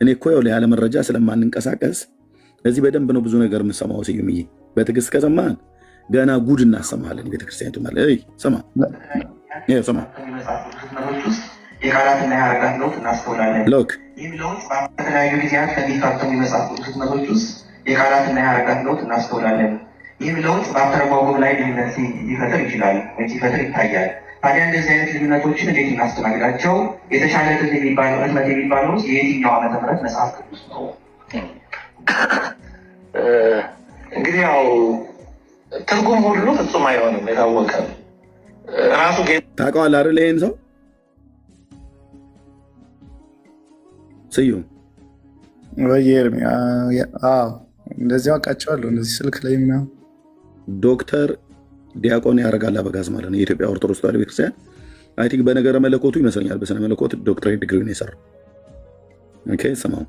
እኔ እኮ ያለ መረጃ ስለማንንቀሳቀስ እዚህ በደንብ ነው ብዙ ነገር የምሰማው። ስዩምዬ በትዕግስት ከሰማን ገና ጉድ እናሰማለን። ቤተክርስቲያኒቱ ማለት ስማ ስማ የቃላትና የሐረጋት ለውጥ እናስተውላለን። ሎክ ይህም ለውጥ በተለያዩ ጊዜያት ከሚካተሙ የመጽሐፍ ቅዱስ ህትመቶች ውስጥ የቃላትና የሐረጋት ለውጥ እናስተውላለን። ይህም ለውጥ በአተረጓጎም ላይ ልዩነት ሊፈጥር ይችላል ወይ ሲፈጥር ይታያል። ታዲያ እንደዚህ አይነት ልዩነቶችን እንዴት እናስተናግዳቸው? የተሻለ ህትመት የሚባለው የየትኛው ዓመተ ምህረት መጽሐፍ ቅዱስ ነው? እንግዲህ ያው ትርጉም ሁሉ ፍጹም አይሆንም፣ የታወቀ ራሱ ታውቀዋለህ አይደል? ይሄን ሰው ስዩም በየርሚ እንደዚህ አውቃቸዋለሁ። እንደዚህ ስልክ ላይ ምናምን ዶክተር ዲያቆን ያረጋል አበጋዝ ማለት ነው። የኢትዮጵያ ኦርቶዶክስ ተዋሕዶ ቤተክርስቲያን አይ ቲንክ በነገረ መለኮቱ ይመስለኛል በስነ መለኮት ዶክትሬት ዲግሪውን የሰራው። ኦኬ ሰማው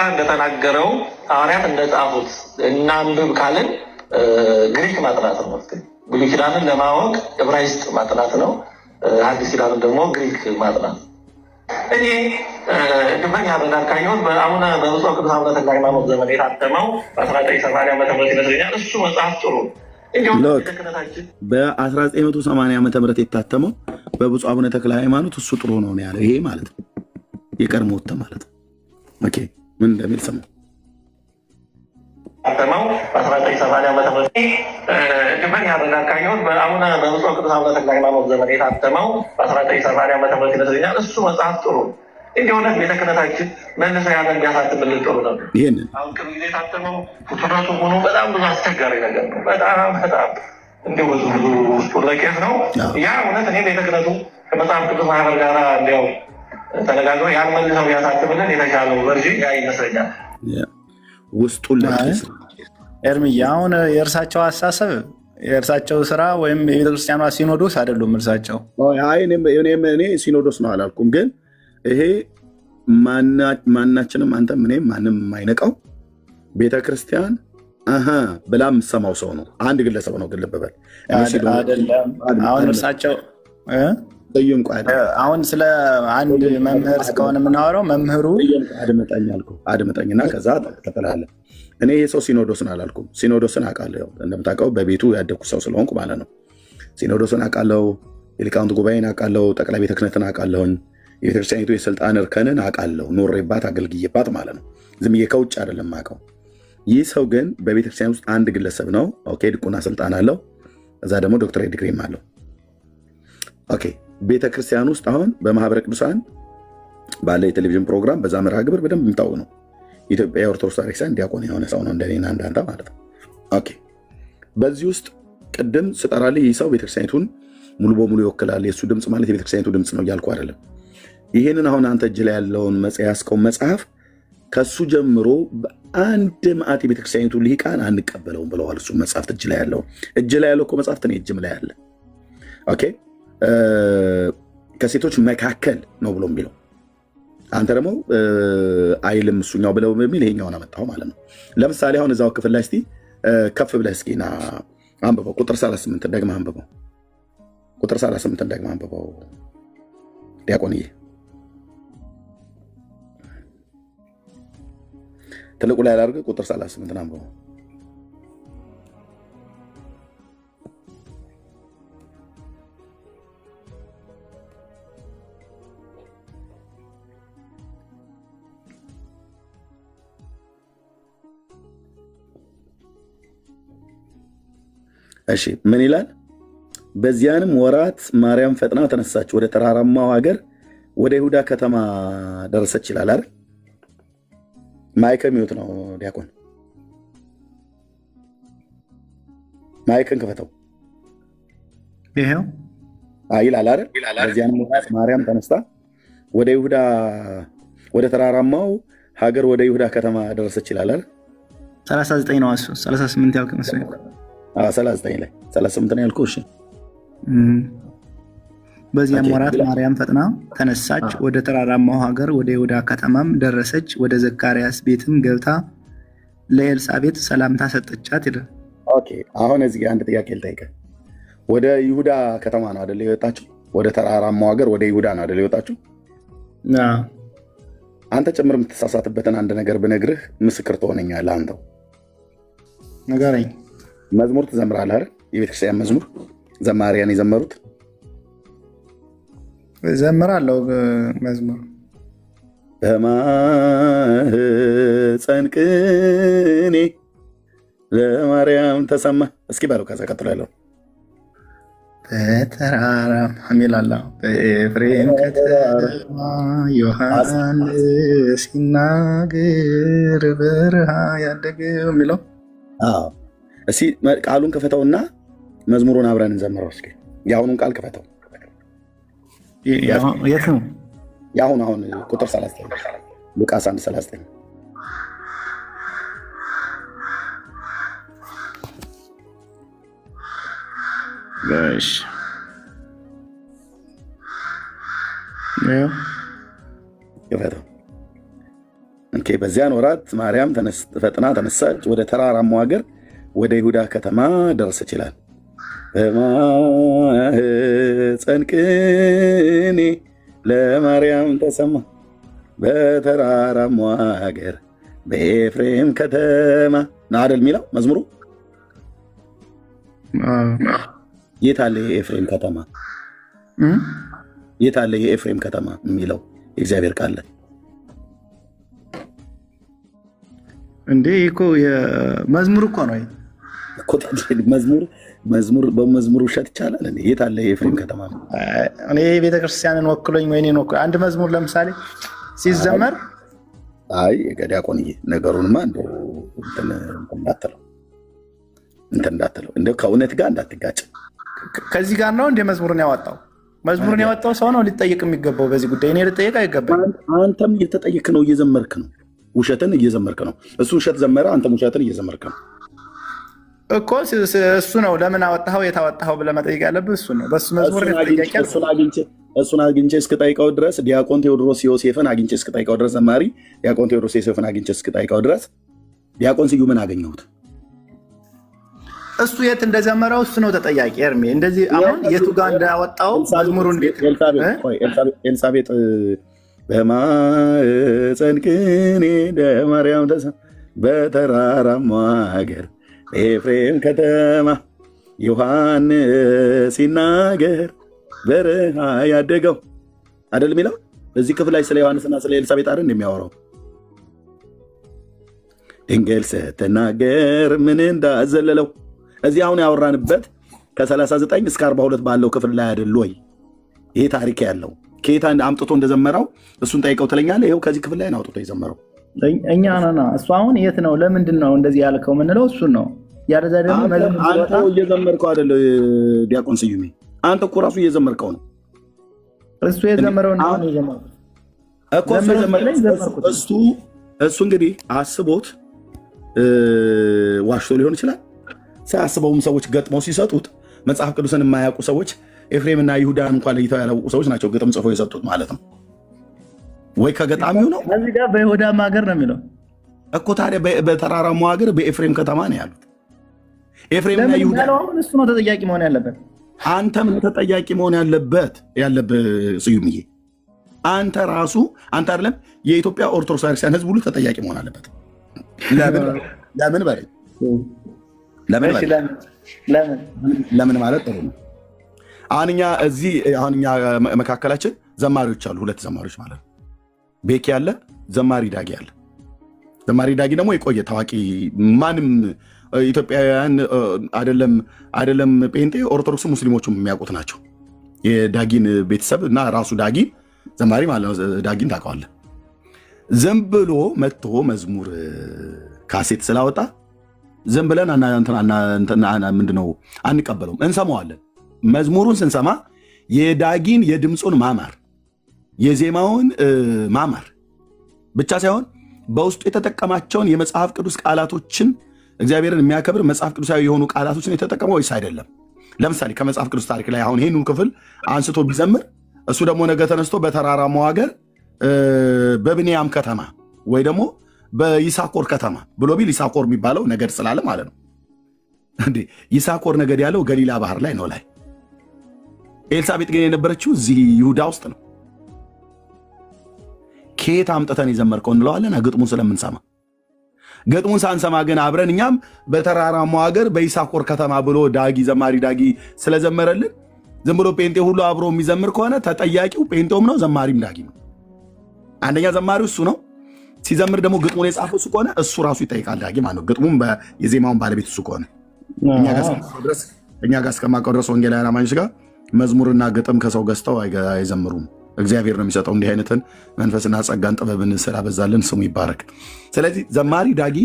እንደተናገረው ሐዋርያት እንደጻፉት እናንብብ ካልን ግሪክ ማጥናት ነው። ብሉይ ኪዳንን ለማወቅ ዕብራይስጥ ማጥናት ነው። ሐዲስ ኪዳንን ደግሞ ግሪክ ማጥናት። እኔ ድመን ያረዳል ካየሁት በብፁዕ ቅዱስ አቡነ ተክለ ሃይማኖት ዘመን የታተመው በ1980 ዓ.ም ይመስለኛል። እሱ መጽሐፍ ጥሩ በ1980 ዓ.ም የታተመው በብፁዕ አቡነ ተክለ ሃይማኖት እሱ ጥሩ ነው ያለው። ይሄ ማለት ነው የቀድሞ ወጥተ ማለት ነው። ኦኬ ምን እንደሚል ሰማው ታተመው በ1980 ዓ.ም ድመን ያረዳል ካየሁት በብፁዕ ቅዱስ አቡነ ተክለ ሃይማኖት ዘመን የታተመው በ1980 ዓ.ም ይመስለኛል። እሱ መጽሐፍ ጥሩ እንዲሆነ ቤተ ክህነታችን መልሰ ያንን ቢያሳትምልን ጥሩ ነበር። ይህንን አሁን ቅርብ ጊዜ የታተመው ፉቱራቱ ሆኖ በጣም ብዙ አስቸጋሪ ነገር ነው። በጣም እንዲሁ ብዙ ውስጡ ለቄስ ነው። ያ እውነት እኔ ቤተ ክህነቱ ከመጽሐፍ ቅዱስ ማህበር ጋር እንዲያው ተነጋግሮ ያን መልሰው ቢያሳትምልን የተሻለው ቨርዥን ያ ይመስለኛል። ውስጡን ለቄስ ኤርሚያ አሁን የእርሳቸው አስተሳሰብ የእርሳቸው ስራ ወይም የቤተክርስቲያኗ ሲኖዶስ አይደሉም። እርሳቸው እኔ ሲኖዶስ ነው አላልኩም፣ ግን ይሄ ማናችንም አንተም እኔም ማንም የማይነቃው ቤተክርስቲያን ብላ የምትሰማው ሰው ነው። አንድ ግለሰብ ነው። ግልብ በል አይደለም። አሁን እርሳቸው አሁን ስለ አንድ መምህር እስከሆነ የምናወራው መምህሩ አድምጠኝና ከዛ ትቀጥላለህ። እኔ ይሄ ሰው ሲኖዶስን አላልኩም። ሲኖዶስን አውቃለሁ፣ እንደምታውቀው በቤቱ ያደግኩ ሰው ስለሆንኩ ማለት ነው። ሲኖዶስን አውቃለሁ፣ የሊቃውንት ጉባኤን አውቃለሁ፣ ጠቅላይ ቤተ ክህነትን አውቃለሁኝ፣ የቤተክርስቲያኒቱ የስልጣን እርከንን አውቃለሁ፣ ኖሬባት አገልግዬባት ማለት ነው። ዝም ብዬ ከውጭ አይደለም የማውቀው። ይህ ሰው ግን በቤተክርስቲያን ውስጥ አንድ ግለሰብ ነው። ኦኬ ድቁና ስልጣን አለው፣ እዛ ደግሞ ዶክትሬት ዲግሪም አለው። ኦኬ ቤተክርስቲያን ውስጥ አሁን በማህበረ ቅዱሳን ባለ የቴሌቪዥን ፕሮግራም በዛ መርሃ ግብር በደንብ የሚታወቅ ነው። ኢትዮጵያ የኦርቶዶክስ ቤተክርስቲያን ዲያቆን የሆነ ሰው ነው፣ እንደኔና እንዳንተ ማለት ነው። ኦኬ በዚህ ውስጥ ቅድም ስጠራልህ ይህ ሰው ቤተክርስቲያኒቱን ሙሉ በሙሉ ይወክላል፣ የእሱ ድምፅ ማለት የቤተክርስቲያኒቱ ድምፅ ነው እያልኩ አይደለም። ይህንን አሁን አንተ እጅ ላይ ያለውን ያስከውን መጽሐፍ ከሱ ጀምሮ በአንድ መዓት የቤተክርስቲያኒቱ ልሂቃን አንቀበለውም ብለዋል። እሱ መጽሐፍት እጅ ላይ ያለው እኮ መጽሐፍት ነው እጅም ላይ ያለ። ኦኬ ከሴቶች መካከል ነው ብሎ የሚለው አንተ ደግሞ አይልም እሱኛው ብለው በሚል ይሄኛውን አመጣው ማለት ነው። ለምሳሌ አሁን እዛው ክፍል ላይ እስቲ ከፍ ብለህ እስኪ ና አንብበው። ቁጥር 38 ደግመህ አንብበው። ቁጥር 38 ደግመህ አንብበው ዲያቆንዬ። ትልቁ ላይ አላርግ ቁጥር 38 አንብበው። እሺ ምን ይላል? በዚያንም ወራት ማርያም ፈጥና ተነሳች፣ ወደ ተራራማው ሀገር ወደ ይሁዳ ከተማ ደረሰች ይላል አይደል? ማይክ ሚውት ነው ዲያቆን፣ ማይክን ክፈተው። ይሄው ይላል አይደል? በዚያንም ወራት ማርያም ተነስታ ወደ ተራራማው ሀገር ወደ ይሁዳ ከተማ ደረሰች ይላል አይደል? 39 ነው እሱ 38 ያልክ መስሎኝ 39 ላይ 38 ነው ያልኩህ። እሺ በዚያም ወራት ማርያም ፈጥና ተነሳች፣ ወደ ተራራማው ሀገር ወደ ይሁዳ ከተማም ደረሰች። ወደ ዘካርያስ ቤትም ገብታ ለኤልሳቤጥ ሰላምታ ሰጠቻት ይላል። ኦኬ አሁን እዚህ አንድ ጥያቄ ልጠይቅህ። ወደ ይሁዳ ከተማ ነው አይደል የወጣችው? ወደ ተራራማው ሀገር ወደ ይሁዳ ነው አይደል የወጣችው? አንተ ጭምር የምትሳሳትበትን አንድ ነገር ብነግርህ ምስክር ትሆነኛለህ። አንተው ንገረኝ። መዝሙር ትዘምራለህ አይደል? የቤተክርስቲያን መዝሙር ዘማሪያን የዘመሩት ዘምራለሁ። መዝሙር በማኅፀን ቅኔ ለማርያም ተሰማ። እስኪ በለው ከዛ ቀጥሎ ያለው በተራራ ሚላላ በኤፍሬም ከተማ ዮሐንስ ሲናገር በረሃ ያደገው የሚለው እስኪ ቃሉን ክፈተውና መዝሙሩን አብረን እንዘምረው። እስኪ የአሁኑን ቃል ክፈተው። የት ነው የአሁን ቁጥር 39 ሉቃስ 1:39 ክፈተው። በዚያን ወራት ማርያም ፈጥና ተነሳች፣ ወደ ተራራማው ሀገር ወደ ይሁዳ ከተማ ደረሰች ይላል። በማኅፀን ቅኔ ለማርያም ተሰማ፣ በተራራማው ሀገር በኤፍሬም ከተማ ነው አይደል የሚለው መዝሙሩ? የት አለ የኤፍሬም ከተማ? የት አለ የኤፍሬም ከተማ የሚለው የእግዚአብሔር ቃል እንዴ? እኮ የመዝሙር እኮ ነው በመዝሙር ውሸት ይቻላል? የት አለ የኤፍሬም ከተማ? እኔ ቤተክርስቲያንን ወክሎኝ ወይ አንድ መዝሙር ለምሳሌ ሲዘመር ዲያቆንዬ ነገሩንማ እንዳትለው እንደው ከእውነት ጋር እንዳትጋጭ። ከዚህ ጋር ነው እንደ መዝሙርን ያወጣው? መዝሙርን ያወጣው ሰው ነው ሊጠየቅ የሚገባው በዚህ ጉዳይ። እኔ ልጠየቅ አይገባም። አንተም እየተጠየቅ ነው፣ እየዘመርክ ነው፣ ውሸትን እየዘመርክ ነው። እሱ ውሸት ዘመረ፣ አንተም ውሸትን እየዘመርክ ነው እኮ። እሱ ነው ለምን አወጣኸው የታወጣኸው ብለህ መጠየቅ ያለብህ እሱ ነው። በሱ መዝሙር እሱን አግኝቼ እስክጠይቀው ድረስ ዲያቆን ቴዎድሮስ ዮሴፍን አግኝቼ እስክጠይቀው ድረስ ዘማሪ ዲያቆን ቴዎድሮስ ዮሴፍን አግኝቼ እስክጠይቀው ድረስ ዲያቆን ስዩምን አገኘሁት። እሱ የት እንደዘመረው እሱ ነው ተጠያቂ። ኤርሜ እንደዚህ አሁን የቱ ጋር እንዳወጣው መዝሙሩ እንዴት ኤልሳቤጥ በማኅፀን ቅኔ ለማርያም ተሰማ፣ በተራራማው ሀገር ኤፍሬም ከተማ ዮሐንስ ሲናገር በረሃ ያደገው አይደል የሚለው? በዚህ ክፍል ላይ ስለ ዮሐንስና ስለ ኤልሳቤጥ አይደል እንደሚያወራው? ድንግል ስትናገር ምን እንዳዘለለው እዚህ አሁን ያወራንበት ከ39 እስከ 42 ባለው ክፍል ላይ አይደል ወይ ይሄ ታሪክ ያለው? ከየት አምጥቶ እንደዘመረው እሱን ጠይቀው ትለኛለህ። ይኸው ከዚህ ክፍል ላይ ነው አውጥቶ የዘመረው። እኛ እሱ አሁን የት ነው? ለምንድን ነው እንደዚህ ያልከው? ምንለው እሱን ነው። ያለዛ ደግሞ አንተ እየዘመርከው አይደለ ዲያቆን ስዩሜ? አንተ እኮ ራሱ እየዘመርከው ነው። እሱ የዘመረው ነው የዘመረው እኮ እሱ እንግዲህ አስቦት ዋሽቶ ሊሆን ይችላል። ሳያስበውም ሰዎች ገጥመው ሲሰጡት መጽሐፍ ቅዱስን የማያውቁ ሰዎች ኤፍሬምና ይሁዳን እንኳን ለይተው ያላወቁ ሰዎች ናቸው ግጥም ጽፎ የሰጡት ማለት ነው። ወይ ከገጣሚው ነው። እዚህ ጋር በይሁዳም ሀገር ነው የሚለው እኮ። ታዲያ በተራራማው ሀገር በኤፍሬም ከተማ ነው ያሉት። ኤፍሬምና ይሁዳ እሱ ነው ተጠያቂ መሆን ያለበት። አንተም ተጠያቂ መሆን ያለብህ ስዩምዬ። አንተ ራሱ አንተ አይደለም የኢትዮጵያ ኦርቶዶክስ ክርስቲያን ሕዝብ ሁሉ ተጠያቂ መሆን አለበት። ለምን በለኝ። ለምን ማለት ጥሩ ነው። አሁን እኛ መካከላችን ዘማሪዎች አሉ፣ ሁለት ዘማሪዎች ማለት ነው። ቤኪ ያለ ዘማሪ ዳጊ አለ። ዘማሪ ዳጊ ደግሞ የቆየ ታዋቂ ማንም ኢትዮጵያውያን አይደለም ጴንጤ ኦርቶዶክስ ሙስሊሞቹም የሚያውቁት ናቸው። የዳጊን ቤተሰብ እና ራሱ ዳጊ ዘማሪ ማለት ነው። ዳጊን ታውቀዋለህ። ዝም ብሎ መጥቶ መዝሙር ካሴት ስላወጣ ዝም ብለን ምንድነው አንቀበለውም፣ እንሰማዋለን። መዝሙሩን ስንሰማ የዳጊን የድምፁን ማማር የዜማውን ማማር ብቻ ሳይሆን በውስጡ የተጠቀማቸውን የመጽሐፍ ቅዱስ ቃላቶችን እግዚአብሔርን የሚያከብር መጽሐፍ ቅዱሳዊ የሆኑ ቃላቶችን የተጠቀመው ወይስ አይደለም? ለምሳሌ ከመጽሐፍ ቅዱስ ታሪክ ላይ አሁን ይህንን ክፍል አንስቶ ቢዘምር እሱ ደግሞ ነገ ተነስቶ በተራራማው ሀገር በብንያም ከተማ ወይ ደግሞ በይሳኮር ከተማ ብሎ ቢል ይሳኮር የሚባለው ነገድ ስላለ ማለት ነው። እንዴ ይሳኮር ነገድ ያለው ገሊላ ባህር ላይ ነው ላይ። ኤልሳቤጥ ግን የነበረችው እዚህ ይሁዳ ውስጥ ነው። ከየት አምጥተን የዘመርከው እንለዋለን ግጥሙን ስለምንሰማ። ገጥሙን ሳንሰማ ግን አብረን እኛም በተራራማው ሀገር በይሳኮር ከተማ ብሎ ዳጊ ዘማሪ ዳጊ ስለዘመረልን ዝም ብሎ ጴንጤ ሁሉ አብሮ የሚዘምር ከሆነ ተጠያቂው ጴንጤውም ነው ዘማሪም ዳጊ ነው። አንደኛ ዘማሪው እሱ ነው። ሲዘምር ደግሞ ግጥሙን የጻፈው እሱ ከሆነ እሱ ራሱ ይጠይቃል ዳጊ ማለት ነው። ግጥሙም የዜማውን ባለቤት እሱ ከሆነ እኛ ጋር እስከማውቀው ድረስ ወንጌላውያን አማኞች ጋር መዝሙርና ግጥም ከሰው ገዝተው አይዘምሩም። እግዚአብሔር ነው የሚሰጠው እንዲህ አይነትን መንፈስና ጸጋን ጥበብን ስላበዛልን ስሙ ይባረክ። ስለዚህ ዘማሪ ዳጊ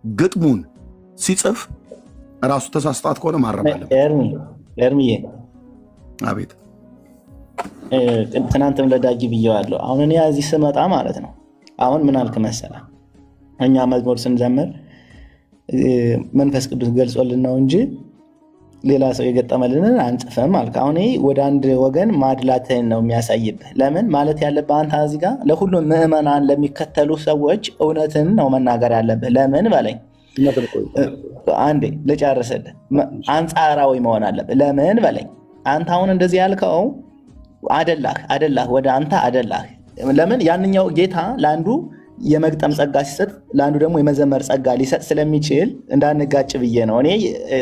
ግጥሙን ሲጽፍ ራሱ ተሳስቷት ከሆነ ማረም አለበት። ኤርሚዬ አቤት። ትናንትም ለዳጊ ብዬዋለሁ። አሁን እኔ እዚህ ስመጣ ማለት ነው አሁን ምን አልክ መሰለህ፣ እኛ መዝሙር ስንዘምር መንፈስ ቅዱስ ገልጾልን ነው እንጂ ሌላ ሰው የገጠመልንን አንጽፈም አልክ። አሁን ወደ አንድ ወገን ማድላትህን ነው የሚያሳይብህ። ለምን ማለት ያለብህ አንተ እዚህ ጋር ለሁሉም ምዕመናን ለሚከተሉ ሰዎች እውነትን ነው መናገር ያለብህ። ለምን በለኝ አንዴ ልጨርስልህ። አንጻራዊ መሆን አለብህ። ለምን በለኝ አንተ አሁን እንደዚህ ያልከው አደላህ ወደ አንተ አደላህ። ለምን ያንኛው ጌታ ለአንዱ የመግጠም ጸጋ ሲሰጥ ለአንዱ ደግሞ የመዘመር ጸጋ ሊሰጥ ስለሚችል እንዳንጋጭ ብዬ ነው። እኔ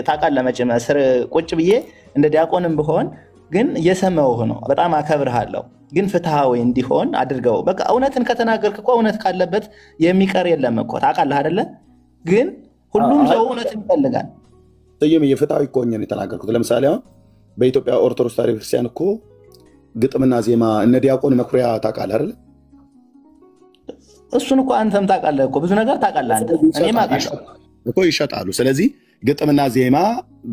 ታውቃለህ መቼም ስር ቁጭ ብዬ እንደ ዲያቆንም ብሆን ግን እየሰማሁህ ነው። በጣም አከብርሃለሁ። ግን ፍትሃዊ እንዲሆን አድርገው። በቃ እውነትን ከተናገርክ እኮ እውነት ካለበት የሚቀር የለም እኮ ታውቃለህ አይደለ? ግን ሁሉም ሰው እውነትን ይፈልጋል። የፍትሃዊ እኮ ነው የተናገርኩት። ለምሳሌ አሁን በኢትዮጵያ ኦርቶዶክስ ተዋሕዶ ቤተክርስቲያን እኮ ግጥምና ዜማ እነ ዲያቆን መኩሪያ ታውቃለህ አይደለ? እሱን እኮ አንተም ታውቃለህ እኮ ብዙ ነገር ታውቃለህ አንተ፣ እኔም አውቃለሁ እኮ ይሸጣሉ። ስለዚህ ግጥምና ዜማ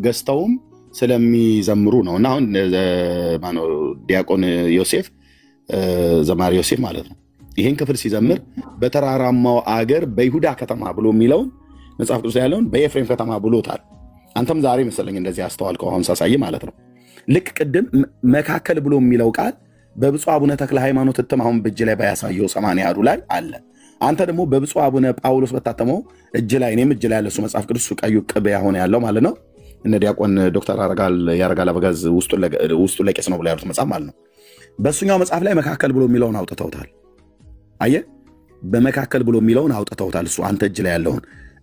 ገዝተውም ስለሚዘምሩ ነው። እና አሁን ማነው ዲያቆን ዮሴፍ ዘማሪ ዮሴፍ ማለት ነው ይህን ክፍል ሲዘምር በተራራማው አገር በይሁዳ ከተማ ብሎ የሚለውን መጽሐፍ ቅዱስ ያለውን በኤፍሬም ከተማ ብሎታል። አንተም ዛሬ መሰለኝ እንደዚህ አስተዋልከው አሁን ሳሳይ ማለት ነው። ልክ ቅድም መካከል ብሎ የሚለው ቃል በብፁዕ አቡነ ተክለ ሃይማኖት እትም አሁን በእጅ ላይ ባያሳየው 80 አሐዱ ላይ አለ። አንተ ደግሞ በብፁዕ አቡነ ጳውሎስ በታተመው እጅ ላይ እኔም እጅ ላይ ያለ እሱ መጽሐፍ ቅዱስ ቀዩ ቅብ ያሆነ ያለው ማለት ነው። እነ ዲያቆን ዶክተር ያረጋል አበጋዝ ውስጡ ለቄስ ነው ብሎ ያሉት መጽሐፍ ማለት ነው። በእሱኛው መጽሐፍ ላይ መካከል ብሎ የሚለውን አውጥተውታል። አየህ፣ በመካከል ብሎ የሚለውን አውጥተውታል። እሱ አንተ እጅ ላይ ያለውን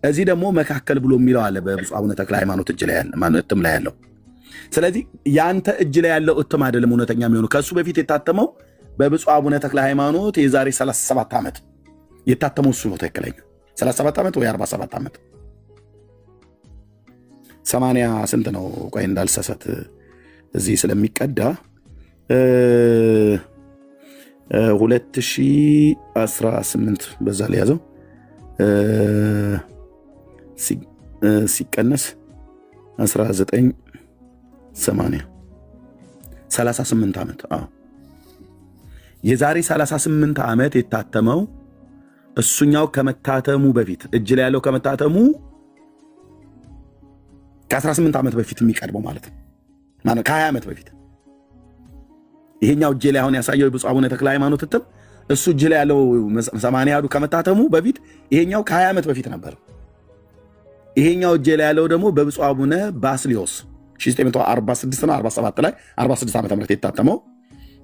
እዚህ ደግሞ መካከል ብሎ የሚለው አለ በብፁዕ አቡነ ተክለ ሃይማኖት እጅ ላይ እትም ላይ ያለው። ስለዚህ ያንተ እጅ ላይ ያለው እትም አይደለም እውነተኛ የሚሆኑ ከእሱ በፊት የታተመው በብፁዕ አቡነ ተክለ ሃይማኖት የዛሬ 37 ዓመት የታተመው እሱ ነው ትክክለኛ 37 ዓመት ወይ 47 ዓመት 80 ስንት ነው? ቆይ እንዳልሰሰት እዚህ ስለሚቀዳ 2018 በዛ ላይ ያዘው ሲቀነስ 1980 38 ዓመት የዛሬ 38 ዓመት የታተመው እሱኛው ከመታተሙ በፊት እጅ ላይ ያለው ከመታተሙ ከ18 ዓመት በፊት የሚቀድመው ማለት ነው። ከ20 ዓመት በፊት ይሄኛው እጅ ላይ አሁን ያሳየው የብፁዕ አቡነ ተክለ ሃይማኖት እትም እሱ እጅ ላይ ያለው 80 አሐዱ ከመታተሙ በፊት ይሄኛው ከ20 ዓመት በፊት ነበር። ይሄኛው እጅ ላይ ያለው ደግሞ በብፁዕ አቡነ ባስልዮስ 1946 ነው 47 ላይ 46 ዓመተ ምህረት የታተመው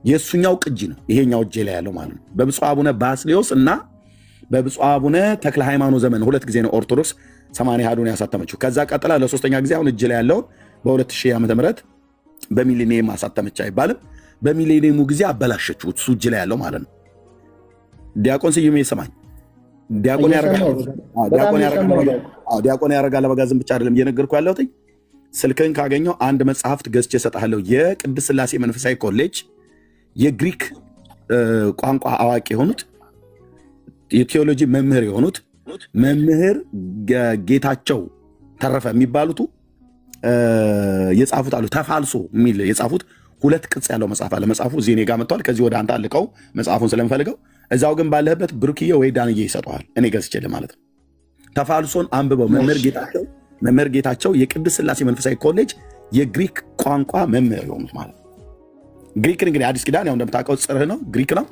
የእሱኛው ቅጂ ነው። ይሄኛው እጅ ላይ ያለው ማለት ነው በብፁዕ አቡነ ባስልዮስ እና በብፁዕ አቡነ ተክለ ሃይማኖት ዘመን ሁለት ጊዜ ነው ኦርቶዶክስ 80 አሐዱን ያሳተመችው። ከዛ ቀጥላ ለሶስተኛ ጊዜ አሁን እጅ ላይ ያለውን በ2000 ዓመተ ምህረት በሚሊኒየም አሳተመች አይባልም። በሚሊኒየሙ ጊዜ አበላሸችው እሱ እጅ ላይ ያለው ማለት ነው። ዲያቆን ስዩም ይሰማኝ። ዲያቆን ያረጋል አበጋዝን ብቻ አይደለም እየነገርኩ ያለሁት። ስልክን ካገኘው አንድ መጽሐፍት ገዝቼ እሰጥሃለሁ። የቅድስት ሥላሴ መንፈሳዊ ኮሌጅ የግሪክ ቋንቋ አዋቂ የሆኑት የቴዎሎጂ መምህር የሆኑት መምህር ጌታቸው ተረፈ የሚባሉት የጻፉት አሉ ተፋልሶ የሚል የጻፉት 2 ቅጽ ያለው መጽሐፍ አለ። መጽሐፉ እዚህ እኔ ጋር መጥቷል። ከዚህ ወደ አንተ አልቀው መጽሐፉን ስለምፈልገው እዛው ግን ባለህበት ብሩክዬ ወይ ዳንዬ ይሰጠዋል። እኔ ገዝቼልህ ማለት ነው። ተፋልሶን አንብበው። መምህር ጌታቸው የቅድስት ሥላሴ መንፈሳዊ ኮሌጅ የግሪክ ቋንቋ መምህር የሆኑት ማለት ነው። ግሪክን እንግዲህ አዲስ ኪዳን ያው እንደምታውቀው ጽርህ ነው፣ ግሪክ ነው።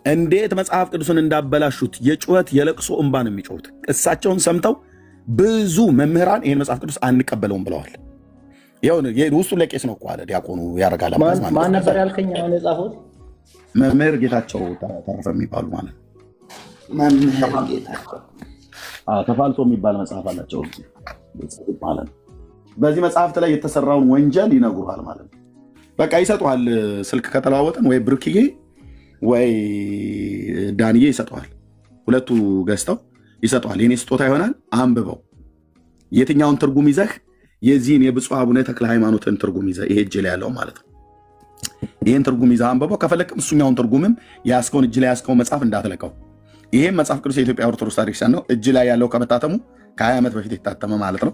እንዴት መጽሐፍ ቅዱስን እንዳበላሹት የጩኸት የለቅሶ እንባ ነው የሚጮሁት። እሳቸውን ሰምተው ብዙ መምህራን ይህን መጽሐፍ ቅዱስ አንቀበለውም ብለዋል። ውስጡ ለቄስ ነው እኮ አለ ዲያቆኑ ያረጋል። ማን ነበር ያልከኝ? አሁን የጻፉት መምህር ጌታቸው ተረፈ የሚባሉ ማለት ነው። ተፋልሶ የሚባል መጽሐፍ አላቸው ማለት ነው። በዚህ መጽሐፍት ላይ የተሰራውን ወንጀል ይነግሩሃል ማለት ነው። በቃ ይሰጡሃል። ስልክ ከተለዋወጠን ወይ ብሩክዬ ወይ ዳንዬ ይሰጠዋል። ሁለቱ ገዝተው ይሰጠዋል። የኔ ስጦታ ይሆናል። አንብበው። የትኛውን ትርጉም ይዘህ የዚህን የብፁዕ አቡነ ተክለ ሃይማኖትን ትርጉም ይዘህ ይሄ እጅ ላይ ያለው ማለት ነው። ይህን ትርጉም ይዘህ አንብበው። ከፈለግም እሱኛውን ትርጉምም የያዝከውን እጅ ላይ ያዝከውን መጽሐፍ እንዳትለቀው። ይሄም መጽሐፍ ቅዱስ የኢትዮጵያ ኦርቶዶክስ ቤተክርስቲያን ነው። እጅ ላይ ያለው ከመታተሙ ከ20 ዓመት በፊት የታተመ ማለት ነው።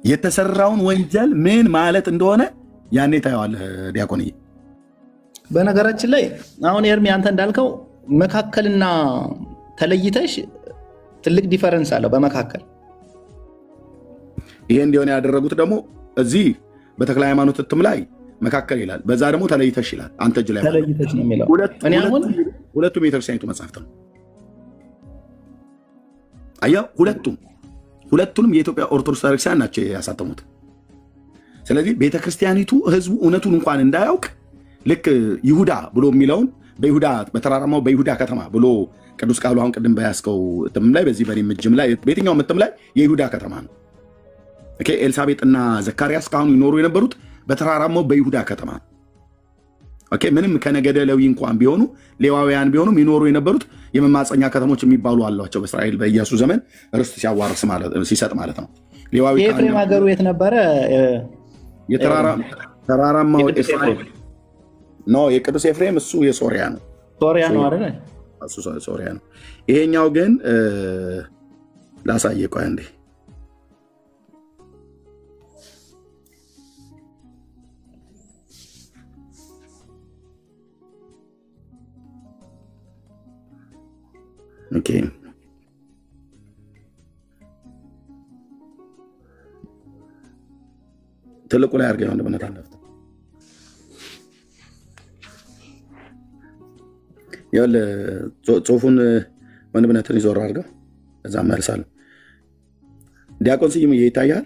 የተሰራውን ወንጀል ምን ማለት እንደሆነ ያኔ ታየዋለህ ዲያቆንዬ። በነገራችን ላይ አሁን ኤርሚ አንተ እንዳልከው መካከልና ተለይተሽ ትልቅ ዲፈረንስ አለው በመካከል። ይሄ እንዲሆን ያደረጉት ደግሞ እዚህ በተክለ ሃይማኖት እትም ላይ መካከል ይላል፣ በዛ ደግሞ ተለይተሽ ይላል። አንተ እጅ ላይ ተለይተሽ ነው የሚለው። ሁለቱም የቤተክርስቲያኒቱ መጽሐፍት ነው። አየህ፣ ሁለቱንም የኢትዮጵያ ኦርቶዶክስ ቤተክርስቲያን ናቸው ያሳተሙት። ስለዚህ ቤተክርስቲያኒቱ ህዝቡ እውነቱን እንኳን እንዳያውቅ ልክ ይሁዳ ብሎ የሚለውን በይሁዳ በተራራማው በይሁዳ ከተማ ብሎ ቅዱስ ቃሉ አሁን ቅድም በያዝከው እትም ላይ በዚህ በኔም እጅም ላይ በየትኛውም እትም ላይ የይሁዳ ከተማ ነው። ኤልሳቤጥና ዘካርያስ ካሁኑ ይኖሩ የነበሩት በተራራማው በይሁዳ ከተማ ነው። ምንም ከነገደ ሌዊ እንኳን ቢሆኑ ሌዋውያን ቢሆኑም ይኖሩ የነበሩት የመማፀኛ ከተሞች የሚባሉ አሏቸው። በእስራኤል በኢያሱ ዘመን ርስት ሲያዋርስ ሲሰጥ ማለት ነው። ሌዋዊ የኤፍሬም ሀገሩ የት ነበረ? ተራራማው ኤፍሬም ነው። የቅዱስ ኤፍሬም እሱ የሶሪያ ነው። ሶሪያ ነው አይደል? እሱ ሶሪያ ነው። ይሄኛው ግን ላሳየ ቆይ አንዴ። ኦኬ ትልቁ ላይ አድርገው ወንድምነት አለፍተ ያለ ጽሁፉን ወንድምነትን ይዞር አድርገው እዛ መልሳለሁ። ዲያቆን ስዩም ይታያል።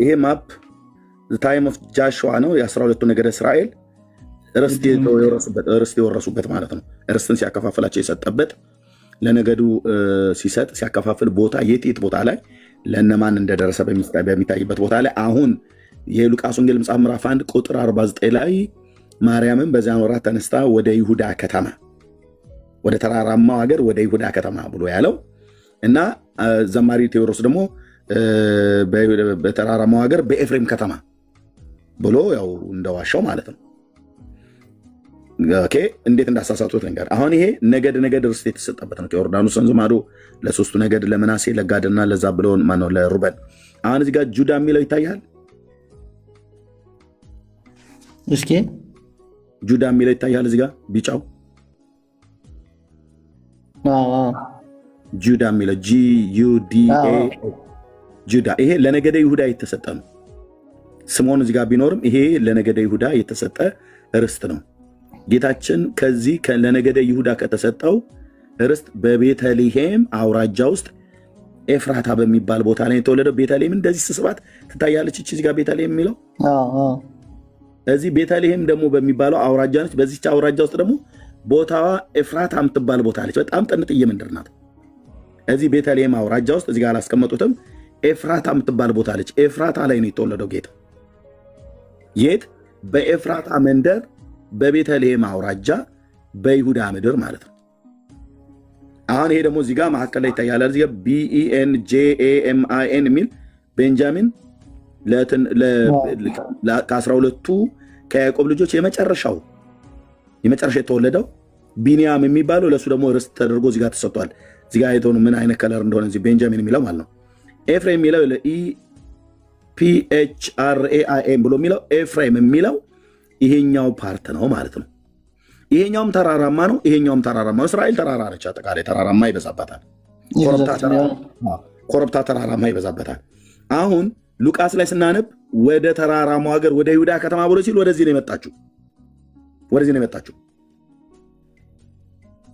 ይሄ ማፕ ታይም ኦፍ ጃሽዋ ነው። የ12ቱ ነገደ እስራኤል ርስት የወረሱበት ማለት ነው። ርስትን ሲያከፋፍላቸው የሰጠበት ለነገዱ ሲሰጥ ሲያከፋፍል ቦታ የት ቦታ ላይ ለእነማን እንደደረሰ በሚታይበት ቦታ ላይ አሁን የሉቃስ ወንጌል መጽሐፍ ምዕራፍ 1 ቁጥር 49 ላይ ማርያምን በዚያን ወራት ተነስታ ወደ ይሁዳ ከተማ ወደ ተራራማው ሀገር ወደ ይሁዳ ከተማ ብሎ ያለው እና ዘማሪ ቴዎድሮስ ደግሞ በተራራማው ሀገር በኤፍሬም ከተማ ብሎ ያው እንደዋሻው ማለት ነው። እንዴት እንዳሳሳቱት ነገር አሁን ይሄ ነገድ ርስት የተሰጠበት ነው። ዮርዳኖስ ወንዝ ማዶ ለሶስቱ ነገድ ለምናሴ ለጋድና ለዛብሎን ማነው ለሩበን። አሁን እዚህ ጋር ጁዳ የሚለው ይታያል። እስኪ ጁዳ የሚለው ይታያል እዚህ ጋር ቢጫው ጁዳ የሚለው GUDA ጁዳ። ይሄ ለነገደ ይሁዳ የተሰጠ ነው። ስምዖን እዚህ ጋር ቢኖርም ይሄ ለነገደ ይሁዳ የተሰጠ ርስት ነው። ጌታችን ከዚህ ለነገደ ይሁዳ ከተሰጠው ርስት በቤተልሔም አውራጃ ውስጥ ኤፍራታ በሚባል ቦታ ላይ የተወለደው። ቤተልሔም እንደዚህ ስስባት ትታያለች። እዚህ ጋር ቤተልሔም የሚለው እዚህ ቤተልሔም ደግሞ በሚባለው አውራጃ ነች። በዚች አውራጃ ውስጥ ደግሞ ቦታዋ ኤፍራታ የምትባል ቦታ አለች። በጣም ጥንጥዬ መንደር ናት። እዚህ ቤተልሔም አውራጃ ውስጥ እዚህ ጋር አላስቀመጡትም። ኤፍራታ የምትባል ቦታ አለች። ኤፍራታ ላይ ነው የተወለደው ጌታ። የት? በኤፍራታ መንደር በቤተልሔም አውራጃ በይሁዳ ምድር ማለት ነው። አሁን ይሄ ደግሞ እዚህ ጋር መካከል ላይ ይታያል። እዚህ ጋር BENJAMIN የሚል ቤንጃሚን ከ12ቱ ከያዕቆብ ልጆች የመጨረሻ የተወለደው ቢንያም የሚባለው ለእሱ ደግሞ ርስት ተደርጎ እዚህ ጋር ተሰጥቷል። እዚህ ጋር አይተው ምን አይነት ከለር እንደሆነ እዚህ ቤንጃሚን የሚለው ማለት ነው። ኤፍሬም የሚለው EPHRAIM ብሎ የሚለው ኤፍሬም የሚለው ይሄኛው ፓርት ነው ማለት ነው። ይሄኛውም ተራራማ ነው፣ ይሄኛውም ተራራማ ነው። እስራኤል ተራራ ነች። አጠቃላይ ተራራማ ይበዛበታል። ኮረብታ ተራራማ ይበዛበታል። አሁን ሉቃስ ላይ ስናነብ ወደ ተራራማው ሀገር ወደ ይሁዳ ከተማ ብሎ ሲል ወደዚህ ነው የመጣችው።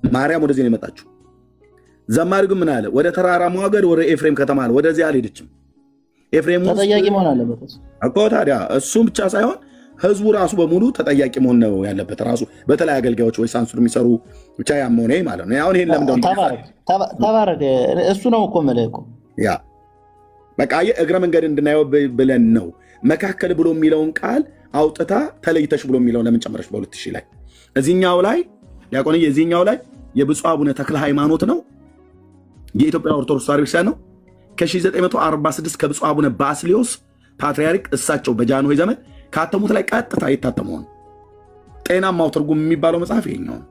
ማርያም ወደዚህ ነው የመጣችው። ዘማሪው ግን ምን አለ? ወደ ተራራማው ሀገር ወደ ኤፍሬም ከተማ አለ። ወደዚህ አልሄደችም። ኤፍሬም ተጠያቂ መሆን አለበት እኮ ታዲያ። እሱም ብቻ ሳይሆን ህዝቡ ራሱ በሙሉ ተጠያቂ መሆን ነው ያለበት። ራሱ በተለይ አገልጋዮች ወይ ሳንሱር የሚሰሩ ብቻ ያመሆነ ማለት ነው። አሁን ይሄን ለምን ተባረክ እሱ ነው እኮ መልኩ ያ በቃ እግረ መንገድ እንድናየው ብለን ነው። መካከል ብሎ የሚለውን ቃል አውጥታ ተለይተሽ ብሎ የሚለውን ለምን ጨመረሽ? በ2000 ላይ እዚህኛው ላይ ዲያቆንዬ፣ እዚህኛው ላይ የብፁዕ አቡነ ተክለ ሃይማኖት ነው የኢትዮጵያ ኦርቶዶክስ ተዋሕዶ ቤተክርስቲያን ነው። ከ1946 ከብፁዕ አቡነ ባስልዮስ ፓትርያርክ እሳቸው በጃንሆይ ዘመን ካተሙት ላይ ቀጥታ የታተመው ነው። ጤናማው ትርጉም የሚባለው መጽሐፍ ይሄኛው ነው።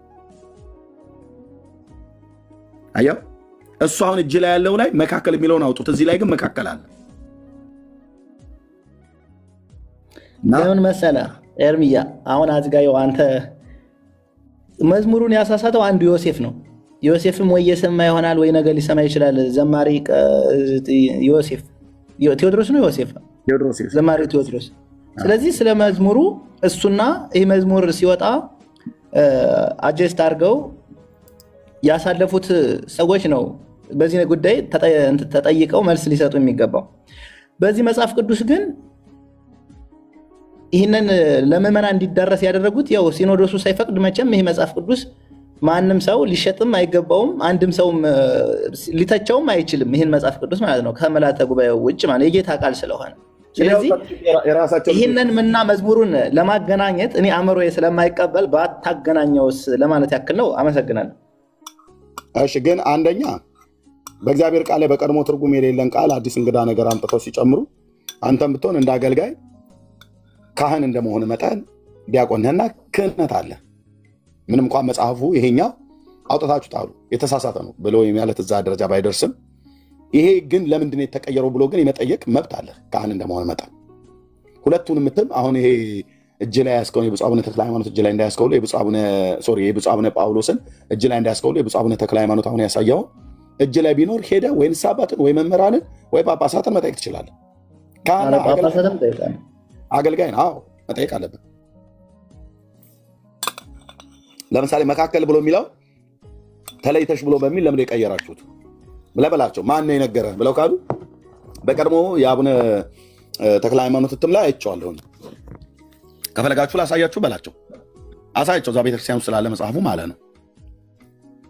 አየው፣ እሱ አሁን እጅ ላይ ያለው ላይ መካከል የሚለውን አውጡት። እዚህ ላይ ግን መካከል አለ። ለምን መሰለህ ኤርሚያ፣ አሁን አዝጋየው አንተ መዝሙሩን ያሳሳተው አንዱ ዮሴፍ ነው። ዮሴፍም ወይ የሰማ ይሆናል ወይ ነገር ሊሰማ ይችላል። ዘማሪ ዮሴፍ ቴዎድሮስ ነው። ዮሴፍ ዘማሪ ቴዎድሮስ። ስለዚህ ስለ መዝሙሩ እሱና ይህ መዝሙር ሲወጣ አጀስት አድርገው ያሳለፉት ሰዎች ነው በዚህ ጉዳይ ተጠይቀው መልስ ሊሰጡ የሚገባው። በዚህ መጽሐፍ ቅዱስ ግን ይህንን ለምዕመናን እንዲዳረስ ያደረጉት ያው ሲኖዶሱ ሳይፈቅድ መቼም ይህ መጽሐፍ ቅዱስ ማንም ሰው ሊሸጥም አይገባውም፣ አንድም ሰውም ሊተቸውም አይችልም። ይህን መጽሐፍ ቅዱስ ማለት ነው ከምልዓተ ጉባኤው ውጭ ማለት የጌታ ቃል ስለሆነ፣ ስለዚህ ይህንን ምና መዝሙሩን ለማገናኘት እኔ አእምሮዬ ስለማይቀበል ባታገናኘውስ ለማለት ያክል ነው። አመሰግናለሁ። እሺ፣ ግን አንደኛ በእግዚአብሔር ቃል ላይ በቀድሞ ትርጉም የሌለን ቃል አዲስ እንግዳ ነገር አምጥተው ሲጨምሩ አንተም ብትሆን እንደ አገልጋይ ካህን እንደመሆን መጠን ዲያቆንህና ክህነት አለ። ምንም እንኳን መጽሐፉ ይሄኛው አውጥታችሁ ጣሉ የተሳሳተ ነው ብሎ ማለት እዛ ደረጃ ባይደርስም፣ ይሄ ግን ለምንድን ነው የተቀየረው ብሎ ግን የመጠየቅ መብት አለ ካህን እንደመሆን መጠን። ሁለቱን ምትም አሁን ይሄ እጅ ላይ ያስከው የብፁዕ አቡነ ተክለ ሃይማኖት እጅ ላይ እንዳያስከውሉ የብፁዕ አቡነ ጳውሎስን እጅ ላይ እንዳያስከውሉ የብፁዕ አቡነ ተክለ ሃይማኖት አሁን ያሳየውን እጅ ላይ ቢኖር ሄደ ወይ ንስሐ አባትን ወይ መምህራንን ወይ ጳጳሳትን መጠየቅ ትችላለህ። አገልጋይ ነው መጠየቅ አለብን። ለምሳሌ መካከል ብሎ የሚለው ተለይተሽ ብሎ በሚል ለምን የቀየራችሁት ብለበላቸው። ማን የነገረ ብለው ካሉ በቀድሞ የአቡነ ተክለ ሃይማኖት እትም ላይ አይቼዋለሁ። ከፈለጋችሁ ላሳያችሁ በላቸው፣ አሳያቸው። እዛ ቤተክርስቲያኑ ስላለ መጽሐፉ ማለት ነው።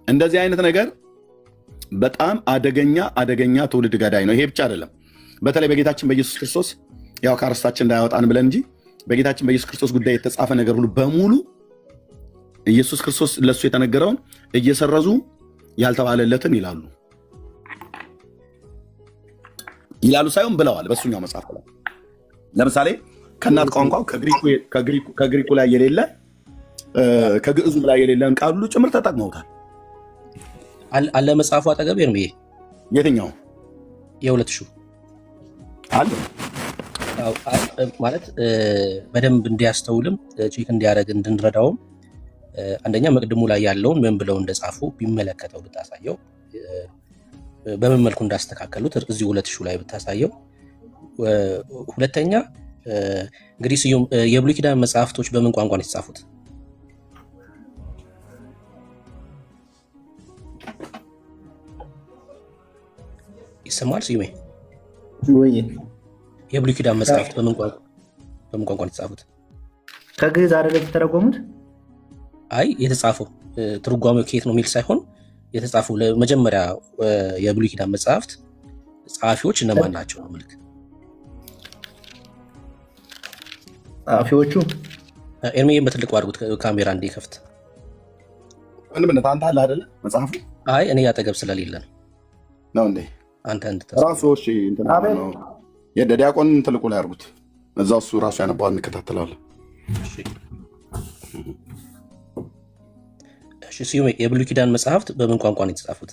እንደዚህ አይነት ነገር በጣም አደገኛ ትውልድ ገዳይ ነው። ይሄ ብቻ አይደለም። በተለይ በጌታችን በኢየሱስ ክርስቶስ ያው ከአርስታችን እንዳያወጣን ብለን እንጂ በጌታችን በኢየሱስ ክርስቶስ ጉዳይ የተጻፈ ነገር ሁሉ በሙሉ ኢየሱስ ክርስቶስ ለሱ የተነገረውን እየሰረዙ ያልተባለለትን ይላሉ ሳይሆን ብለዋል። በሱኛው መጽሐፍ ላይ ለምሳሌ ከእናት ቋንቋው ከግሪኩ ላይ የሌለ ከግዕዙም ላይ የሌለን ቃል ሁሉ ጭምር ተጠቅመውታል። አለ መጽሐፉ አጠገብ ኤርምዬ፣ የትኛው የ2000 አለ ማለት በደንብ እንዲያስተውልም ቼክ እንዲያደርግ እንድንረዳውም አንደኛ መቅድሙ ላይ ያለውን ምን ብለው እንደጻፉ ቢመለከተው ብታሳየው፣ በምን መልኩ እንዳስተካከሉት እዚህ 2000 ላይ ብታሳየው። ሁለተኛ እንግዲህ ስዩም የብሉይ ኪዳን መጽሐፍቶች በምን ቋንቋ ነው የተጻፉት? ይሰማል ስዩሜ? ወይ የብሉይ ኪዳን መጽሐፍት በምን ቋንቋ ነው የተጻፉት? ከግዕዝ አይደል የተተረጎሙት? አይ የተጻፈው ትርጓሜው ከየት ነው የሚል ሳይሆን የተጻፈው ለመጀመሪያ የብሉይ ኪዳን መጽሐፍት ጸሐፊዎች እነማን ናቸው ነው ምልክ። ጸሐፊዎቹ ኤርሚዬን በትልቁ አድርጉት ካሜራ እንዲከፍት። ምንም አንተ አለ አይደለ መጽሐፉ? አይ እኔ ያጠገብ ስለሌለ ነው እንዴ አንተ እንድታስ ራሱ እሺ እንትና ነው የዲያቆን ትልቁ ላይ አድርጉት። እዛው እሱ ራሱ ያነባዋል፣ እንከታተላለን። እሺ ስዩም የብሉይ ኪዳን መጽሐፍት በምን ቋንቋ ነው የተጻፉት?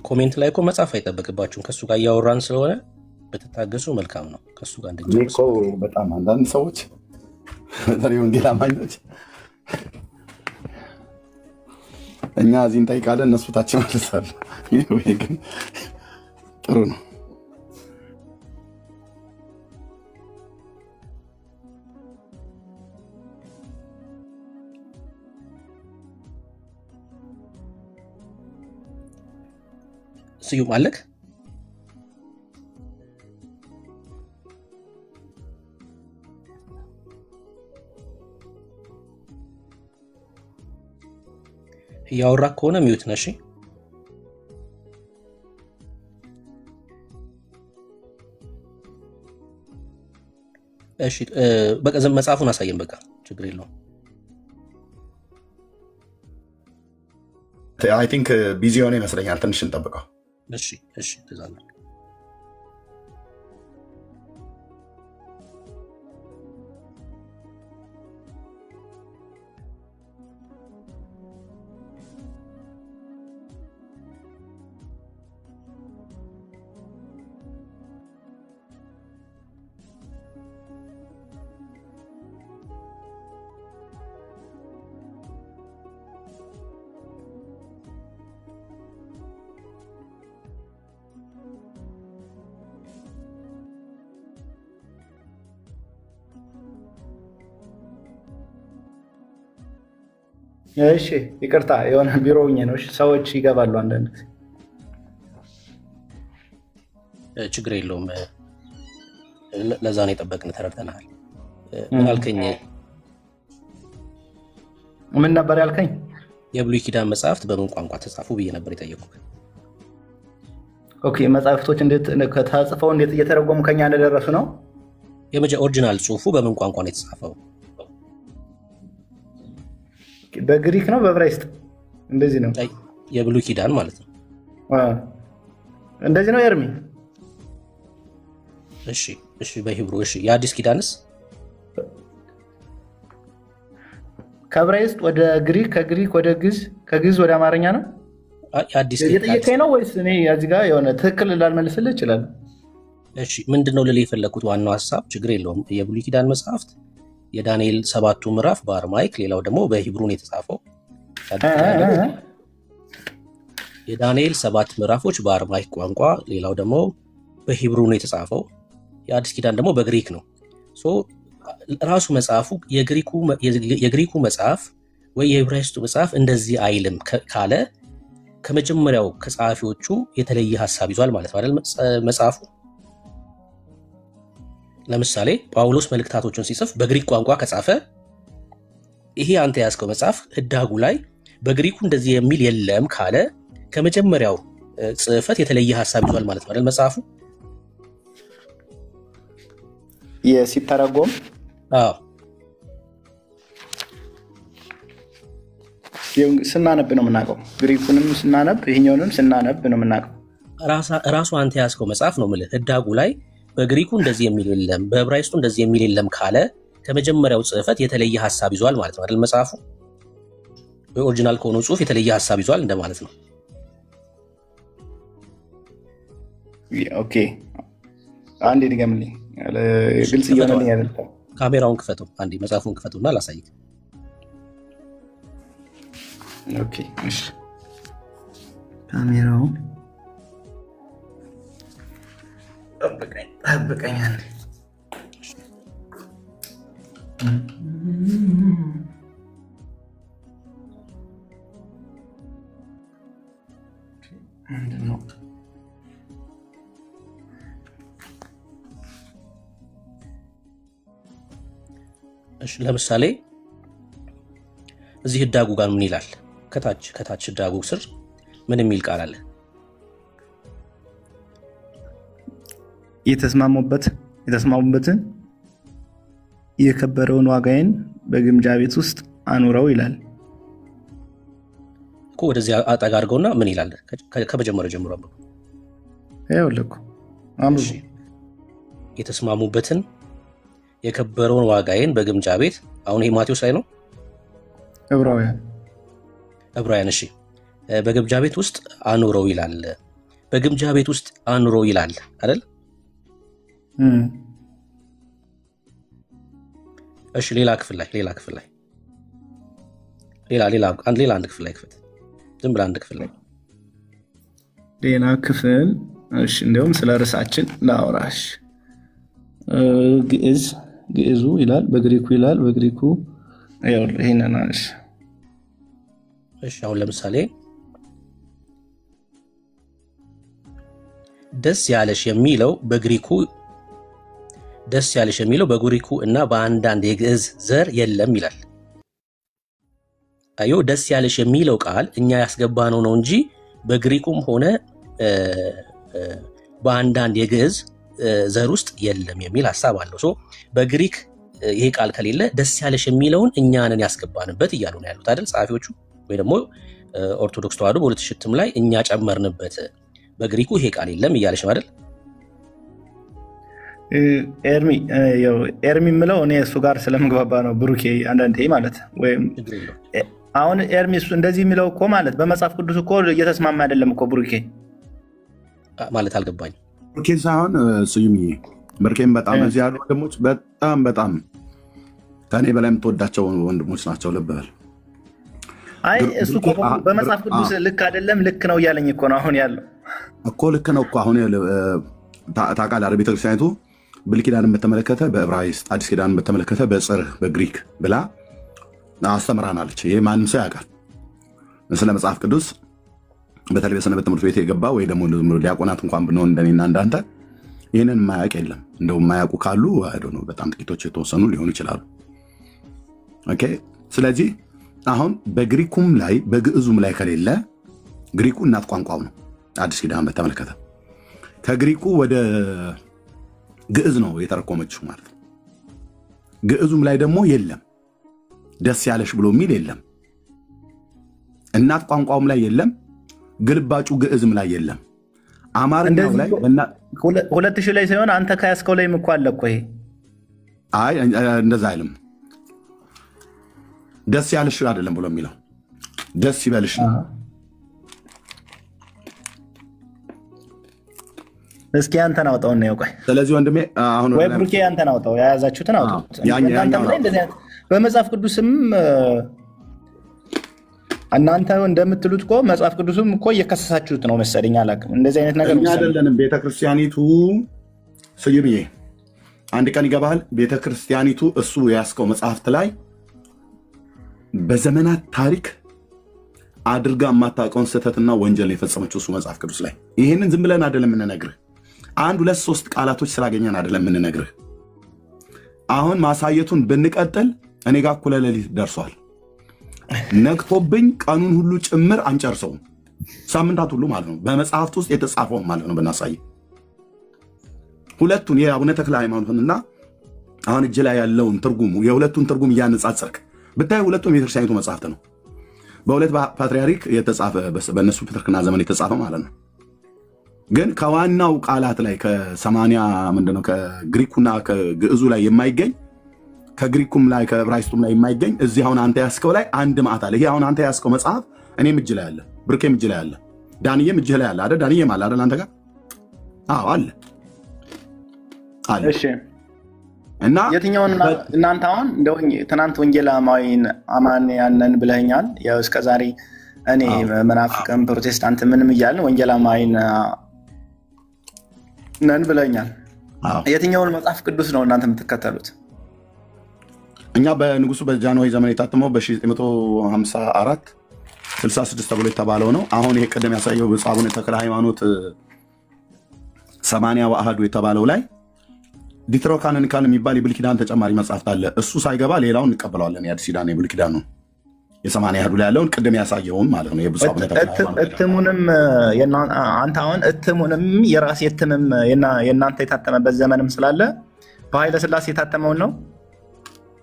ኮሜንት ላይ እኮ መጻፍ አይጠበቅባችሁም። ከሱ ጋር እያወራን ስለሆነ በተታገሱ መልካም ነው። ከሱ ጋር እንድንጨርስ በጣም አንዳንድ ሰዎች በተለይ ወንጌል አማኞች እኛ እዚህ እንጠይቃለን፣ እነሱ ታች ይመልሳሉ። ይሄ ግን ጥሩ ነው። ስዩም አለክ? እያወራ ከሆነ ሚዩት ነሽ። እሺ በቃ መጽሐፉን አሳየን። በቃ ችግር የለውም። አይ ቲንክ ቢዚ የሆነ ይመስለኛል። ትንሽ እንጠብቀው። እሺ እሺ ትዛለ እሺ ይቅርታ የሆነ ቢሮ ሆኜ ነው። ሰዎች ይገባሉ አንዳንድ ጊዜ። ችግር የለውም። ለዛ ነው የጠበቅን። ተረድተናል። ምን አልከኝ? ምን ነበር ያልከኝ? የብሉይ ኪዳን መጽሐፍት በምን ቋንቋ ተጻፉ ብዬ ነበር የጠየቁት። ኦኬ መጽሐፍቶች እንዴት ተጽፈው እንዴት እየተረጎሙ ከኛ እንደደረሱ ነው። ኦሪጂናል ጽሁፉ በምን ቋንቋ ነው የተጻፈው? በግሪክ ነው በዕብራይስጥ? እንደዚህ ነው የብሉይ ኪዳን ማለት ነው። እንደዚህ ነው ኤርሚ? እሺ እሺ በሂብሩ። እሺ የአዲስ ኪዳንስ? ከዕብራይስጥ ወደ ግሪክ፣ ከግሪክ ወደ ግዕዝ፣ ከግዕዝ ወደ አማርኛ ነው። የአዲስ እየጠየቀኝ ነው ወይስ እኔ እዚህ ጋር የሆነ ትክክል ላልመልስልህ እችላለሁ? እሺ ምንድነው ልልህ የፈለኩት ዋናው ሀሳብ፣ ችግር የለውም። የብሉይ ኪዳን መጽሐፍት የዳንኤል 7ቱ ምዕራፍ በአርማይክ፣ ሌላው ደግሞ በሂብሩን የተጻፈው። የዳንኤል 7 ምዕራፎች በአርማይክ ቋንቋ፣ ሌላው ደግሞ በሂብሩን የተጻፈው። የአዲስ ኪዳን ደግሞ በግሪክ ነው። ራሱ መጽሐፉ የግሪኩ መጽሐፍ ወይ የዕብራይስጡ መጽሐፍ እንደዚህ አይልም ካለ ከመጀመሪያው ከጸሐፊዎቹ የተለየ ሀሳብ ይዟል ማለት ነው አይደል? መጽሐፉ ለምሳሌ ጳውሎስ መልእክታቶቹን ሲጽፍ በግሪክ ቋንቋ ከጻፈ ይሄ አንተ ያዝከው መጽሐፍ ህዳጉ ላይ በግሪኩ እንደዚህ የሚል የለም ካለ ከመጀመሪያው ጽሕፈት የተለየ ሀሳብ ይዟል ማለት ነው አይደል? መጽሐፉ ሲተረጎም ስናነብ ነው የምናውቀው። ግሪኩንም ስናነብ ይሄኛውንም ስናነብ ነው የምናውቀው። ራሱ አንተ ያዝከው መጽሐፍ ነው የምልህ ህዳጉ ላይ በግሪኩ እንደዚህ የሚል የለም፣ በዕብራይስጡ እንደዚህ የሚል የለም ካለ ከመጀመሪያው ጽሕፈት የተለየ ሀሳብ ይዟል ማለት ነው አይደል? መጽሐፉ በኦሪጂናል ከሆነው ጽሑፍ የተለየ ሀሳብ ይዟል እንደማለት ነው። ኦኬ አንዴ ድገምልኝ፣ ግልጽ እየሆነልኝ አይደለም። ካሜራውን ክፈተው አንዴ፣ መጽሐፉን ክፈተውና ላሳይክ። ኦኬ እሺ ካሜራውን ጠብቀኛል። እሺ ለምሳሌ እዚህ ህዳጉ ጋር ምን ይላል? ከታች ህዳጉ ስር ምን የሚል ቃል አለ? የተስማሙበትን የከበረውን ዋጋዬን በግምጃ ቤት ውስጥ አኑረው ይላል እኮ። ወደዚህ አጠጋ አድርገውና ምን ይላል? ከመጀመሪያው ጀምሮ አንብቡ። ይኸውልህ አንብቡ። የተስማሙበትን የከበረውን ዋጋዬን በግምጃ ቤት። አሁን ይሄ ማቴዎስ ላይ ነው። ዕብራውያን እሺ፣ በግምጃ ቤት ውስጥ አኑረው ይላል። በግምጃ ቤት ውስጥ አኑረው ይላል አይደል? እሺ ሌላ ክፍል ላይ ሌላ አንድ ክፍል ላይ ክፈት። ዝም ብለህ አንድ ክፍል ላይ ሌላ ክፍል። እሺ እንዲያውም ስለ ርዕሳችን ላውራሽ። ግዕዙ ይላል፣ በግሪኩ ይላል። በግሪኩ ይሄንን አለሽ። እሺ አሁን ለምሳሌ ደስ ያለሽ የሚለው በግሪኩ እና በአንዳንድ የግዕዝ ዘር የለም ይላል። አዮ ደስ ያለሽ የሚለው ቃል እኛ ያስገባነው ነው እንጂ በግሪኩም ሆነ በአንዳንድ የግዕዝ ዘር ውስጥ የለም የሚል ሀሳብ አለው። ሶ በግሪክ ይሄ ቃል ከሌለ ደስ ያለሽ የሚለውን እኛንን ያስገባንበት እያሉ ነው ያሉት አይደል ጸሐፊዎቹ፣ ወይ ደግሞ ኦርቶዶክስ ተዋሕዶ በሁለት ሽትም ላይ እኛ ጨመርንበት በግሪኩ ይሄ ቃል የለም እያለች ነው አይደል? ኤርሚ የምለው እኔ እሱ ጋር ስለምግባባ ነው ብሩኬ። አንዳንዴ ማለት ወይም አሁን ኤርሚ እሱ እንደዚህ የሚለው እኮ ማለት በመጽሐፍ ቅዱስ እኮ እየተስማማ አይደለም እኮ ብሩኬ ማለት አልገባኝም። ብሩኬን ሳይሆን ስዩምዬ፣ ብሩኬን በጣም እዚህ ያሉ ወንድሞች በጣም በጣም ከኔ በላይ የምትወዳቸው ወንድሞች ናቸው። ልብ በል። አይ እሱ እኮ በመጽሐፍ ቅዱስ ልክ አይደለም ልክ ነው እያለኝ እኮ ነው አሁን ያለው እኮ ልክ ነው እኮ አሁን ታውቃለህ ቤተክርስቲያኒቱ ብሉይ ኪዳንን በተመለከተ በዕብራይስጥ፣ አዲስ ኪዳንን በተመለከተ በጽር በግሪክ ብላ አስተምራናለች። ይሄ ማንም ሰው ያውቃል። ስለ መጽሐፍ ቅዱስ በተለይ በሰንበት ትምህርት ቤት የገባ ወይ ደግሞ ዲያቆናት እንኳን ብንሆን እንደኔና እንዳንተ ይህንን የማያውቅ የለም። እንደው የማያውቁ ካሉ ነው በጣም ጥቂቶች የተወሰኑ ሊሆኑ ይችላሉ። ኦኬ። ስለዚህ አሁን በግሪኩም ላይ በግዕዙም ላይ ከሌለ ግሪኩ እናት ቋንቋው ነው። አዲስ ኪዳን በተመለከተ ከግሪኩ ወደ ግዕዝ ነው የተረኮመችው ማለት ነው። ግዕዙም ላይ ደግሞ የለም ደስ ያለሽ ብሎ የሚል የለም። እናት ቋንቋውም ላይ የለም። ግልባጩ ግዕዝም ላይ የለም። አማርኛው ላይ 2000 ላይ ሳይሆን አንተ ከያዝከው ላይ እኮ አለ እኮ ይሄ። አይ እንደዛ አይልም። ደስ ያለሽ አይደለም ብሎ የሚለው ደስ ይበልሽ ነው። እስኪ አንተን አውጣው ነው ቆይ። ስለዚህ ወንድሜ አሁን ወይ ብሩኬ አንተን አውጣው፣ የያዛችሁትን አውጣው። በመጽሐፍ ቅዱስም እናንተ እንደምትሉት እኮ መጽሐፍ ቅዱስም እኮ እየከሰሳችሁት ነው መሰለኝ። አላውቅም እንደዚህ አይነት ነገር እኛ አይደለንም። ቤተክርስቲያኒቱ ስዩምዬ አንድ ቀን ይገባል። ቤተክርስቲያኒቱ እሱ የያዝከው መጽሐፍት ላይ በዘመናት ታሪክ አድርጋ የማታውቀውን ስህተትና ወንጀል የፈጸመችው እሱ መጽሐፍ ቅዱስ ላይ። ይህንን ዝም ብለን አይደለም የምንነግርህ። 1 2 3 ቃላቶች ስላገኘን አይደለም የምንነግርህ። አሁን ማሳየቱን ብንቀጥል እኔ ጋር እኩለ ሌሊት ደርሷል። ነግቶብኝ ቀኑን ሁሉ ጭምር አንጨርሰውም። ሳምንታት ሁሉ ማለት ነው። በመጽሐፍት ውስጥ የተጻፈው ማለት ነው ብናሳይ ሁለቱን የአቡነ ተክለ ሃይማኖትና አሁን እጅ ላይ ያለውን ትርጉሙ የሁለቱን ትርጉም እያነጻጸርክ ብታይ ሁለቱም የቤተክርስቲያኒቱ መጽሐፍት ነው። በሁለት ፓትርያርክ የተጻፈ በእነሱ ፕትርክና ዘመን የተጻፈ ማለት ነው። ግን ከዋናው ቃላት ላይ ከ80 ምንድነው ከግሪኩና ከግዕዙ ላይ የማይገኝ ከግሪኩም ላይ ከዕብራይስጡም ላይ የማይገኝ እዚህ አሁን አንተ ያስከው ላይ አንድ ማዕት አለ። ይሄ አሁን አንተ ያስከው መጽሐፍ እኔም እጅ ላይ አለ፣ ብርኬም እጅ ላይ አለ፣ ዳንዬም እጅ ላይ አለ አይደል? ዳንዬም አለ አይደል? አንተ ጋር አዎ አለ አለ። እሺ። እና የትኛውን እናንተ አሁን እንደው ትናንት ወንጌላማዊን አማንያንን ብለኛል። ያው እስከዛሬ እኔ መናፍቅም ፕሮቴስታንት ምንም እያልን ወንጌላማዊን ነን ብለኛል። የትኛውን መጽሐፍ ቅዱስ ነው እናንተ የምትከተሉት? እኛ በንጉሱ በጃንሆይ ዘመን የታተመው በ1954 66 ተብሎ የተባለው ነው። አሁን ይሄ ቀደም ያሳየው ብፁዕ አቡነ ተክለ ሃይማኖት 80 ወአሐዱ የተባለው ላይ ዲትሮካኖኒካል የሚባል የብሉይ ኪዳን ተጨማሪ መጽሐፍት አለ። እሱ ሳይገባ ሌላውን እንቀበለዋለን። የአዲስ ኪዳን የብሉይ ኪዳን ነው የ80 አሐዱ ላይ ያለውን ቅድም ያሳየውን ማለት ነው። የብፁዕ አቡነ ተክለ ሃይማኖት እትሙንም አንተ አሁን እትሙንም የራስ የትምም የእናንተ የታተመበት ዘመንም ስላለ በኃይለ ሥላሴ የታተመውን ነው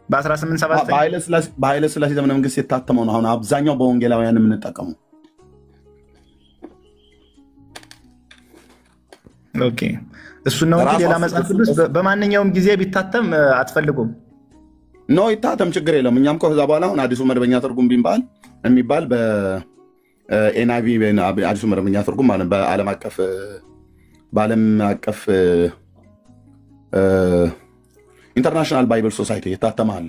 በ1879 በኃይለ ሥላሴ ዘመነ መንግስት የታተመው ነው። አሁን አብዛኛው በወንጌላውያን የምንጠቀመው። ኦኬ እሱ ነው እንጂ ሌላ መጽሐፍ ቅዱስ በማንኛውም ጊዜ ቢታተም አትፈልጉም? ኖ ይታተም፣ ችግር የለም። እኛም ከዛ በኋላ አሁን አዲሱ መደበኛ ትርጉም የሚባል በኤንአይቪ አዲሱ መደበኛ ትርጉም ማለት በዓለም አቀፍ ኢንተርናሽናል ባይብል ሶሳይቲ የታተመ አለ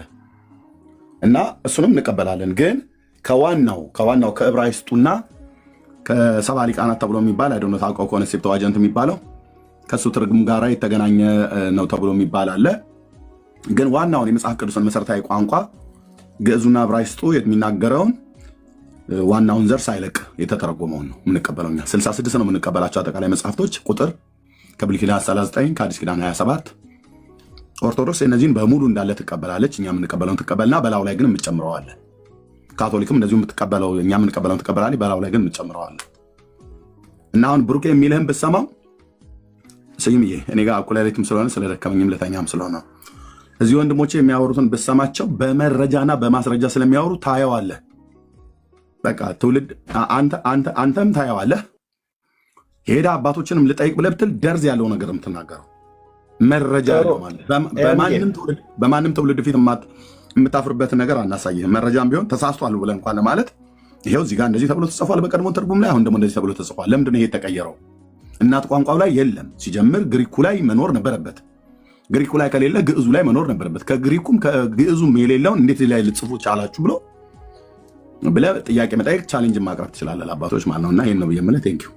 እና እሱንም እንቀበላለን። ግን ከዋናው ከዕብራይስጡና ከሰባ ሊቃናት ተብሎ የሚባል አይደነ ታውቀው ከሆነ ሴፕቱዋጀንት የሚባለው ከሱ ትርጉም ጋር የተገናኘ ነው ተብሎ የሚባል አለ። ግን ዋናውን የመጽሐፍ ቅዱስን መሰረታዊ ቋንቋ ግዕዙና ዕብራይስጡ የሚናገረውን ዋናውን ዘር ሳይለቅ የተተረጎመውን ነው የምንቀበለው። 66 ነው የምንቀበላቸው አጠቃላይ መጽሐፍቶች ቁጥር ከብሉይ ኪዳን 39 ከአዲስ ኪዳን 27። ኦርቶዶክስ እነዚህን በሙሉ እንዳለ ትቀበላለች። እኛ የምንቀበለውን ትቀበልና በላው ላይ ግን የምትጨምረዋለን። ካቶሊክም እንደዚሁ የምትቀበለው እኛ የምንቀበለው ትቀበላለህ፣ በላው ላይ ግን እንጨምረዋለን። እና አሁን ብሩኬ የሚልህን ብትሰማው ስዩምዬ እኔ ጋር እኩለ ሌሊትም ስለሆነ ስለደከመኝም ልተኛም ስለሆነ እዚህ ወንድሞቼ የሚያወሩትን ብትሰማቸው በመረጃና በማስረጃ ስለሚያወሩ ታየዋለህ። በቃ ትውልድ አንተም ታየዋለህ። ሄዳ አባቶችንም ልጠይቅ ብለህ ብትል ደርዝ ያለው ነገር የምትናገረው መረጃ ያለው ማለት በማንም ትውልድ ፊት የምታፍርበትን ነገር አናሳይህም። መረጃም ቢሆን ተሳስቷል ብለህ እንኳን ለማለት ይሄው እዚህ ጋር እንደዚህ ተብሎ ተጽፏል በቀድሞ ትርጉም ላይ፣ አሁን ደግሞ እንደዚህ ተብሎ ተጽፏል። ለምንድን ነው ይሄ የተቀየረው? እናት ቋንቋው ላይ የለም። ሲጀምር ግሪኩ ላይ መኖር ነበረበት። ግሪኩ ላይ ከሌለ ግዕዙ ላይ መኖር ነበረበት። ከግሪኩም ከግዕዙም የሌለውን እንዴት ላይ ልጽፉ ቻላችሁ ብለህ ጥያቄ መጠየቅ ቻሌንጅ ማቅረብ ትችላለህ አባቶች ማለት ነው። እና ይሄን ነው የምልህ። ቴንኪው።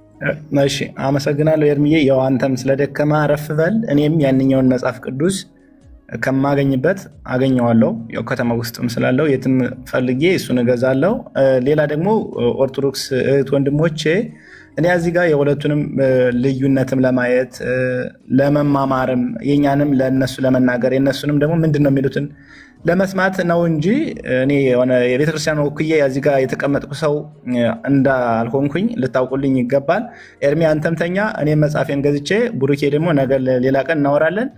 እሺ አመሰግናለሁ ኤርሚዬ። ያው አንተም ስለደከመ አረፍ በል። እኔም ያንኛውን መጽሐፍ ቅዱስ ከማገኝበት አገኘዋለሁ። ያው ከተማ ውስጥም ስላለው የትም ፈልጌ እሱን እገዛለሁ። ሌላ ደግሞ ኦርቶዶክስ እህት ወንድሞቼ እኔ እዚህ ጋር የሁለቱንም ልዩነትም ለማየት ለመማማርም የኛንም ለነሱ ለመናገር የነሱንም ደግሞ ምንድን ነው የሚሉትን ለመስማት ነው እንጂ እኔ የሆነ የቤተክርስቲያን ወክዬ እዚህ ጋር የተቀመጥኩ ሰው እንዳልሆንኩኝ ልታውቁልኝ ይገባል። ኤርሚ አንተምተኛ፣ እኔ መጽሐፌን ገዝቼ ቡሩኬ ደግሞ ነገ ሌላ ቀን እናወራለን።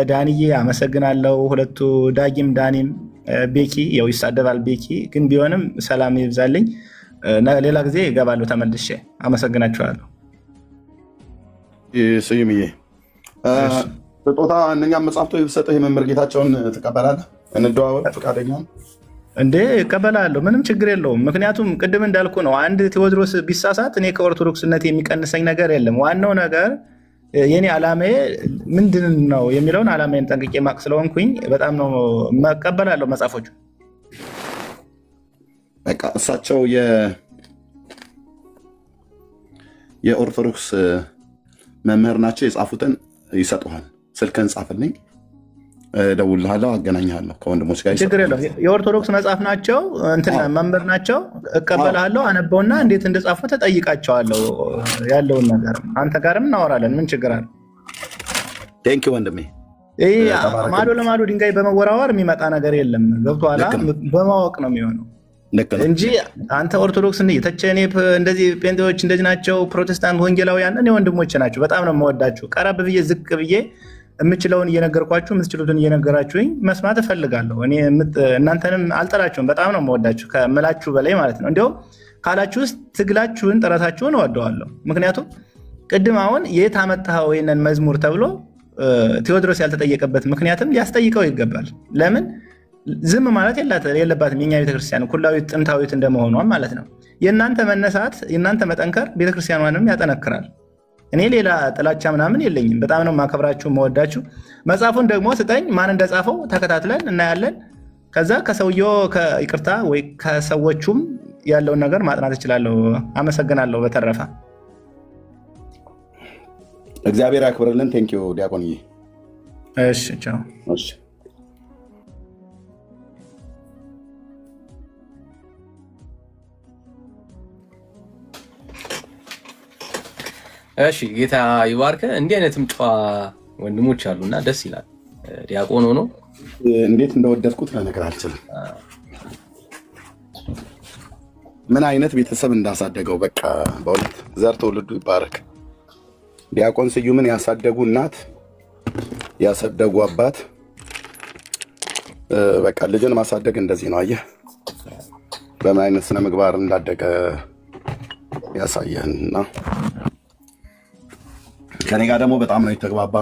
ዳንዬ አመሰግናለሁ። ሁለቱ ዳጊም ዳኒም ቤኪ ያው ይሳደባል ቤኪ ግን ቢሆንም ሰላም ይብዛልኝ። ሌላ ጊዜ እገባለሁ ተመልሼ። አመሰግናችኋለሁ። ስዩምዬ ስጦታ እነኛም መጽሐፍቶ የሰጠህ የመምህር ጌታቸውን ትቀበላለህ? እንደዋወቅ ፈቃደኛ እንዴ? እቀበላለሁ። ምንም ችግር የለውም። ምክንያቱም ቅድም እንዳልኩ ነው። አንድ ቴዎድሮስ ቢሳሳት እኔ ከኦርቶዶክስነት የሚቀንሰኝ ነገር የለም። ዋናው ነገር የኔ ዓላማዬ ምንድን ነው የሚለውን ዓላማዬን ጠንቅቄ ማቅ ስለሆንኩኝ በጣም ነው እቀበላለሁ መጽሐፎቹ። በቃ እሳቸው የኦርቶዶክስ መምህር ናቸው። የጻፉትን ይሰጡሃል። ስልክህን ጻፍልኝ፣ እደውልልሃለሁ፣ አገናኝሃለሁ ከወንድሞች ጋር። ችግር የለውም። የኦርቶዶክስ መጽሐፍ ናቸው፣ መምህር ናቸው። እቀበልሃለሁ፣ አነበውና እንዴት እንደጻፉ ተጠይቃቸዋለሁ። ያለውን ነገር አንተ ጋርም እናወራለን። ምን ችግር አለ? ቴንኪው ወንድሜ። ማዶ ለማዶ ድንጋይ በመወራወር የሚመጣ ነገር የለም። ገብቶሃል? በማወቅ ነው የሚሆነው እንጂ አንተ ኦርቶዶክስ የተቸኔ እንደዚህ ጴንጤዎች እንደዚህ ናቸው፣ ፕሮቴስታንት ወንጌላውያን እኔ ወንድሞቼ ናቸው። በጣም ነው የምወዳችሁ። ቀረብ ብዬ ዝቅ ብዬ የምችለውን እየነገርኳችሁ የምትችሉትን እየነገራችሁኝ መስማት እፈልጋለሁ። እኔ እናንተንም አልጠላችሁም። በጣም ነው የምወዳችሁ ከምላችሁ በላይ ማለት ነው። እንዲያውም ካላችሁ ውስጥ ትግላችሁን ጥረታችሁን እወደዋለሁ። ምክንያቱም ቅድም አሁን የት አመጣኸው ይህንን መዝሙር ተብሎ ቴዎድሮስ ያልተጠየቀበት ምክንያትም ሊያስጠይቀው ይገባል። ለምን ዝም ማለት የለባትም። የኛ ቤተክርስቲያን ኩላዊት ጥንታዊት እንደመሆኗም ማለት ነው። የእናንተ መነሳት የእናንተ መጠንከር ቤተክርስቲያኗንም ያጠነክራል። እኔ ሌላ ጥላቻ ምናምን የለኝም። በጣም ነው ማከብራችሁ መወዳችሁ። መጽሐፉን ደግሞ ስጠኝ፣ ማን እንደጻፈው ተከታትለን እናያለን። ከዛ ከሰውየው ይቅርታ ወይ ከሰዎቹም ያለውን ነገር ማጥናት እችላለሁ። አመሰግናለሁ። በተረፈ እግዚአብሔር ያክብርልን። ቴንኪው ዲያቆንዬ። እሺ ቻው። እሺ እሺ ጌታ ይባርክ። እንዲህ አይነትም ጨዋ ወንድሞች አሉና ደስ ይላል። ዲያቆን ሆኖ እንዴት እንደወደድኩት ለነገር አልችልም። ምን አይነት ቤተሰብ እንዳሳደገው በቃ በእውነት ዘር ትውልዱ ይባረክ። ዲያቆን ስዩምን ያሳደጉ እናት፣ ያሳደጉ አባት፣ በቃ ልጅን ማሳደግ እንደዚህ ነው። አየህ በምን አይነት ስነ ምግባር እንዳደገ ያሳየህና ከኔ ጋር ደግሞ በጣም ነው የተግባባ።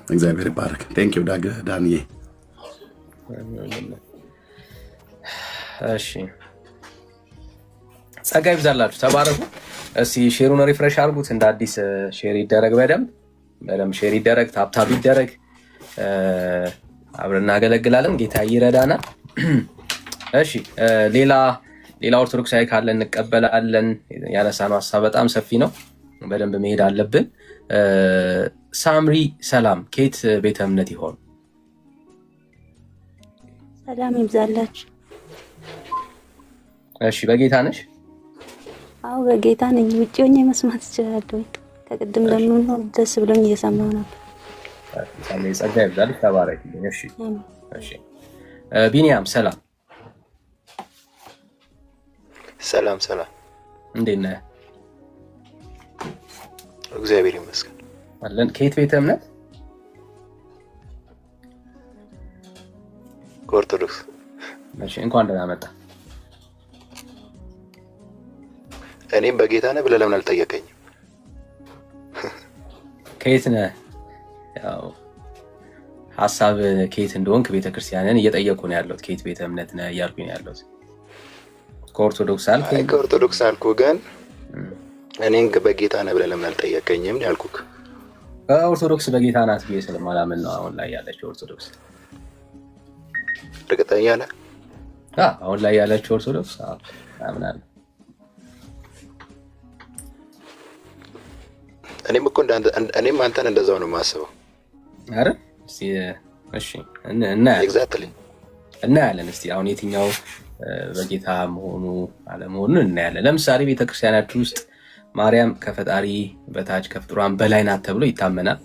እግዚአብሔር ይባረክ። ቴንክ ዩ ዳንዬ። እሺ ጸጋ ይብዛላችሁ፣ ተባረኩ። እስቲ ሼሩን ሪፍሬሽ አድርጉት፣ እንደ አዲስ ሼር ይደረግ፣ በደንብ ሼር ይደረግ፣ ታፕታፕ ይደረግ። አብረን እናገለግላለን። ጌታ ይረዳናል። እሺ ሌላ ኦርቶዶክሳዊ ካለ እንቀበላለን። ያነሳነው ሀሳብ በጣም ሰፊ ነው፣ በደንብ መሄድ አለብን። ሳምሪ ሰላም፣ ከየት ቤተ እምነት ይሆን? ሰላም ይብዛላችሁ። እሺ በጌታ ነሽ? አዎ በጌታ ነኝ። ውጭ ሆኜ መስማት እችላለሁ። ከቅድም ደግሞ ደስ ብሎኝ እየሰማሁ ነበር። ሳምሪ ጸጋ ይብዛልሽ፣ ተባረኪ። እሺ ቢኒያም ሰላም። ሰላም ሰላም፣ እንዴት ነህ? እግዚአብሔር ይመስገን አለን። ከየት ቤተ እምነት? ከኦርቶዶክስ። እሺ፣ እንኳን ደህና መጣ። እኔም በጌታ ነህ ብለህ ለምን አልጠየቀኝም? ከየት ነህ? ያው ሀሳብ ከየት እንደሆንክ ቤተክርስቲያንን እየጠየቁ ነው ያለሁት። ከየት ቤተ እምነት ነህ እያልኩኝ ነው ያለሁት። ከኦርቶዶክስ አልክ? ከኦርቶዶክስ አልኩ፣ ግን እኔን በጌታ ነህ ብለህ ለምን አልጠየቀኝም ነው ያልኩህ። ኦርቶዶክስ በጌታ ናት ብዬ ስለማላምን ነው አሁን ላይ ያለችው ኦርቶዶክስ። እርግጠኛ ነህ? አሁን ላይ ያለችው ኦርቶዶክስ አምናለሁ። እኔም አንተን እንደዛው ነው የማስበው። አረ እሺ፣ እናያለን። ኤግዛክትሊ እናያለን። እስቲ አሁን የትኛው በጌታ መሆኑ አለመሆኑን እናያለን። ለምሳሌ ቤተክርስቲያናችሁ ውስጥ ማርያም ከፈጣሪ በታች ከፍጡራን በላይ ናት ተብሎ ይታመናል።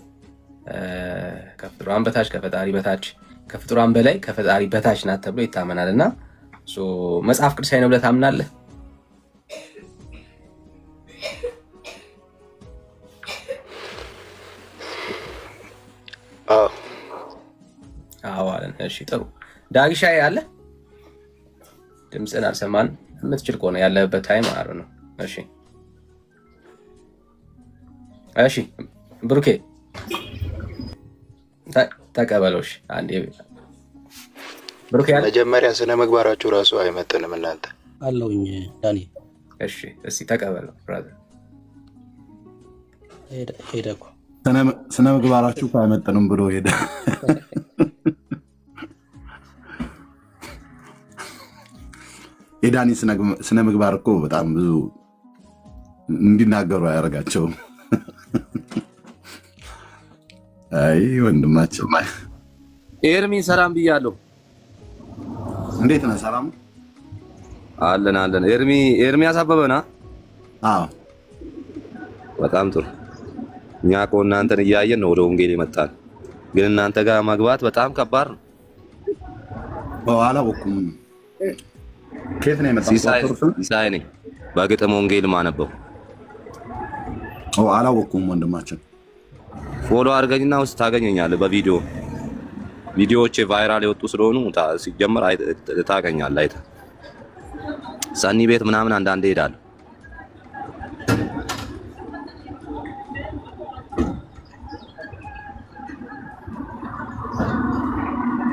ከፍጡራን በታች ከፈጣሪ በታች ከፍጡራን በላይ ከፈጣሪ በታች ናት ተብሎ ይታመናል። እና መጽሐፍ ቅዱሳዊ ነው ብለህ ታምናለህ? አዎ አለን። እሺ ጥሩ። ዳግሻዬ አለ? ድምፅን አልሰማን። የምትችል ከሆነ ያለበት ታይም አሩ ነው። እሺ እሺ፣ ብሩኬ ተቀበለው። እሺ አንዴ ብሩኬ አለ? መጀመሪያ ስነ ምግባራችሁ ራሱ አይመጥንም እናንተ። አለውኝ ዳኒ። እሺ እስቲ ተቀበለው ብራዘር። ሄደ እኮ ስነ ምግባራችሁ አይመጥንም ብሎ ሄደ። የዳኒ ስነ ምግባር እኮ በጣም ብዙ እንዲናገሩ አያደርጋቸውም። አይ ወንድማቸው ኤርሚ ሰላም ብያለሁ። እንዴት ነህ? ሰላም አለን አለን። ኤርሚ ያሳበበና? አዎ በጣም ጥሩ። እኛ እኮ እናንተን እያየን ነው ወደ ወንጌል የመጣን፣ ግን እናንተ ጋር መግባት በጣም ከባድ ነው። በኋላ ወኩም ከየት ነው የመጣው? ሲሳይ ነኝ። በግጥም ወንጌል ማነበው። አላወኩም ወንድማችን። ፎሎ አድርገኝና ውስጥ ታገኘኛለህ። ቪዲዮዎች ቫይራል የወጡ ስለሆኑ ሲጀመር ታገኛለህ። አይተህ ሰኒ ቤት ምናምን አንዳንዴ እሄዳለሁ።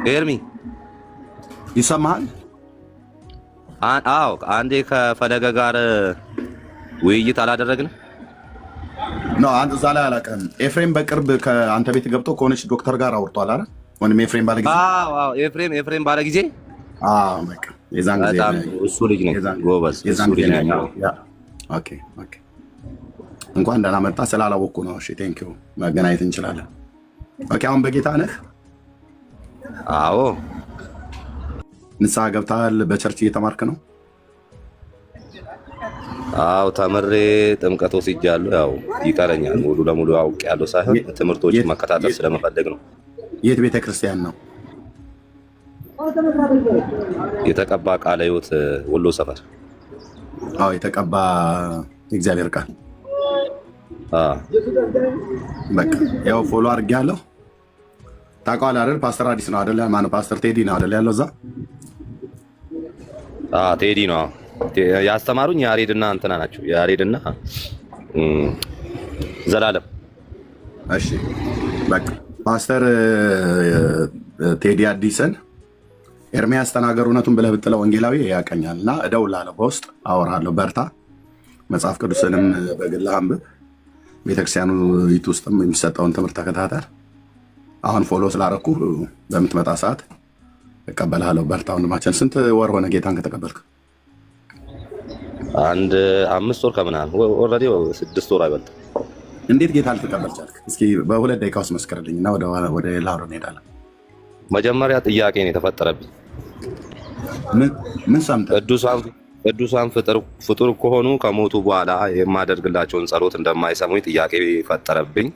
ኤርሚ ይሰማሃል? አዎ፣ አንዴ ከፈለገ ጋር ውይይት አላደረግንም? ኖ አንተ እዛ ላይ አላውቅም። ኤፍሬም በቅርብ ከአንተ ቤት ገብቶ ከሆነች ዶክተር ጋር አውርቷል አይደል? ወንድም ኤፍሬም ባለ ጊዜ። አዎ ኤፍሬም ባለ ጊዜ። በቃ የዛን ጊዜ እሱ ልጅ ነው ጎበዝ። እሱ ልጅ ነው። ኦኬ እንኳን ደህና መጣ። ስላላወቅኩ ነው። እሺ ቴንክ ዩ። መገናኘት እንችላለን። ኦኬ አሁን በጌታ ነህ? አዎ። ንስሐ ገብተሃል? በቸርች እየተማርክ ነው? አዎ ተምሬ ጥምቀት ወስጃለሁ። ያው ይቀረኛል፣ ሙሉ ለሙሉ አውቄያለሁ ሳይሆን ትምህርቶች መከታተል ስለመፈለግ ነው። የት ቤተ ክርስቲያን ነው? የተቀባ ቃለ ሕይወት ወሎ ሰፈር። አዎ የተቀባ የእግዚአብሔር ቃል። በቃ ያው ፎሎ አድርጌያለሁ። ታውቀዋለህ አይደል? ፓስተር አዲስ ነው አይደል? ማነው? ፓስተር ቴዲ ነው አይደል ያለው እዛ? ቴዲ ነው ያስተማሩኝ። ያሬድና እንትና ናቸው፣ ያሬድና ዘላለም። እሺ በቃ ፓስተር ቴዲ አዲስን ኤርሚያስ ተናገር እውነቱን ብለህ ብትለው ወንጌላዊ ያቀኛል እና እደውልልሃለሁ፣ በውስጥ አወራለሁ። በርታ፣ መጽሐፍ ቅዱስንም በግልህ አንብብ፣ ቤተክርስቲያኑ ይት ውስጥም የሚሰጠውን ትምህርት ተከታተል። አሁን ፎሎ ስላደረኩ በምትመጣ ሰዓት እቀበልሃለሁ። በርታ ወንድማችን። ስንት ወር ሆነ ጌታን ከተቀበልክ? አንድ 5 ወር ከምናምን። ኦልሬዲ 6 ወር አይበልጥም። እንዴት ጌታ ልትቀበል ቻልክ? እስኪ በ2 ደቂቃ ውስጥ መስክርልኝ እና ወደ ላውሮ እንሄዳለን። መጀመሪያ ጥያቄ ነው የተፈጠረብኝ። ምን ሰምተህ? ቅዱሳን ፍጡር ከሆኑ ከሞቱ በኋላ የማደርግላቸውን ጸሎት እንደማይሰሙኝ ጥያቄ ፈጠረብኝ።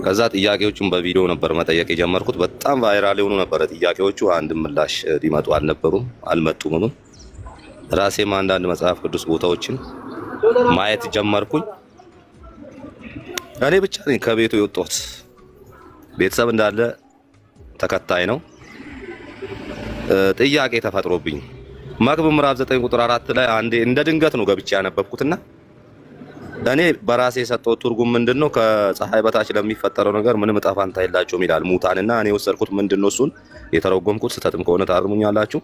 ከዛ ጥያቄዎቹን በቪዲዮ ነበር መጠየቅ የጀመርኩት። በጣም ቫይራል የሆኑ ነበረ ጥያቄዎቹ። አንድም ምላሽ ሊመጡ አልነበሩም፣ አልመጡም። ራሴም አንዳንድ መጽሐፍ ቅዱስ ቦታዎችን ማየት ጀመርኩኝ። እኔ ብቻ ነኝ ከቤቱ የወጣሁት። ቤተሰብ እንዳለ ተከታይ ነው። ጥያቄ ተፈጥሮብኝ መክብብ ምዕራፍ 9 ቁጥር 4 ላይ አንዴ እንደ ድንገት ነው ገብቼ ያነበብኩትና እኔ በራሴ የሰጠሁት ትርጉም ምንድነው ከፀሐይ በታች ለሚፈጠረው ነገር ምንም ዕጣ ፈንታ የላቸውም ይላል ሙታንና እኔ ወሰድኩት ምንድነው እሱን የተረጎምኩት ስህተትም ከሆነ ታርሙኛላችሁ።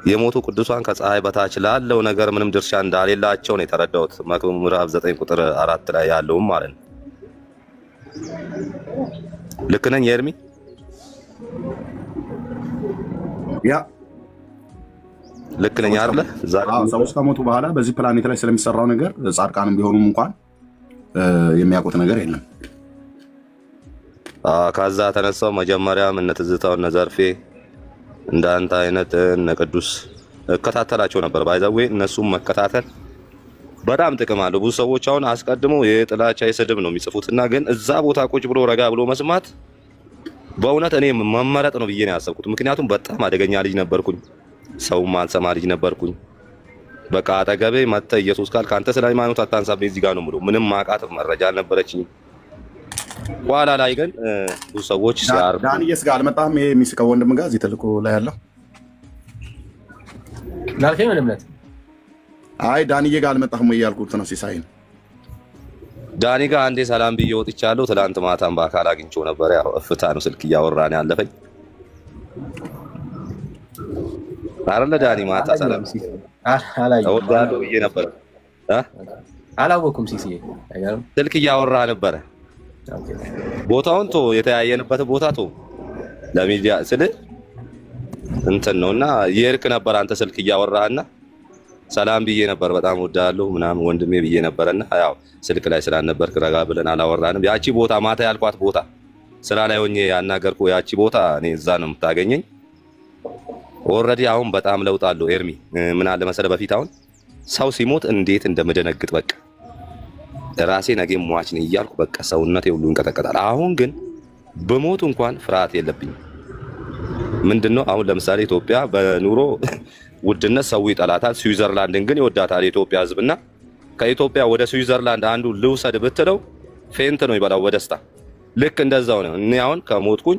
የሞቱ ቅዱሳን ከፀሐይ በታች ላለው ነገር ምንም ድርሻ እንዳሌላቸው ነው የተረዳሁት። መክብብ ምዕራፍ 9 ቁጥር 4 ላይ ያለውም ማለት ነው። ልክ ነኝ ኤርሚ? ያ ልክ ነኝ አይደለ? ሰዎች ከሞቱ በኋላ በዚህ ፕላኔት ላይ ስለሚሰራው ነገር ጻድቃንም ቢሆኑም እንኳን የሚያውቁት ነገር የለም። ከዛ ተነሳው መጀመሪያም እነ ትዝታው እነ ዘርፌ እንዳንተ አይነት እነ ቅዱስ እከታተላቸው ነበር። ባይዘዌ እነሱም መከታተል በጣም ጥቅም አለው። ብዙ ሰዎች አሁን አስቀድመው የጥላቻ የስድብ ነው የሚጽፉትና ግን እዛ ቦታ ቁጭ ብሎ ረጋ ብሎ መስማት በእውነት እኔ መመረጥ ነው ብዬ ነው ያሰብኩት። ምክንያቱም በጣም አደገኛ ልጅ ነበርኩኝ፣ ሰውም አልሰማ ልጅ ነበርኩኝ። በቃ አጠገቤ መጥተህ ኢየሱስ ካል ካንተ ስለ ሃይማኖት አታንሳብኝ እዚህ ጋር ነው የምለው። ምንም ማቃት መረጃ አልነበረችኝም። ኋላ ላይ ግን ብዙ ሰዎች ሲያርዱ ዳንኤስ ጋር አልመጣህም? ይሄ የሚስቀው ወንድም ጋር እዚህ ትልቁ ላይ ያለው ላልከኝ ምን እምነት? አይ ዳንዬ ጋር አልመጣህም ወይ ያልኩት ነው። ሲሳይን ዳኒ ጋር አንዴ ሰላም ብዬ ወጥቻለሁ። ትላንት ማታም በአካል አግኝቼው ነበር። ያው እፍታ ነው ስልክ እያወራን ያለፈኝ አይደለ? ዳኒ ማታ ሰላም እወዳለሁ ብዬ ነበር። አላወኩም ሲሲ ስልክ እያወራ ነበረ። ቦታውን ቶ የተያየንበት ቦታ ቶ ለሚዲያ ስል እንትን ነውና የርክ ነበር። አንተ ስልክ እያወራህና ሰላም ብዬ ነበር። በጣም እወዳለሁ ምናምን ወንድሜ ብዬ ነበርና ያው ስልክ ላይ ስላልነበርክ ረጋ ብለን አላወራንም። ያቺ ቦታ ማታ ያልኳት ቦታ ስራ ላይ ሆኜ ያናገርኩ ያቺ ቦታ እኔ እዛ ነው የምታገኘኝ። ኦልሬዲ አሁን በጣም ለውጥ አለው ኤርሚ። ምን አለ መሰለ በፊት አሁን ሰው ሲሞት እንዴት እንደምደነግጥ በቃ ራሴ ነገም ሟች ነኝ እያልኩ በቃ ሰውነቴ ሁሉ እንቀጠቀጣል። አሁን ግን በሞት እንኳን ፍርሃት የለብኝ። ምንድነው አሁን ለምሳሌ ኢትዮጵያ በኑሮ ውድነት ሰው ይጠላታል፣ ስዊዘርላንድን ግን ይወዳታል የኢትዮጵያ ሕዝብና ከኢትዮጵያ ወደ ስዊዘርላንድ አንዱ ልውሰድ ብትለው ፌንት ነው ይበላው በደስታ። ልክ እንደዛው ነው። እኔ አሁን ከሞትኩኝ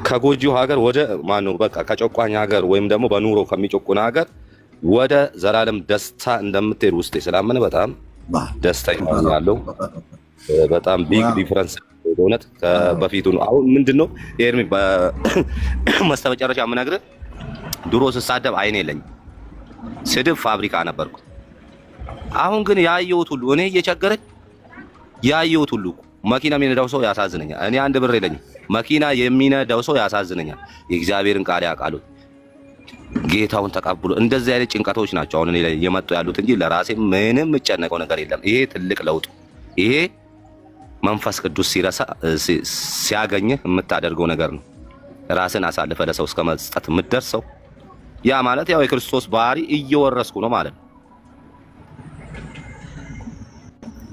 ከጎጂው ሀገር ወደ ማነው በቃ ከጨቋኝ ሀገር ወይም ደግሞ በኑሮ ከሚጨቁን ሀገር ወደ ዘላለም ደስታ እንደምትሄድ ውስጤ ስላመነ በጣም ደስተኛ ያለው በጣም ቢግ ዲፈረንስ በእውነት በፊቱ ነው። አሁን ምንድነው ኤርሚ በመስተመጨረሻ የምነግርህ ድሮ ስሳደብ አይኔ የለኝም፣ ስድብ ፋብሪካ ነበርኩ። አሁን ግን ያየሁት ሁሉ እኔ እየቸገረኝ ያየሁት ሁሉ መኪና የሚነዳው ሰው ያሳዝነኛል። እኔ አንድ ብር የለኝም፣ መኪና የሚነዳው ሰው ያሳዝነኛል። የእግዚአብሔርን ቃል ያውቃሉ፣ ጌታውን ተቀብሎ እንደዚህ አይነት ጭንቀቶች ናቸው አሁን እኔ ላይ የመጡ ያሉት እንጂ ለራሴ ምንም የምጨነቀው ነገር የለም። ይሄ ትልቅ ለውጥ፣ ይሄ መንፈስ ቅዱስ ሲያገኝህ የምታደርገው ነገር ነው። ራስን አሳልፈ ለሰው እስከ መስጠት የምትደርሰው ያ ማለት ያው የክርስቶስ ባህሪ እየወረስኩ ነው ማለት ነው።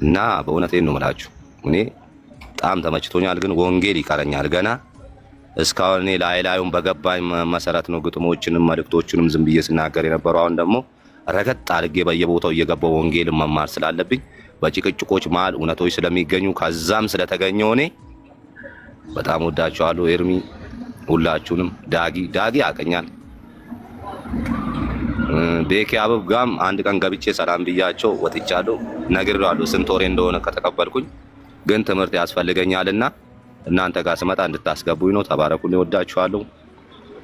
እና በእውነቴን ነው የምላችሁ እኔ በጣም ተመችቶኛል። ግን ወንጌል ይቀረኛል ገና። እስካሁን እኔ ላዩን በገባኝ መሰረት ነው ግጥሞችንም መልእክቶችንም ዝም ብዬ ስናገር የነበረው። አሁን ደግሞ ረገጥ አድርጌ በየቦታው እየገባው ወንጌልን መማር ስላለብኝ በጭቅጭቆች መሀል እውነቶች ስለሚገኙ ከዛም ስለተገኘው እኔ በጣም ወዳችኋለሁ። ኤርሚ ሁላችሁንም፣ ዳጊ ያቀኛል፣ ቤኪ አበብ ጋም አንድ ቀን ገብቼ ሰላም ብያቸው ወጥቻለሁ። ነግሬዋለሁ ስንት ወሬ እንደሆነ ከተቀበልኩኝ፣ ግን ትምህርት ያስፈልገኛልና እናንተ ጋር ስመጣ እንድታስገቡኝ ነው። ተባረኩልኝ፣ ወዳችኋለሁ።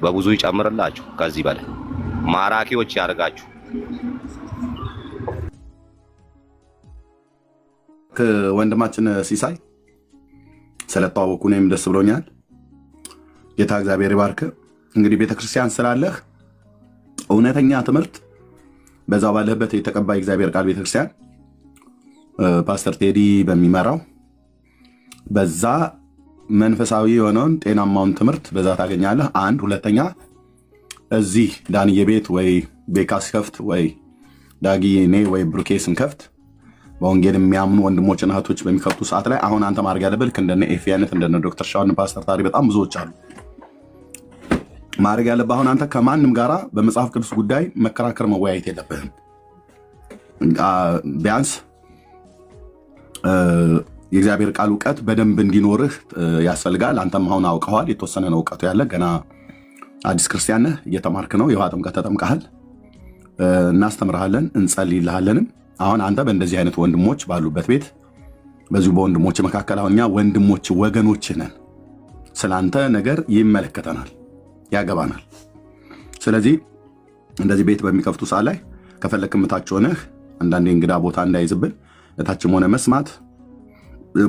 በብዙ ይጨምርላችሁ፣ ከዚህ በላይ ማራኪዎች ያርጋችሁ። ወንድማችን ሲሳይ ስለተዋወቁ እኔም ደስ ብሎኛል። ጌታ እግዚአብሔር ይባርክ። እንግዲህ ቤተክርስቲያን ስላለህ እውነተኛ ትምህርት በዛው ባለህበት የተቀባይ እግዚአብሔር ቃል ቤተክርስቲያን ፓስተር ቴዲ በሚመራው በዛ መንፈሳዊ የሆነውን ጤናማውን ትምህርት በዛ ታገኛለህ። አንድ ሁለተኛ እዚህ ዳንዬ ቤት ወይ ቤካ ሲከፍት ወይ ዳጊ እኔ ወይ ብሩኬ ስንከፍት በወንጌል የሚያምኑ ወንድሞችና እህቶች በሚከፍቱ ሰዓት ላይ አሁን አንተ ማድረግ ያለብህ እንደነ ኤፊ አይነት እንደነ ዶክተር ሻውን ፓስተር ታሪ በጣም ብዙዎች አሉ። ማድረግ ያለብህ አሁን አንተ ከማንም ጋራ በመጽሐፍ ቅዱስ ጉዳይ መከራከር መወያየት የለብህም። ቢያንስ የእግዚአብሔር ቃል እውቀት በደንብ እንዲኖርህ ያስፈልጋል። አንተም አሁን አውቀዋል፣ የተወሰነ ነው እውቀቱ ያለ። ገና አዲስ ክርስቲያን ነህ፣ እየተማርክ ነው። የውሃ ጥምቀት ተጠምቀሃል። እናስተምርሃለን፣ እንጸልይልሃለንም። አሁን አንተ በእንደዚህ አይነት ወንድሞች ባሉበት ቤት በዚሁ በወንድሞች መካከል አሁን እኛ ወንድሞች ወገኖች ነን። ስለአንተ ነገር ይመለከተናል፣ ያገባናል። ስለዚህ እንደዚህ ቤት በሚከፍቱ ሰዓት ላይ ከፈለክ ምታች ሆነህ አንዳንዴ እንግዳ ቦታ እንዳይዝብን እታችም ሆነ መስማት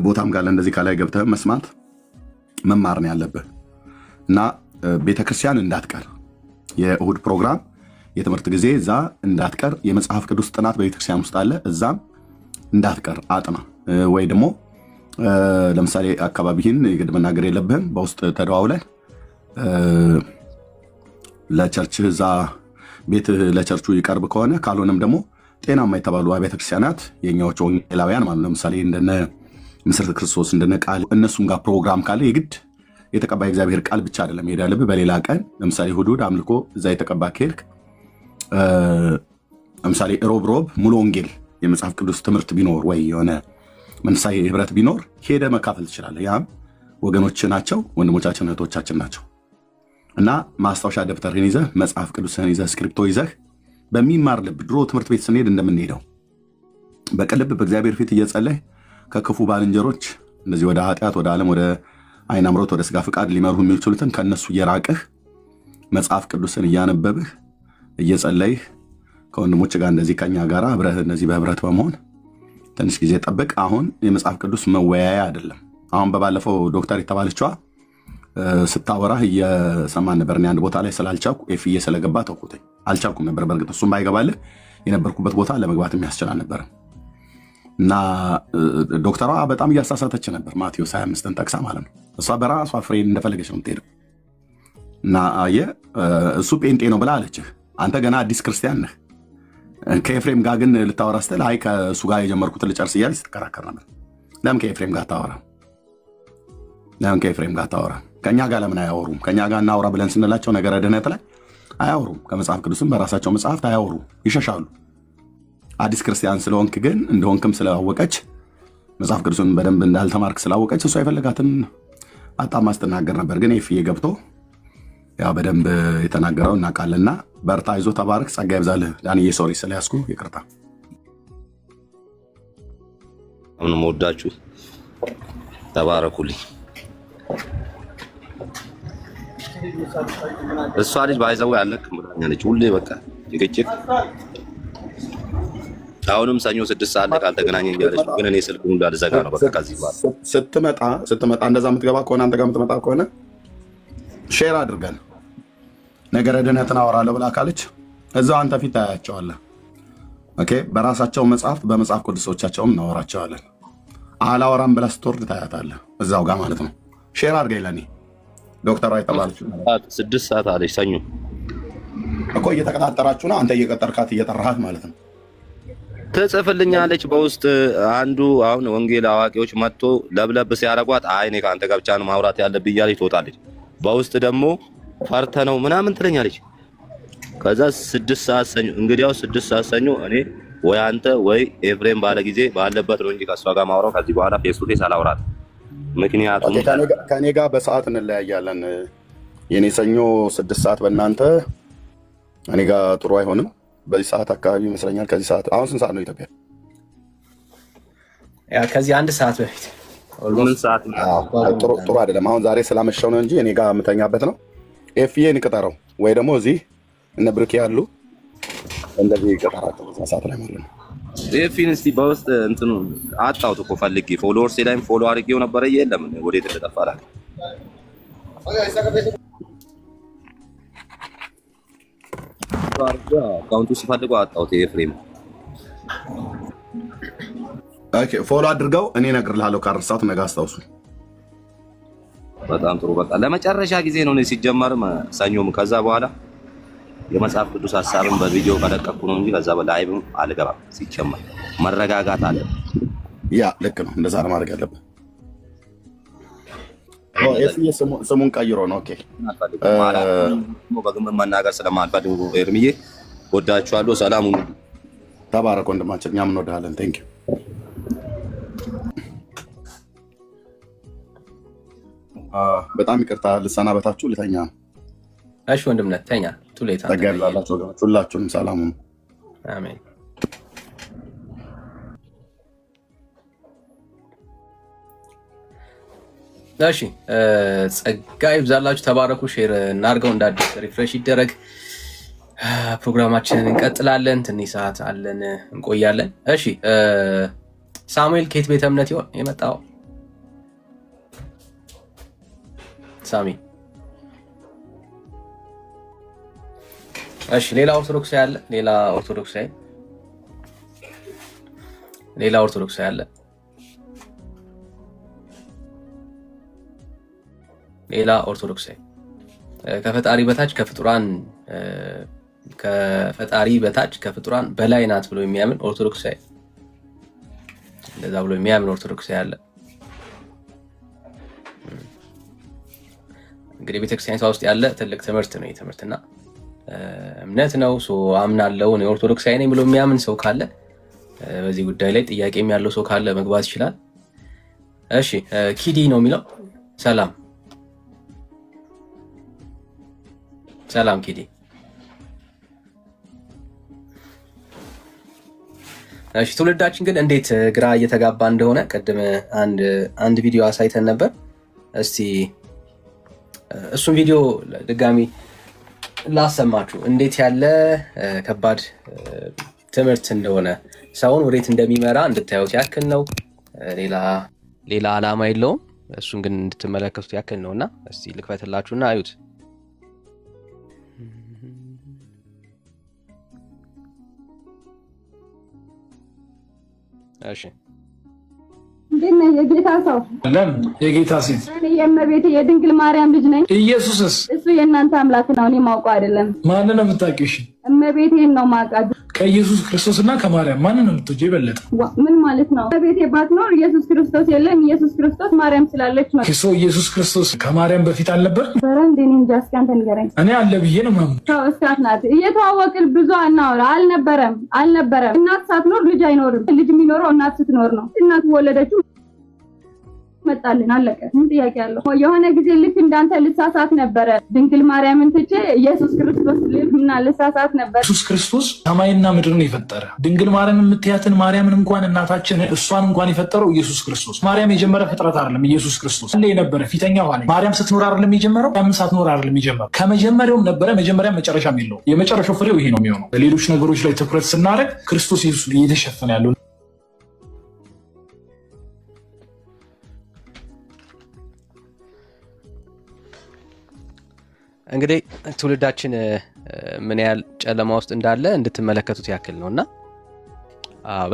ቦታም ካለ እንደዚህ ከላይ ገብተህ መስማት መማር ነው ያለብህ እና ቤተክርስቲያን እንዳትቀር የእሁድ ፕሮግራም የትምህርት ጊዜ እዛ እንዳትቀር። የመጽሐፍ ቅዱስ ጥናት በቤተክርስቲያን ውስጥ አለ፣ እዛም እንዳትቀር አጥና። ወይ ደግሞ ለምሳሌ አካባቢህን የግድ መናገር የለብህም፣ በውስጥ ተደዋውለን ለቸርችህ እዛ ቤት ለቸርቹ ይቀርብ ከሆነ ካልሆነም ደግሞ ጤናማ የተባሉ አብያተ ክርስቲያናት የኛዎቹ ወንጌላውያን ማለት ለምሳሌ እንደነ መሰረተ ክርስቶስ እንደነ ቃል እነሱም ጋር ፕሮግራም ካለ የግድ የተቀባ እግዚአብሔር ቃል ብቻ አይደለም ሄዳ ያለብህ። በሌላ ቀን ለምሳሌ እሑድ አምልኮ እዛ የተቀባ ከሄድክ ለምሳሌ ሮብ ሙሉ ወንጌል የመጽሐፍ ቅዱስ ትምህርት ቢኖር ወይ የሆነ መንፈሳዊ ህብረት ቢኖር ሄደ መካፈል ትችላለህ። ያም ወገኖች ናቸው፣ ወንድሞቻችን እህቶቻችን ናቸው። እና ማስታወሻ ደብተርህን ይዘህ መጽሐፍ ቅዱስህን ይዘህ ስክሪፕቶ ይዘህ በሚማር ልብ ድሮ ትምህርት ቤት ስንሄድ እንደምንሄደው በቅልብ በእግዚአብሔር ፊት እየጸለህ ከክፉ ባልንጀሮች እንደዚህ ወደ ኃጢአት፣ ወደ ዓለም፣ ወደ አይን አምሮት፣ ወደ ስጋ ፍቃድ ሊመሩ የሚችሉትን ከነሱ እየራቅህ መጽሐፍ ቅዱስን እያነበብህ እየጸለይህ ከወንድሞች ጋር እንደዚህ ከኛ ጋር አብረህ እንደዚህ በህብረት በመሆን ትንሽ ጊዜ ጠብቅ። አሁን የመጽሐፍ ቅዱስ መወያያ አይደለም። አሁን በባለፈው ዶክተር የተባለችዋ ስታወራህ እየሰማን ነበር። እኔ አንድ ቦታ ላይ ስላልቻልኩ ኤፍዬ ስለገባ ተውኩትኝ። አልቻልኩም ነበር። በእርግጥ እሱም ባይገባልህ የነበርኩበት ቦታ ለመግባት የሚያስችል አልነበረም። እና ዶክተሯ በጣም እያሳሳተች ነበር፣ ማቴዎስ 25ን ጠቅሳ ማለት ነው። እሷ በራሷ ፍሬ እንደፈለገች ነው የምትሄደው። እና አየህ እሱ ጴንጤ ነው ብላ አለችህ። አንተ ገና አዲስ ክርስቲያን ነህ። ከኤፍሬም ጋር ግን ልታወራ ስትል አይ ከእሱ ጋር የጀመርኩትን ልጨርስ እያለች ስትከራከር ነበር። ለምን ከኤፍሬም ጋር ታወራ? ለምን ከኤፍሬም ጋር ታወራ? ከእኛ ጋር ለምን አያወሩም? ከእኛ ጋር እናውራ ብለን ስንላቸው ነገረ ድህነት ላይ አያወሩም። ከመጽሐፍ ቅዱስም በራሳቸው መጽሐፍት አያወሩም፣ ይሸሻሉ። አዲስ ክርስቲያን ስለሆንክ ግን እንደሆንክም ስላወቀች መጽሐፍ ቅዱስን በደንብ እንዳልተማርክ ስላወቀች እሷ የፈለጋትን አጣማ ስትናገር ነበር። ግን ኤፍዬ ገብቶ ያው በደንብ የተናገረው እናውቃለንና በርታ፣ ይዞ ተባረክ፣ ጸጋ ይብዛልህ። ዳንዬ ሶሪ ስለያዝኩ ይቅርታ። አሁን መወዳችሁ ተባረኩልኝ። እሷ ልጅ ባይዘው ያለቅም ብላኛለች። ሁሌ በቃ ጭቅጭቅ። አሁንም ሰኞ 6 ሰዓት ላይ ካልተገናኘን እያለች ግን እኔ ስልኩን እንዳልዘጋ ነው በቃ። ከዚህ በኋላ ስትመጣ እንደዛ የምትገባ ከሆነ አንተ ጋር የምትመጣ ከሆነ ሼር አድርገን ነገረ ድህነትን አወራለሁ ብላ ካለች እዛው አንተ ፊት ታያቸዋለህ። ኦኬ፣ በራሳቸው መጽሐፍት በመጽሐፍ ቅዱሶቻቸውም እናወራቸዋለን። አላወራም ብላ ስትወርድ ታያታለህ እዛው ጋር ማለት ነው። ሼር አድርገኝ ለኔ ዶክተሯ የተባለችው 6 ሰዓት አለች ሰኞ እኮ እየተቀጣጠራችሁ ነው። አንተ እየቀጠርካት እየጠራሃት ማለት ነው። ትጽፍልኛለች በውስጥ አንዱ አሁን ወንጌል አዋቂዎች መጥቶ ለብለብ ሲያረጓት አይ እኔ ከአንተ ጋር ብቻ ነው ማውራት ያለብኝ እያለች ትወጣለች። በውስጥ ደግሞ ፈርተ ነው ምናምን ትለኛለች። ከዛ 6 ሰዓት ሰኞ እንግዲያው 6 ሰዓት ሰኞ እኔ ወይ አንተ ወይ ኤፍሬም ባለ ጊዜ ባለበት ነው እንጂ ከእሷ ጋር ማውራው ከዚህ በኋላ ፌስ ቱ ፌስ አላውራት። ምክንያቱም ከኔ ጋር በሰዓት እንለያያለን። የኔ ሰኞ 6 ሰዓት በእናንተ እኔ ጋር ጥሩ አይሆንም። በዚህ ሰዓት አካባቢ ይመስለኛል። ከዚህ ሰዓት አሁን ስንት ሰዓት ነው ኢትዮጵያ? ከዚህ 1 ሰዓት በፊት ሰዓት ጥሩ አይደለም። አሁን ዛሬ ስላመሸው ነው እንጂ እኔ ጋር የምተኛበት ነው። ኤፍዬን ቅጠረው ወይ ደግሞ እዚህ እነ ብርኬ ያሉ እንደዚህ ቅጠራቸው ሰዓት ላይ ማለት ነው። ኤፊን እስቲ በውስጥ እንትኑ አጣሁት እኮ ፈልጌ ፎሎወርስ ላይም ፎሎ አድርጌው ነበረ። የለም ወዴት እንደጠፋ አላውቅም። አካውንቱ ሲፈልገው አጣሁት። ኤፍሬም ኦኬ፣ ፎሎ አድርገው እኔ እነግርልሃለሁ። ካርሳት ነገ አስታውሱ። በጣም ጥሩ። በቃ ለመጨረሻ ጊዜ ነው እኔ ሲጀመርም ሰኞም ከዛ በኋላ የመጽሐፍ ቅዱስ ሐሳብን በቪዲዮ ከለቀኩ ነው እንጂ ከዛ በላይቭም አልገባም። ሲጀመር መረጋጋት አለ። ያ ልክ ነው። እንደዛ ነው ማድረግ ያለብህ። ስሙን ቀይሮ ነው። ኦኬ በግምት መናገር ስለማልፈልግ ኤርሚዬ ወዳችኋለሁ። ሰላም ሁኑ። ተባረክ ወንድማችን፣ እኛም እንወድሃለን። ቴንክ ዩ። በጣም ይቅርታ ልሰናበታችሁ፣ ልተኛ ነው። እሺ ወንድምነት ተኛ። ቱሌታ ተገላላችሁ ወገኖች፣ ሁላችሁንም ሰላም ሁኑ። አሜን። እሺ ጸጋ ይብዛላችሁ፣ ተባረኩ። ሼር እናድርገው፣ እንደ አዲስ ሪፍሬሽ ይደረግ። ፕሮግራማችንን እንቀጥላለን። ትንሽ ሰዓት አለን፣ እንቆያለን። እሺ ሳሙኤል ከየት ቤተ እምነት ይሆን የመጣው? ሳሚ። እሺ ሌላ ኦርቶዶክስ ያለ? ሌላ ኦርቶዶክስ ያለ? ሌላ ኦርቶዶክስ ያለ? ሌላ ኦርቶዶክስ ከፈጣሪ በታች ከፍጡራን ከፈጣሪ በታች ከፍጡራን በላይ ናት ብሎ የሚያምን ኦርቶዶክስ እንደዛ ብሎ የሚያምን ኦርቶዶክስ ያለ? እንግዲህ ቤተክርስቲያኒቷ ውስጥ ያለ ትልቅ ትምህርት ነው። ትምህርትና እምነት ነው። አምናለሁ እኔ ኦርቶዶክስ ነኝ ብሎ የሚያምን ሰው ካለ በዚህ ጉዳይ ላይ ጥያቄም ያለው ሰው ካለ መግባት ይችላል። እሺ ኪዲ ነው የሚለው። ሰላም ሰላም ኪዲ። እሺ ትውልዳችን ግን እንዴት ግራ እየተጋባ እንደሆነ ቅድም አንድ ቪዲዮ አሳይተን ነበር። እስቲ እሱን ቪዲዮ ድጋሚ ላሰማችሁ፣ እንዴት ያለ ከባድ ትምህርት እንደሆነ ሰውን ወዴት እንደሚመራ እንድታዩት ያክል ነው። ሌላ ዓላማ የለውም። እሱን ግን እንድትመለከቱት ያክል ነውና እስቲ ልክፈትላችሁና አዩት። እሺ እንዴት ነህ የጌታ ሰው? የጌታ ሴት የእመቤቴ የድንግል ማርያም ልጅ ነኝ። ኢየሱስስ? እሱ የእናንተ አምላክ ነው፣ እኔ ማውቀው አይደለም። ማንን ነው የምታውቂው? እሺ እመቤቴን ነው ማውቃት። ከኢየሱስ ክርስቶስና ከማርያም ማንን ነው የምትወጂው የበለጠ? ምን ማለት ነው? እመቤቴ ባትኖር ኢየሱስ ክርስቶስ የለም። ኢየሱስ ክርስቶስ ማርያም ስላለች ነው። እሱ ኢየሱስ ክርስቶስ ከማርያም በፊት አልነበር? በረንድ እኔ እንጃ። እስኪ አንተ ንገረኝ። እኔ አለ ብዬ ነው ማምኑ። ሰው እስካት ናት። እየተዋወቅን ብዙ አናወራ። አልነበረም። እናት ሳትኖር ልጅ አይኖርም። ልጅ የሚኖረው እናት ስትኖር ነው። እናት ወለደችው መጣልን፣ አለቀ። ምን ጥያቄ አለው? የሆነ ጊዜ ልክ እንዳንተ ልሳሳት ነበረ። ድንግል ማርያምን ትቼ ኢየሱስ ክርስቶስ ልልና ልሳሳት ነበር። ኢየሱስ ክርስቶስ ሰማይና ምድርን የፈጠረ ድንግል ማርያም የምትያትን ማርያምን እንኳን እናታችን እሷን እንኳን የፈጠረው ኢየሱስ ክርስቶስ። ማርያም የጀመረ ፍጥረት አይደለም። ኢየሱስ ክርስቶስ አለ የነበረ ፊተኛ ኋላ። ማርያም ስትኖር አይደለም የጀመረው፣ ያምን ሳትኖር አይደለም የጀመረው። ከመጀመሪያውም ነበረ፣ መጀመሪያ መጨረሻም የለውም። የመጨረሻው ፍሬው ይሄ ነው የሚሆነው። ሌሎች ነገሮች ላይ ትኩረት ስናደርግ ክርስቶስ ኢየሱስ እየተሸፈነ ያለው እንግዲህ ትውልዳችን ምን ያህል ጨለማ ውስጥ እንዳለ እንድትመለከቱት ያክል ነውና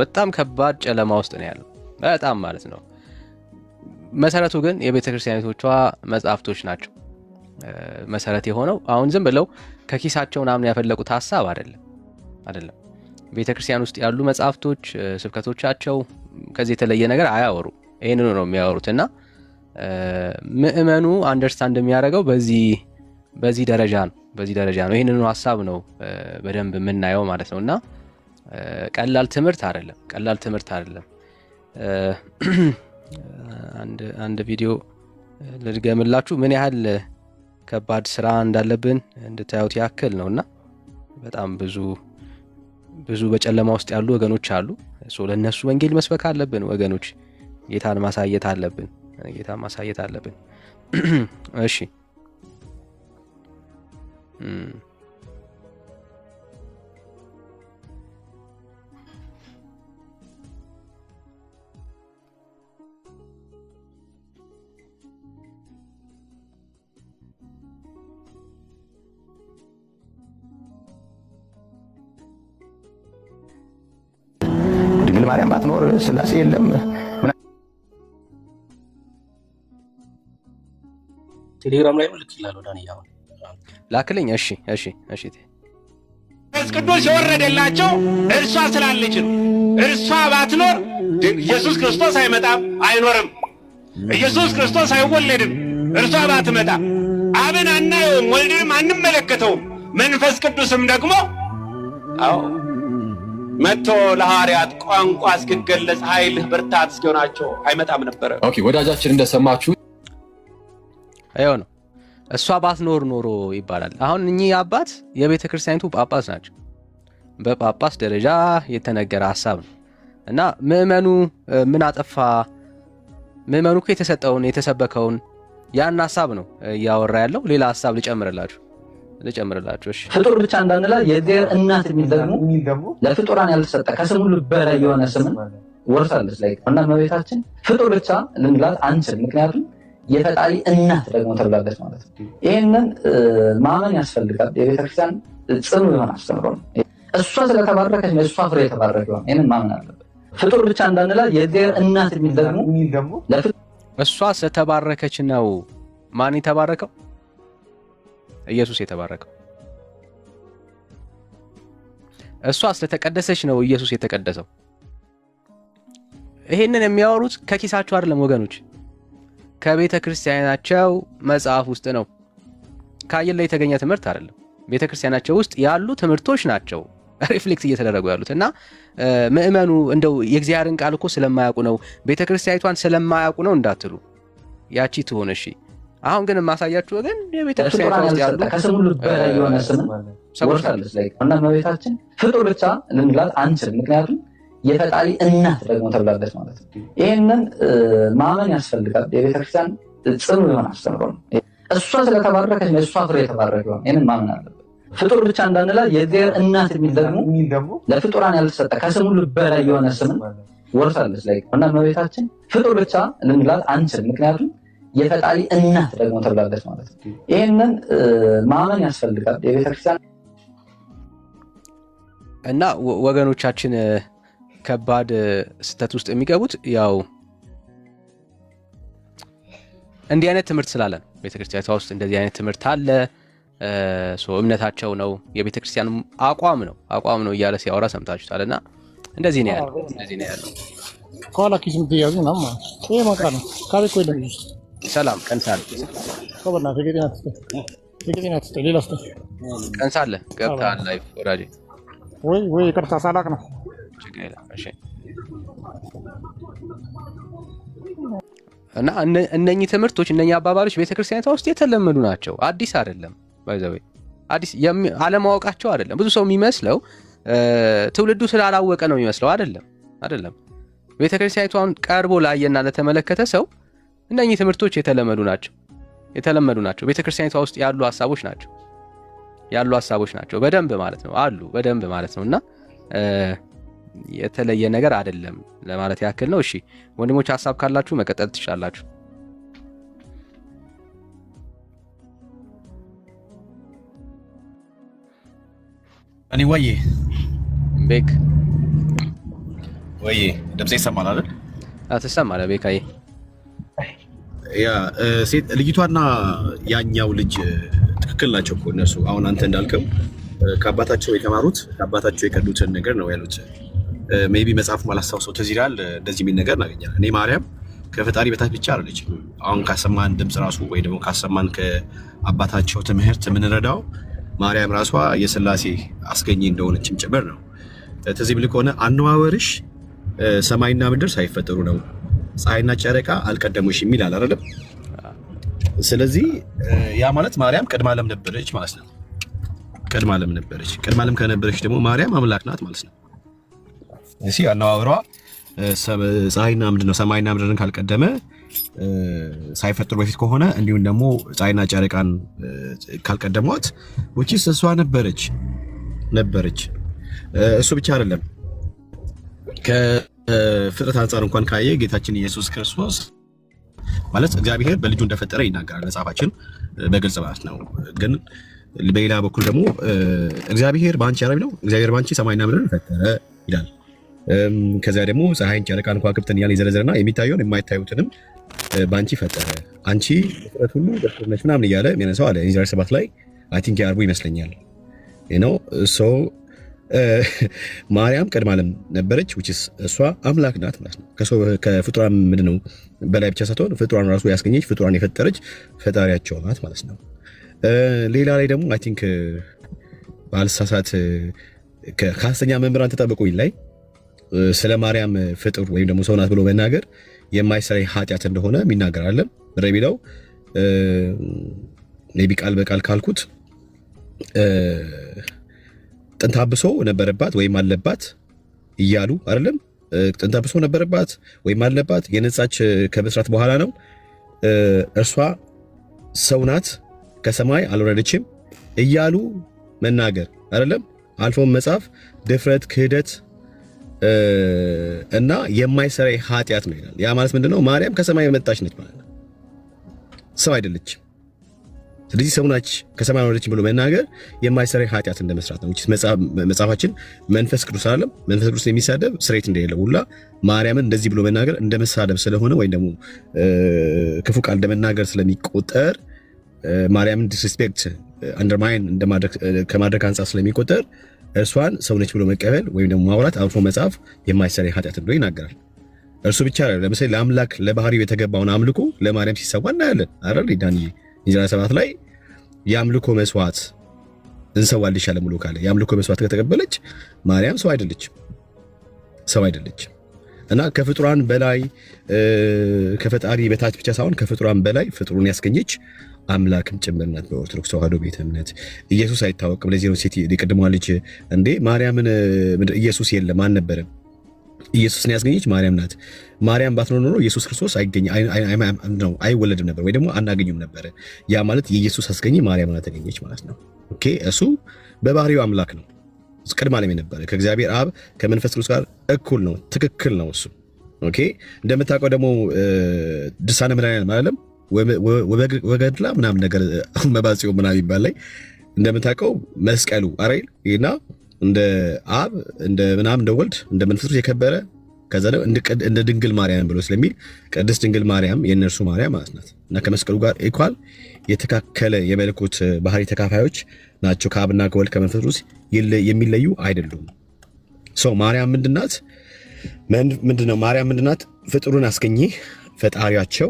በጣም ከባድ ጨለማ ውስጥ ነው ያለው። በጣም ማለት ነው። መሰረቱ ግን የቤተክርስቲያኒቶቿ መጽሐፍቶች ናቸው። መሰረት የሆነው አሁን ዝም ብለው ከኪሳቸው ምናምን ያፈለቁት ሐሳብ አይደለም። ቤተክርስቲያን ውስጥ ያሉ መጽሐፍቶች፣ ስብከቶቻቸው ከዚህ የተለየ ነገር አያወሩ። ይሄንን ነው የሚያወሩትና ምእመኑ አንደርስታንድ የሚያደርገው በዚህ ደረጃ ነው። ይህንኑ ሀሳብ ነው በደንብ የምናየው ማለት ነውና ቀላል ትምህርት አይደለም። አንድ ቪዲዮ ልድገምላችሁ ምን ያህል ከባድ ስራ እንዳለብን እንድታዩት ያክል ነውና በጣም ብዙ በጨለማ ውስጥ ያሉ ወገኖች አሉ። ለነሱ ወንጌል መስበክ አለብን ወገኖች። ጌታን ማሳየት አለብን። እሺ ድንግል ማርያም ባትኖር ስላሴ የለም። ቴሌግራም ላይ ልክ ይላል ዳንያው ላክልኝ። እሺ መንፈስ ቅዱስ የወረደላቸው እርሷ ስላለች ነው። እርሷ ባትኖር ኢየሱስ ክርስቶስ አይመጣም፣ አይኖርም። ኢየሱስ ክርስቶስ አይወለድም። እርሷ ባትመጣ አብን አናየውም፣ ወልድንም አንመለከተውም። መንፈስ ቅዱስም ደግሞ መጥቶ ለሐዋርያት ቋንቋ እስኪገለጽ ኃይል ብርታት እስኪሆናቸው አይመጣም ነበረ። ኦኬ ወዳጃችን እንደሰማችሁ አይው ነው። እሷ ባትኖር ኖሮ ይባላል። አሁን እኚህ አባት የቤተ ክርስቲያኒቱ ጳጳስ ናቸው። በጳጳስ ደረጃ የተነገረ ሐሳብ ነው እና ምዕመኑ ምን አጠፋ? ምዕመኑ እኮ የተሰበከውን ያን ሐሳብ ነው እያወራ ያለው። ሌላ ሐሳብ ልጨምርላችሁ። እሺ ፍጡር ብቻ እንዳንላ የእግዚአብሔር እናት የሚል ደግሞ ለፍጡራን ያልተሰጠ ከስም ሁሉ በላይ የሆነ ስምን ወርሳለች። ላይ እና እመቤታችን ፍጡር ብቻ ልንላት አንችልም። ምክንያቱም የፈጣሪ እናት ደግሞ ተብላለች ማለት ነው። ይህንን ማመን ያስፈልጋል። የቤተክርስቲያን ጽኑ የሆነ አስተምሮ ነው። እሷ ስለተባረከች ነው እሷ ፍሬ የተባረከ ይሆን። ይህንን ማመን አለበት። ፍጡር ብቻ እንዳንላ የእግዚአብሔር እናት የሚል ደግሞ እሷ ስለተባረከች ነው ማን የተባረከው? ኢየሱስ የተባረከው። እሷ ስለተቀደሰች ነው ኢየሱስ የተቀደሰው። ይሄንን የሚያወሩት ከኪሳቸው አይደለም ወገኖች፣ ከቤተ ክርስቲያናቸው መጽሐፍ ውስጥ ነው። ከአየር ላይ የተገኘ ትምህርት አይደለም። ቤተ ክርስቲያናቸው ውስጥ ያሉ ትምህርቶች ናቸው ሪፍሌክት እየተደረጉ ያሉት እና ምዕመኑ እንደው የእግዚአብሔርን ቃል እኮ ስለማያውቁ ነው፣ ቤተ ክርስቲያኒቷን ስለማያውቁ ነው እንዳትሉ። ያቺ ትሆን እሺ። አሁን ግን ማሳያችሁ ወገን የቤተ ክርስቲያን ውስጥ ያሉ ከስም ሁሉ በላይ የሆነ ስም ወርሳለች። ላይ እና እመቤታችን ፍጡር ብቻ ልንላት አንችልም። ምክንያቱም የፈጣሪ እናት ደግሞ ተብላለች ማለት ነው። ይህንን ማመን ያስፈልጋል። የቤተክርስቲያን ጽኑ የሆነ አስተምሮ ነው። እሷ ስለተባረከች ነው እሷ ፍሬ የተባረከ ይሆን። ይህንን ማመን አለበት። ፍጡር ብቻ እንዳንላ የእግዚአብሔር እናት የሚል ደግሞ ለፍጡራን ያልተሰጠ ከስም ሁሉ በላይ የሆነ ስምን ወርሳለች። ላይ እና እመቤታችን ፍጡር ብቻ ልንላት አንችልም። ምክንያቱም የፈጣሪ እናት ደግሞ ተብላለች ማለት ነው። ይህንን ማመን ያስፈልጋል። የቤተክርስቲያን እና ወገኖቻችን ከባድ ስተት ውስጥ የሚገቡት ያው እንዲህ አይነት ትምህርት ስላለ ነው። ቤተክርስቲያኗ ውስጥ እንደዚህ አይነት ትምህርት አለ። እምነታቸው ነው፣ የቤተክርስቲያን አቋም ነው እያለ ሲያወራ ሰምታችሁታልና እንደዚህ ነው ያለው። ከኋላ ኪስ ምትያዙ ነው ማለት ይሄ ማቃ ነው። ካቤት ቆይ ለምን ሰላም ቀንሳለ ከበና ተገጤና ተስተይ ሌላ ስተይ ቀንሳለ ገብታል ላይፍ ወራጄ ወይ ይቅርታ ሳላቅ ነው። ችግር የለም እሺ። እና እነኚህ ትምህርቶች እነኚህ አባባሎች ቤተክርስቲያኗ ውስጥ የተለመዱ ናቸው። አዲስ አይደለም። ባይዘው አዲስ አለማወቃቸው አይደለም። ብዙ ሰው የሚመስለው ትውልዱ ስላላወቀ ነው የሚመስለው። አይደለም። ቤተክርስቲያኗን ቀርቦ ላየና ለተመለከተ ሰው እነኚህ ትምህርቶች የተለመዱ ናቸው። ቤተክርስቲያኗ ውስጥ ያሉ ሐሳቦች ናቸው። በደንብ ማለት ነው እና የተለየ ነገር አይደለም ለማለት ያክል ነው። እሺ ወንድሞች ሐሳብ ካላችሁ መቀጠል ትችላላችሁ። እኔ ቤክ ድምጼ ይሰማል አይደል? አትሰማለ ቤካዬ? ያ ሴት ልጅቷና ያኛው ልጅ ትክክል ናቸው እኮ እነሱ። አሁን አንተ እንዳልከው ከአባታቸው የተማሩት ከአባታቸው የቀዱትን ነገር ነው ያሉት። ሜቢ መጽሐፍ ማላስታውሰው ትዝ ይላል እንደዚህ የሚል ነገር እናገኛለን። እኔ ማርያም ከፈጣሪ በታች ብቻ አይደለችም። አሁን ካሰማን ድምፅ ራሱ ወይ ደግሞ ካሰማን ከአባታቸው ትምህርት የምንረዳው ማርያም ራሷ የሥላሴ አስገኝ እንደሆነችም ጭምር ነው። ትዝ ይብል ከሆነ አነዋወርሽ ሰማይና ምድር ሳይፈጠሩ ነው፣ ፀሐይና ጨረቃ አልቀደሙሽ የሚል አለ አይደለም? ስለዚህ ያ ማለት ማርያም ቅድመ ዓለም ነበረች ማለት ነው። ቅድመ ዓለም ከነበረች ደግሞ ማርያም አምላክ ናት ማለት ነው። እሺ አነዋወሯ ፀሐይና ምንድነው ሰማይና ምድርን ካልቀደመ ሳይፈጥሩ በፊት ከሆነ እንዲሁም ደግሞ ፀሐይና ጨረቃን ካልቀደሟት ወጪስ እሷ ነበረች። እሱ ብቻ አይደለም፣ ከፍጥረት አንጻር እንኳን ካየ ጌታችን ኢየሱስ ክርስቶስ ማለት እግዚአብሔር በልጁ እንደፈጠረ ይናገራል መጽሐፋችን በግልጽ ማለት ነው። ግን በሌላ በኩል ደግሞ እግዚአብሔር በአንቺ ያረብ ነው፣ እግዚአብሔር በአንቺ ሰማይና ምድርን ፈጠረ ይላል። ከዚያ ደግሞ ፀሐይን፣ ጨረቃን፣ ከዋክብትን እያለ ይዘረዝርና የሚታየውን የማይታዩትንም በአንቺ ፈጠረ፣ አንቺ ፍጥረት ሁሉ በፍጥረት ነሽ ምናምን እያለ የሚያነሳው አለ። ኢዛይያስ 7 ላይ አይ ቲንክ ያርቡ ይመስለኛል ነው። ሶ ማርያም ቀድመ ዓለም ነበረች እሷ አምላክ ናት ማለት ነው። ከፍጡራን ምንድነው በላይ ብቻ ሳትሆን ፍጡራን ራሱ ያስገኘች ፍጡራን የፈጠረች ፈጣሪያቸው ናት ማለት ነው። ሌላ ላይ ደግሞ አይ ቲንክ ባልሳሳት ከሐሰተኛ መምህራን ተጠብቁኝ ላይ ስለ ማርያም ፍጡር ወይም ደግሞ ሰው ናት ብሎ መናገር የማይሰራ ኃጢአት እንደሆነ የሚናገር አለ። ረቢላው ኔቢ ቃል በቃል ካልኩት ጥንተ አብሶ ነበረባት ወይም አለባት እያሉ አይደለም። ጥንተ አብሶ ነበረባት ወይም አለባት የነጻች ከብስራት በኋላ ነው። እርሷ ሰው ናት ከሰማይ አልወረደችም እያሉ መናገር አይደለም። አልፎም መጽሐፍ ድፍረት፣ ክህደት እና የማይሰራ ኃጢአት ነው ይላል። ያ ማለት ምንድነው? ማርያም ከሰማይ የመጣች ነች ማለት ነው፣ ሰው አይደለችም። ስለዚህ ሰው ናች ከሰማይ አልወረደችም ብሎ መናገር የማይሰራ ኃጢአት እንደመስራት ነው። መጽሐፋችን መንፈስ ቅዱስ አይደለም። መንፈስ ቅዱስ የሚሳደብ ስሬት እንደሌለው ሁላ ማርያምን እንደዚህ ብሎ መናገር እንደመሳደብ ስለሆነ ወይም ደግሞ ክፉ ቃል እንደመናገር ስለሚቆጠር ማርያምን ዲስሪስፔክት አንደርማይን ከማድረግ አንጻር ስለሚቆጠር እርሷን ሰው ነች ብሎ መቀበል ወይም ደግሞ ማውራት አልፎ መጽሐፍ የማይሰራ ኃጢአት እንደሆነ ይናገራል። እርሱ ብቻ አይደለም። ለምሳሌ ለአምላክ ለባህሪው የተገባውን አምልኮ ለማርያም ሲሰዋ እናያለን አይደል? ዳንኤል እንጀራ 7 ላይ የአምልኮ መስዋዕት እንሰዋልሻለን ብሎ ካለ የአምልኮ መስዋዕት ከተቀበለች ማርያም ሰው አይደለችም፣ ሰው አይደለችም። እና ከፍጡራን በላይ ከፈጣሪ በታች ብቻ ሳይሆን ከፍጡራን በላይ ፍጡሩን ያስገኘች አምላክም ጭምር ናት። በኦርቶዶክስ ተዋህዶ ቤተ እምነት ኢየሱስ አይታወቅም። ለዚህ ነው ሴት የቀድሞ ልጅ እንዴ ማርያምን ኢየሱስ የለም አልነበረም፣ ኢየሱስን ያስገኘች ማርያም ናት። ማርያም ባትኖር ኖሮ ኢየሱስ ክርስቶስ አይወለድም ነበር ወይ ደግሞ አናገኙም ነበር። ያ ማለት የኢየሱስ አስገኝ ማርያም ናት ተገኘች ማለት ነው። ኦኬ እሱ በባህሪው አምላክ ነው፣ ቅድመ ዓለም የነበረ ከእግዚአብሔር አብ ከመንፈስ ቅዱስ ጋር እኩል ነው፣ ትክክል ነው እሱ። ኦኬ እንደምታውቀው ደግሞ ድርሳነ መድኃኒዓለም አይደለም ወገድላ ምናምን ነገር መባጽዮ ምናምን ይባል ላይ እንደምታውቀው መስቀሉ አሬል እና እንደ አብ እንደ ምናምን እንደ ወልድ እንደ መንፈስ ቅዱስ የከበረ ከዛ ደግሞ እንደ ድንግል ማርያም ብሎ ስለሚል ቅድስት ድንግል ማርያም የእነርሱ ማርያም ማለት ናት እና ከመስቀሉ ጋር ኢኳል የተካከለ የመለኮት ባህሪ ተካፋዮች ናቸው። ከአብና ከወልድ ከመንፈስ ቅዱስ የሚለዩ አይደሉም። ሰው ማርያም ምንድናት? ምንድነው ማርያም ምንድናት? ፍጡሩን አስገኘ ፈጣሪያቸው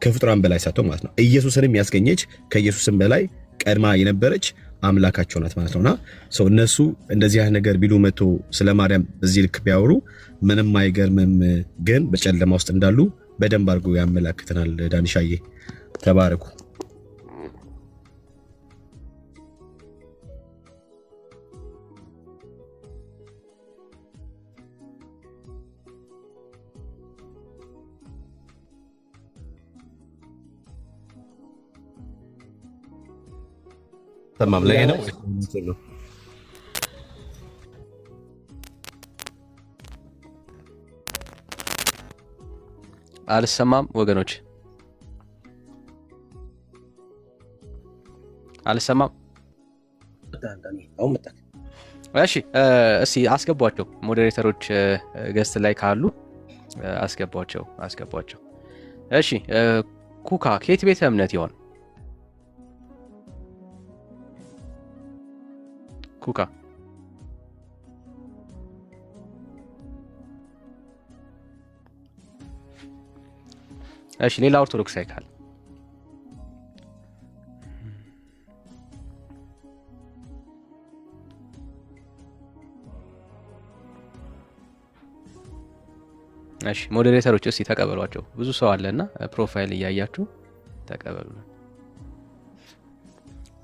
ከፍጡራን በላይ ሳትሆን ማለት ነው። ኢየሱስንም ያስገኘች ከኢየሱስም በላይ ቀድማ የነበረች አምላካቸው ናት ማለት ነውና ሰው እነሱ እንደዚህ አይነት ነገር ቢሉ መጥቶ ስለ ማርያም በዚህ ልክ ቢያወሩ ምንም አይገርምም። ግን በጨለማ ውስጥ እንዳሉ በደንብ አድርጎ ያመላክተናል። ዳንሻዬ ተባረኩ። ተማም ላይ ነው አልሰማም ወገኖች፣ አልሰማም። እሺ እስቲ አስገቧቸው ሞዴሬተሮች ገስት ላይ ካሉ አስገቧቸው። እሺ ኩካ ከየት ቤተ እምነት ይሆን? ኩካ እሺ ሌላ ኦርቶዶክስ አይካል እሺ ሞዴሬተሮች እስቲ ተቀበሏቸው። ብዙ ሰው አለና ፕሮፋይል እያያችሁ ተቀበሉ።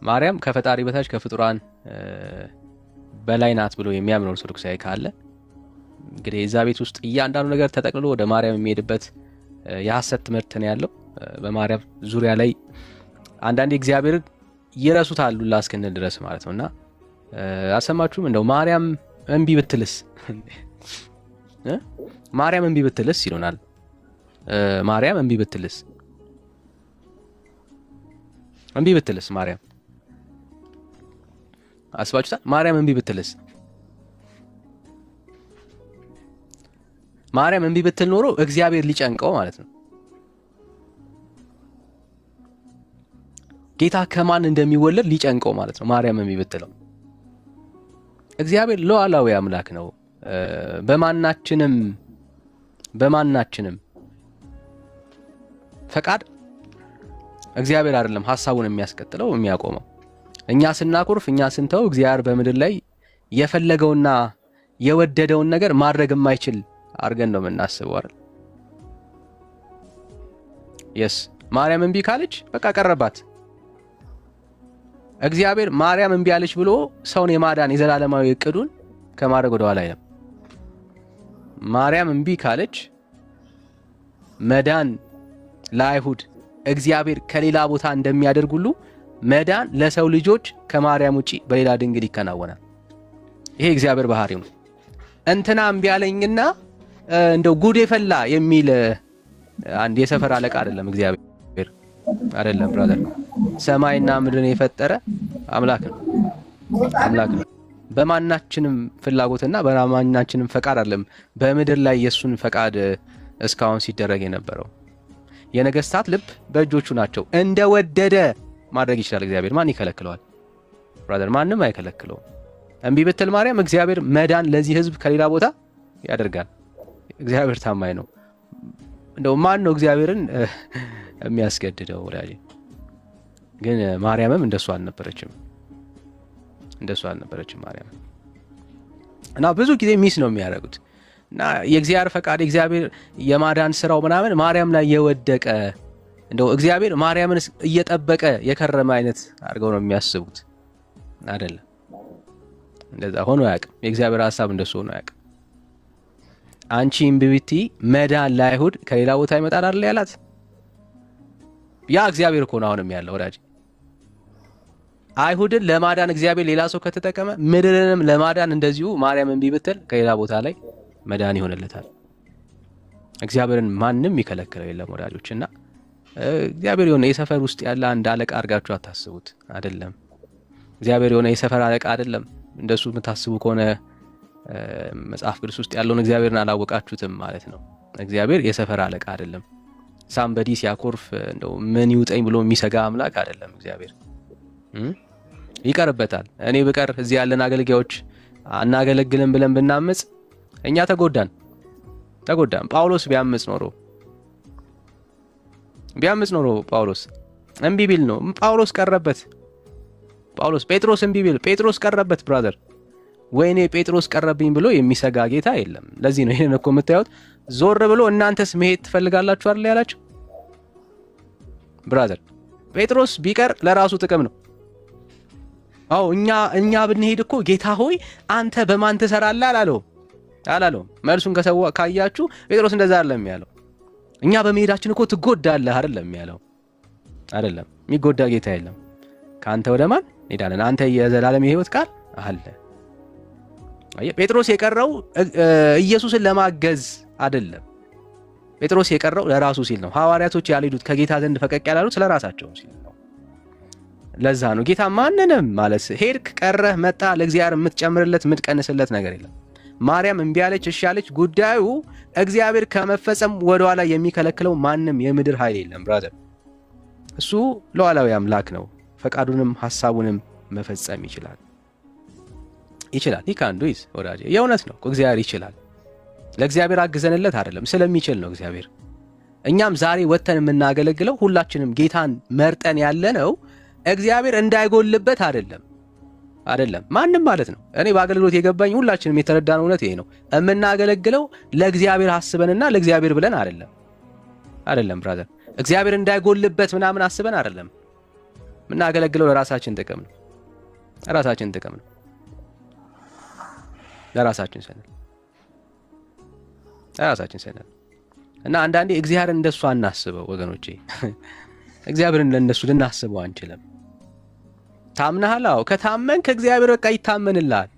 ማርያም ከፈጣሪ በታች ከፍጡራን በላይ ናት ብሎ የሚያምን ኦርቶዶክሳዊ ካለ እንግዲህ እዛ ቤት ውስጥ እያንዳንዱ ነገር ተጠቅልሎ ወደ ማርያም የሚሄድበት የሐሰት ትምህርት ነው ያለው። በማርያም ዙሪያ ላይ አንዳንድ እግዚአብሔርን ይረሱታል ሁላ እስክንል ድረስ ማለት ነውና አሰማችሁም? እንደው ማርያም እምቢ ብትልስ ማርያም እምቢ ብትልስ ይሉናል። ማርያም እምቢ ብትልስ ማርያም አስባችሁታ? ማርያም እምቢ ብትልስ? ማርያም እምቢ ብትል ኖሮ እግዚአብሔር ሊጨንቀው ማለት ነው። ጌታ ከማን እንደሚወለድ ሊጨንቀው ማለት ነው። ማርያም እምቢ ብትለው እግዚአብሔር ሉዓላዊ አምላክ ነው። በማናችንም ፈቃድ እግዚአብሔር አይደለም ሐሳቡን የሚያስቀጥለው የሚያቆመው። እኛ ስናኮርፍ እኛ ስንተው እግዚአብሔር በምድር ላይ የፈለገውና የወደደውን ነገር ማድረግ የማይችል አድርገን ነው የምናስበው አይደል? የስ ማርያም እምቢ ካለች በቃ ቀረባት። እግዚአብሔር ማርያም እምቢ አለች ብሎ ሰውን የማዳን የዘላለማዊ እቅዱን ከማድረግ ወደ ኋላ አይልም። ማርያም እምቢ ካለች መዳን ለአይሁድ እግዚአብሔር ከሌላ ቦታ እንደሚያደርግ ሁሉ መዳን ለሰው ልጆች ከማርያም ውጪ በሌላ ድንግል ይከናወናል። ይሄ እግዚአብሔር ባህሪው ነው። እንትና እምቢ አለኝና እንደው ጉድ የፈላ የሚል አንድ የሰፈር አለቃ አይደለም እግዚአብሔር አይደለም ብራዘር። ሰማይና ምድርን የፈጠረ አምላክ ነው። በማናችንም ፍላጎትና በማናችንም ፈቃድ አይደለም በምድር ላይ የሱን ፈቃድ እስካሁን ሲደረግ የነበረው። የነገስታት ልብ በእጆቹ ናቸው። እንደወደደ ማድረግ ይችላል እግዚአብሔር። ማን ይከለክለዋል ብራዘር? ማንም አይከለክለውም። እምቢ ብትል ማርያም እግዚአብሔር መዳን ለዚህ ህዝብ ከሌላ ቦታ ያደርጋል። እግዚአብሔር ታማኝ ነው። እንደው ማን ነው እግዚአብሔርን የሚያስገድደው? ወዳጄ ግን ማርያምም እንደሱ አልነበረችም ማርያም። እና ብዙ ጊዜ ሚስ ነው የሚያደርጉት። እና የእግዚአብሔር ፈቃድ የእግዚአብሔር የማዳን ስራው ምናምን ማርያም ላይ የወደቀ እንደው እግዚአብሔር ማርያምን እየጠበቀ የከረመ አይነት አድርገው ነው የሚያስቡት። አይደለም፣ እንደዛ ሆኖ አያውቅም። የእግዚአብሔር ሐሳብ እንደሱ ሆኖ አያውቅም። አንቺ እምቢ ብትይ መዳን ለአይሁድ ከሌላ ቦታ ይመጣል አይደል ያላት? ያ እግዚአብሔር እኮ ነው አሁንም ያለው ወዳጅ። አይሁድን ለማዳን እግዚአብሔር ሌላ ሰው ከተጠቀመ ምድርንም ለማዳን እንደዚሁ ማርያም እምቢ ብትል ከሌላ ቦታ ላይ መዳን ይሆንለታል። እግዚአብሔርን ማንም ይከለክለው የለም ወዳጆችና እግዚአብሔር የሆነ የሰፈር ውስጥ ያለ አንድ አለቃ አድርጋችሁ አታስቡት። አይደለም፣ እግዚአብሔር የሆነ የሰፈር አለቃ አይደለም። እንደሱ የምታስቡ ከሆነ መጽሐፍ ቅዱስ ውስጥ ያለውን እግዚአብሔርን አላወቃችሁትም ማለት ነው። እግዚአብሔር የሰፈር አለቃ አይደለም። ሳምበዲ ሲያኮርፍ እንደው ምን ይውጠኝ ብሎ የሚሰጋ አምላክ አይደለም እግዚአብሔር። ይቀርበታል። እኔ ብቀር እዚህ ያለን አገልጋዮች አናገለግልም ብለን ብናምጽ እኛ ተጎዳን። ጳውሎስ ቢያምጽ ኖሮ ጳውሎስ እምቢ ቢል ነው ጳውሎስ ቀረበት። ጴጥሮስ እምቢ ቢል ጴጥሮስ ቀረበት ብራዘር። ወይኔ ጴጥሮስ ቀረብኝ ብሎ የሚሰጋ ጌታ የለም። ለዚህ ነው ይሄን እኮ የምታዩት ዞር ብሎ እናንተስ መሄድ ትፈልጋላችሁ አይደል ያላችሁ ብራዘር። ጴጥሮስ ቢቀር ለራሱ ጥቅም ነው። አዎ እኛ ብንሄድ እኮ ጌታ ሆይ አንተ በማን ትሰራለህ አላለው። መልሱን ካያችሁ ጴጥሮስ እንደዛ አይደለም ያለው። እኛ በመሄዳችን እኮ ትጎዳለህ አይደለም ያለው። አይደለም፣ የሚጎዳ ጌታ የለም። ካንተ ወደ ማን ሄዳለን? አንተ የዘላለም የህይወት ቃል አለ። ጴጥሮስ የቀረው ኢየሱስን ለማገዝ አይደለም። ጴጥሮስ የቀረው ለራሱ ሲል ነው። ሐዋርያቶች ያልሄዱት ከጌታ ዘንድ ፈቀቅ ያላሉት ስለራሳቸው ሲል ነው። ለዛ ነው ጌታ ማንንም ማለት ሄድክ፣ ቀረህ፣ መጣ ለእግዚአብሔር የምትጨምርለት የምትቀንስለት ነገር የለም። ማርያም እምቢ አለች፣ እሺ አለች። ጉዳዩ እግዚአብሔር ከመፈጸም ወደ ኋላ የሚከለክለው ማንም የምድር ኃይል የለም ብራዘር። እሱ ሉዓላዊ አምላክ ነው። ፈቃዱንም ሐሳቡንም መፈጸም ይችላል። ይካንዱይስ ወዳጄ፣ የእውነት ነው። እግዚአብሔር ይችላል። ለእግዚአብሔር አግዘንለት አይደለም፣ ስለሚችል ነው እግዚአብሔር። እኛም ዛሬ ወተን የምናገለግለው ሁላችንም ጌታን መርጠን ያለነው እግዚአብሔር እንዳይጎልበት አይደለም ማንም ማለት ነው። እኔ በአገልግሎት የገባኝ ሁላችንም የተረዳነው እውነት ይሄ ነው። የምናገለግለው ለእግዚአብሔር አስበንና ለእግዚአብሔር ብለን አይደለም ብራዘር። እግዚአብሔር እንዳይጎልበት ምናምን አስበን አይደለም የምናገለግለው። ለራሳችን ጥቅም ነው። ለራሳችን ሰነል እና አንዳንዴ እግዚአብሔርን እንደሱ አናስበው ወገኖቼ። እግዚአብሔርን ለእነሱ ልናስበው አንችልም። ታምናሃል? አዎ፣ ከታመንክ እግዚአብሔር በቃ ይታመንልሃል።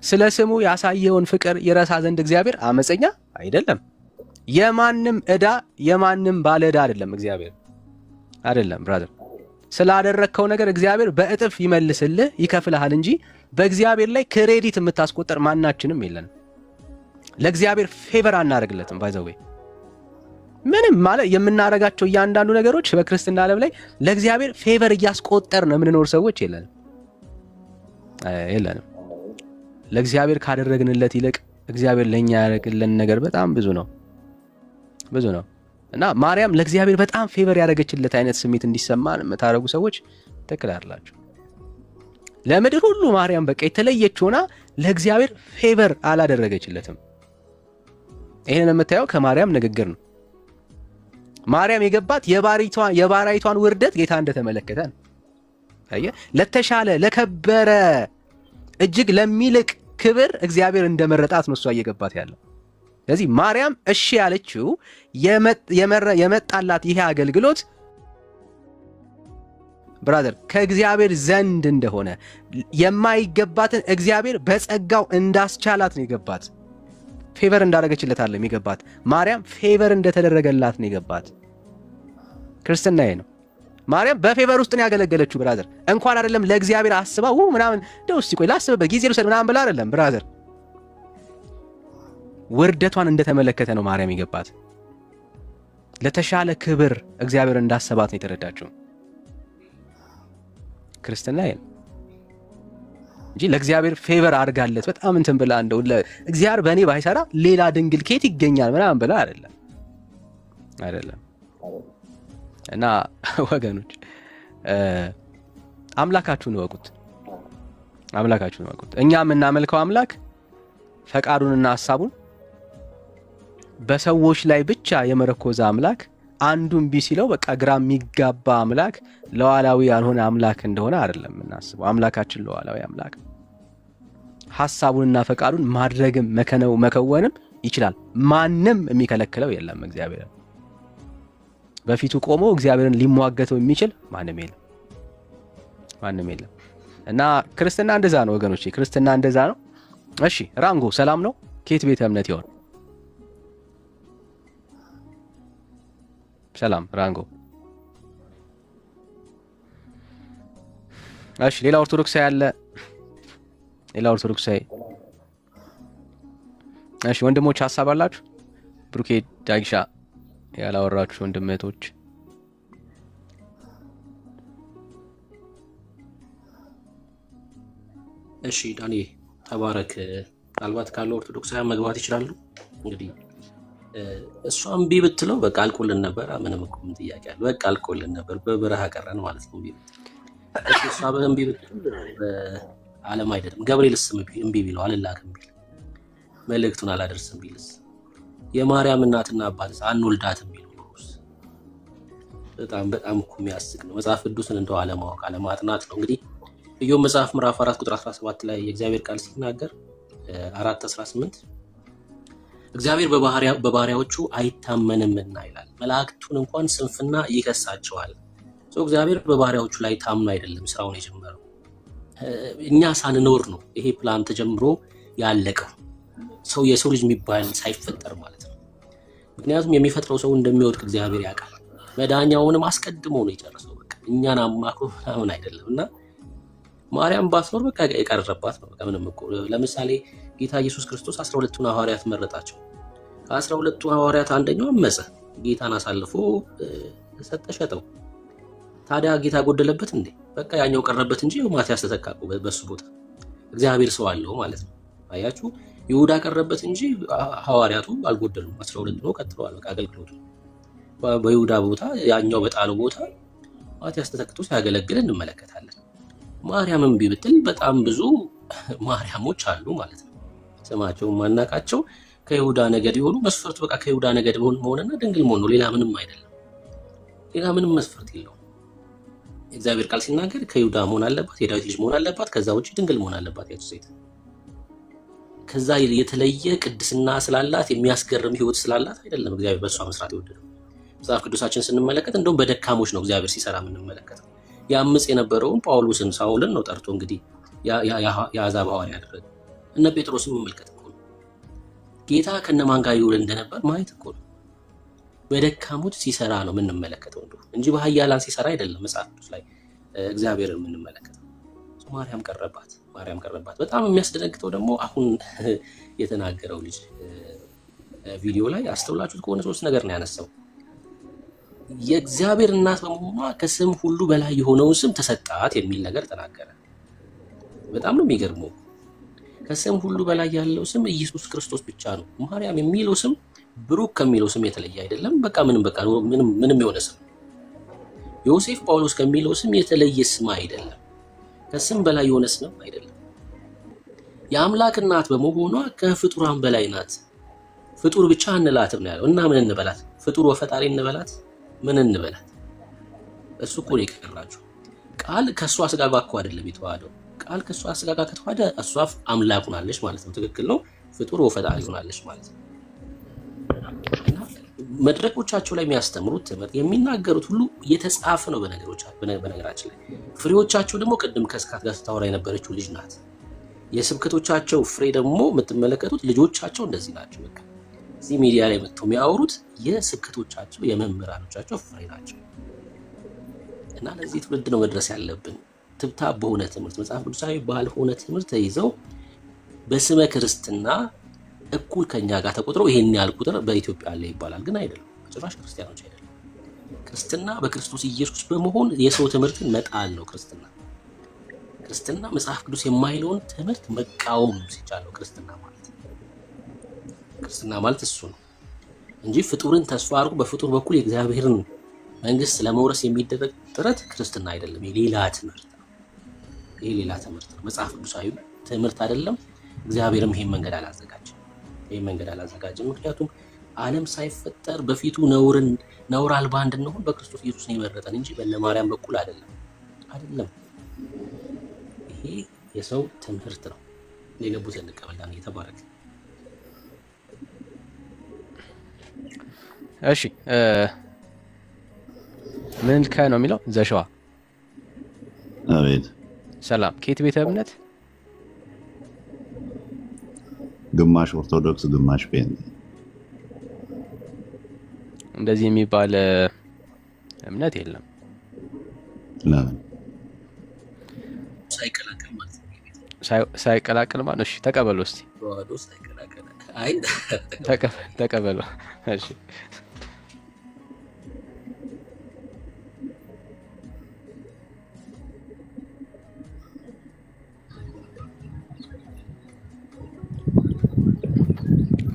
ስለ ስሙ ያሳየውን ፍቅር ይረሳ ዘንድ እግዚአብሔር አመፀኛ አይደለም። የማንም ዕዳ የማንም ባለ ዕዳ አይደለም እግዚአብሔር። አይደለም ብራዘር። ስላደረከው ነገር እግዚአብሔር በእጥፍ ይመልስልህ ይከፍልሃል እንጂ በእግዚአብሔር ላይ ክሬዲት የምታስቆጠር ማናችንም የለንም። ለእግዚአብሔር ፌቨር አናደርግለትም። ባይዘዌ ምንም ማለት የምናረጋቸው እያንዳንዱ ነገሮች በክርስትና ዓለም ላይ ለእግዚአብሔር ፌቨር እያስቆጠር ነው የምንኖር ሰዎች የለንም። ለእግዚአብሔር ካደረግንለት ይልቅ እግዚአብሔር ለኛ ያደረግልን ነገር በጣም ብዙ ነው እና ማርያም ለእግዚአብሔር በጣም ፌቨር ያደረገችለት አይነት ስሜት እንዲሰማን የምታደርጉ ሰዎች ትክክል አይደላችሁ። ለምድር ሁሉ ማርያም በቃ የተለየች ሆና ለእግዚአብሔር ፌቨር አላደረገችለትም። ይሄን የምታየው ከማርያም ንግግር ነው። ማርያም የገባት የባሪያይቷን ውርደት ጌታ እንደተመለከተ ነው። ለተሻለ ለከበረ እጅግ ለሚልቅ ክብር እግዚአብሔር እንደመረጣት ነው እሷ እየገባት ያለው። ስለዚህ ማርያም እሺ ያለችው የመጣላት ይሄ አገልግሎት ብራዘር ከእግዚአብሔር ዘንድ እንደሆነ የማይገባትን እግዚአብሔር በጸጋው እንዳስቻላት ነው የገባት። ፌቨር እንዳደረገችለት አለ የሚገባት። ማርያም ፌቨር እንደተደረገላት ነው የገባት። ክርስትና ይሄ ነው። ማርያም በፌቨር ውስጥ ነው ያገለገለችው ብራዘር። እንኳን አይደለም ለእግዚአብሔር አስባው ምናምን እንደው እስቲ ቆይ ላስብበት ጊዜ ልውሰድ ምናምን ብላ አይደለም ብራዘር። ውርደቷን እንደተመለከተ ነው ማርያም የገባት። ለተሻለ ክብር እግዚአብሔር እንዳሰባት ነው የተረዳችው። ክርስትና ይሄ ነው እንጂ ለእግዚአብሔር ፌቨር አድርጋለት በጣም እንትን ብላ እንደው እግዚአብሔር በእኔ ባይሰራ ሌላ ድንግል ኬት ይገኛል ምናምን ብላ አይደለም። እና ወገኖች አምላካችሁን ወቁት። እኛ የምናመልከው አምላክ ፈቃዱንና ሐሳቡን በሰዎች ላይ ብቻ የመረኮዘ አምላክ፣ አንዱን ቢሲለው በቃ ግራ የሚጋባ አምላክ፣ ለዋላዊ ያልሆነ አምላክ እንደሆነ አይደለም እናስበው። አምላካችን ለዋላዊ አምላክ ሐሳቡንና ፈቃዱን ማድረግም መከወንም ይችላል። ማንም የሚከለክለው የለም። እግዚአብሔር በፊቱ ቆሞ እግዚአብሔርን ሊሟገተው የሚችል ማንም የለም። እና ክርስትና እንደዛ ነው ወገኖቼ፣ ክርስትና እንደዛ ነው። እሺ ራንጎ ሰላም ነው? ከየት ቤተ እምነት ይሆን? ሰላም ራንጎ። እሺ ሌላ ኦርቶዶክሳዊ ያለ? ሌላ ኦርቶዶክሳዊ? እሺ ወንድሞች ሐሳብ አላችሁ? ብሩኬ ዳግሻ ያላወራችሁ ወንድመቶች? እሺ ዳኒ ተባረክ። ምናልባት ካለው ኦርቶዶክሳውያን መግባት ይችላሉ። እንግዲህ እሷም እምቢ ብትለው በቃ አልቆልን ነበር። ምንም እኮ ምን ጥያቄ አለ? በቃ አልቆልን ነበር፣ በበረሃ ቀረን ማለት ነው። እሷ እምቢ ብትል ዓለም አይደለም ገብርኤልስ እምቢ ቢለው አልላክም ቢል መልእክቱን አላደርስም ቢልስ የማርያም እናትና አባትስ አንወልዳትም ቢሉ በጣም እኮ የሚያስቅ ነው። መጽሐፍ ቅዱስን እንደው አለማወቅ አለማጥናት ነው። እንግዲህ ኢዮብ መጽሐፍ ምዕራፍ 4 ቁጥር 17 ላይ የእግዚአብሔር ቃል ሲናገር 4:18 እግዚአብሔር በባሪያዎቹ አይታመንምና ይላል። መላእክቱን እንኳን ስንፍና ይከሳቸዋል። እግዚአብሔር በባሪያዎቹ ላይ ታምኖ አይደለም ስራውን የጀመረው። እኛ ሳንኖር ነው ይሄ ፕላን ተጀምሮ ያለቀው። የሰው ልጅ የሚባል ሳይፈጠር ማለት ነው። ምክንያቱም የሚፈጥረው ሰው እንደሚወድቅ እግዚአብሔር ያውቃል። መዳኛውንም አስቀድሞ ነው የጨረሰው። በቃ እኛን አማክሮ ምናምን አይደለም። እና ማርያም ባትኖር በቃ የቀረባት ነው። በቃ ምንም እኮ ለምሳሌ ጌታ ኢየሱስ ክርስቶስ 12ቱን ሐዋርያት መረጣቸው። ከ12ቱ ሐዋርያት አንደኛው አመፀ፣ ጌታን አሳልፎ ሸጠው። ታዲያ ጌታ ጎደለበት እንዴ? በቃ ያኛው ቀረበት እንጂ ማቲያስ ተተካቁ በሱ ቦታ። እግዚአብሔር ሰው አለው ማለት ነው። አያችሁ፣ ይሁዳ ቀረበት እንጂ ሐዋርያቱ አልጎደሉም። 12 ነው ቀጥለዋል። በቃ አገልግሎቱ በይሁዳ ቦታ ያኛው በጣለው ቦታ ማቲያስ ተተክቶ ሲያገለግል እንመለከታለን። ማርያምም ቢብትል በጣም ብዙ ማርያሞች አሉ ማለት ነው። ስማቸውን ማናቃቸው ከይሁዳ ነገድ የሆኑ መስፈርቱ በቃ ከይሁዳ ነገድ መሆንና ድንግል መሆን ነው። ሌላ ምንም አይደለም። ሌላ ምንም መስፈርት የለውም። እግዚአብሔር ቃል ሲናገር ከይሁዳ መሆን አለባት፣ የዳዊት ልጅ መሆን አለባት፣ ከዛ ውጪ ድንግል መሆን አለባት ያቺ ሴት። ከዛ የተለየ ቅድስና ስላላት የሚያስገርም ሕይወት ስላላት አይደለም እግዚአብሔር በእሷ መስራት የወደደው። መጽሐፍ ቅዱሳችን ስንመለከት እንደውም በደካሞች ነው እግዚአብሔር ሲሰራ የምንመለከተው። ያምጽ የነበረውን ጳውሎስን ሳውልን ነው ጠርቶ እንግዲህ የአሕዛብ ሐዋርያ ያደረገ። እነ ጴጥሮስን መመልከት እኮ ነው። ጌታ ከነማን ጋር ይውል እንደነበር ማየት እኮ ነው። በደካሞች ሲሰራ ነው የምንመለከተው እንጂ በኃያላን ሲሰራ አይደለም መጽሐፍ ቅዱስ ላይ እግዚአብሔርን የምንመለከተው። ማርያም ቀረባት። በጣም የሚያስደነግጠው ደግሞ አሁን የተናገረው ልጅ ቪዲዮ ላይ አስተውላችሁት ከሆነ 3 ነገር ነው ያነሳው። የእግዚአብሔር እናት በመሆኗ ከስም ሁሉ በላይ የሆነውን ስም ተሰጣት የሚል ነገር ተናገረ። በጣም ነው የሚገርመው። ከስም ሁሉ በላይ ያለው ስም ኢየሱስ ክርስቶስ ብቻ ነው። ማርያም የሚለው ስም ብሩክ ከሚለው ስም የተለየ አይደለም። በቃ ምንም የሆነ ስም። ዮሴፍ ጳውሎስ ከሚለው ስም የተለየ ስም አይደለም። ከስም በላይ የሆነ ስም አይደለም። የአምላክ እናት በመሆኗ ከፍጡራን በላይ ናት። ፍጡር ብቻ እንላትም ነው ያለው እና ምን እንበላት? ፍጡር ወፈጣሪ እንበላት? ምን እንበላት? እሱ እኮ ነው የቀራችሁ። ቃል ከእሷ ስጋ ጋር እኮ አይደለም የተዋሃደው። ቃል ከእሷ ስጋ ጋር ከተዋሃደ እሷ አምላክ ሆናለች ማለት ነው። ትክክል ነው። ፍጡር ወፈጣሪ ሆናለች ማለት ነው። መድረኮቻቸው ላይ የሚያስተምሩት ትምህርት የሚናገሩት ሁሉ የተጻፈ ነው። በነገራችን ላይ ፍሬዎቻቸው ደግሞ ቅድም ከስካት ጋር ስታወራ የነበረችው ልጅ ናት። የስብከቶቻቸው ፍሬ ደግሞ የምትመለከቱት ልጆቻቸው እንደዚህ ናቸው። በቃ እዚህ ሚዲያ ላይ መጥተው የሚያወሩት የስብከቶቻቸው የመምህራኖቻቸው ፍሬ ናቸው። እና ለዚህ ትውልድ ነው መድረስ ያለብን። ትብታብ በሆነ ትምህርት፣ መጽሐፍ ቅዱሳዊ ባልሆነ ትምህርት ተይዘው በስመ ክርስትና እኩል ከኛ ጋር ተቆጥረው ይሄን ያህል ቁጥር በኢትዮጵያ አለ ይባላል። ግን አይደለም፣ በጭራሽ ክርስቲያኖች አይደለም። ክርስትና በክርስቶስ ኢየሱስ በመሆን የሰው ትምህርትን መጣል ነው። ክርስትና መጽሐፍ ቅዱስ የማይለውን ትምህርት መቃወም ሲቻለው ክርስትና ማለት እሱ ነው እንጂ ፍጡርን ተስፋ አድርጎ በፍጡር በኩል የእግዚአብሔርን መንግስት ለመውረስ የሚደረግ ጥረት ክርስትና አይደለም። የሌላ ትምህርት ነው። ይሄ ሌላ ትምህርት ነው። መጽሐፍ ቅዱሳዊ ትምህርት አይደለም። እግዚአብሔርም ይሄን መንገድ አላዘጋጀም። ምክንያቱም ዓለም ሳይፈጠር በፊቱ ነውር አልባ እንድንሆን በክርስቶስ ኢየሱስ ነው የመረጠን እንጂ በእነ ማርያም በኩል አይደለም። ይሄ የሰው ትምህርት ነው። የገቡት እንቀበላለን። እየተባረከ እሺ ምን ነው የሚለው ዘሸዋ? አቤት። ሰላም። ከየት ቤተ እምነት? ግማሽ ኦርቶዶክስ ግማሽ ፔንቴ። እንደዚህ የሚባል እምነት የለም። ለምን? ሳይቀላቅል ማለት ነው። እሺ ተቀበሉ እስቲ። አይ ተቀበሉ። እሺ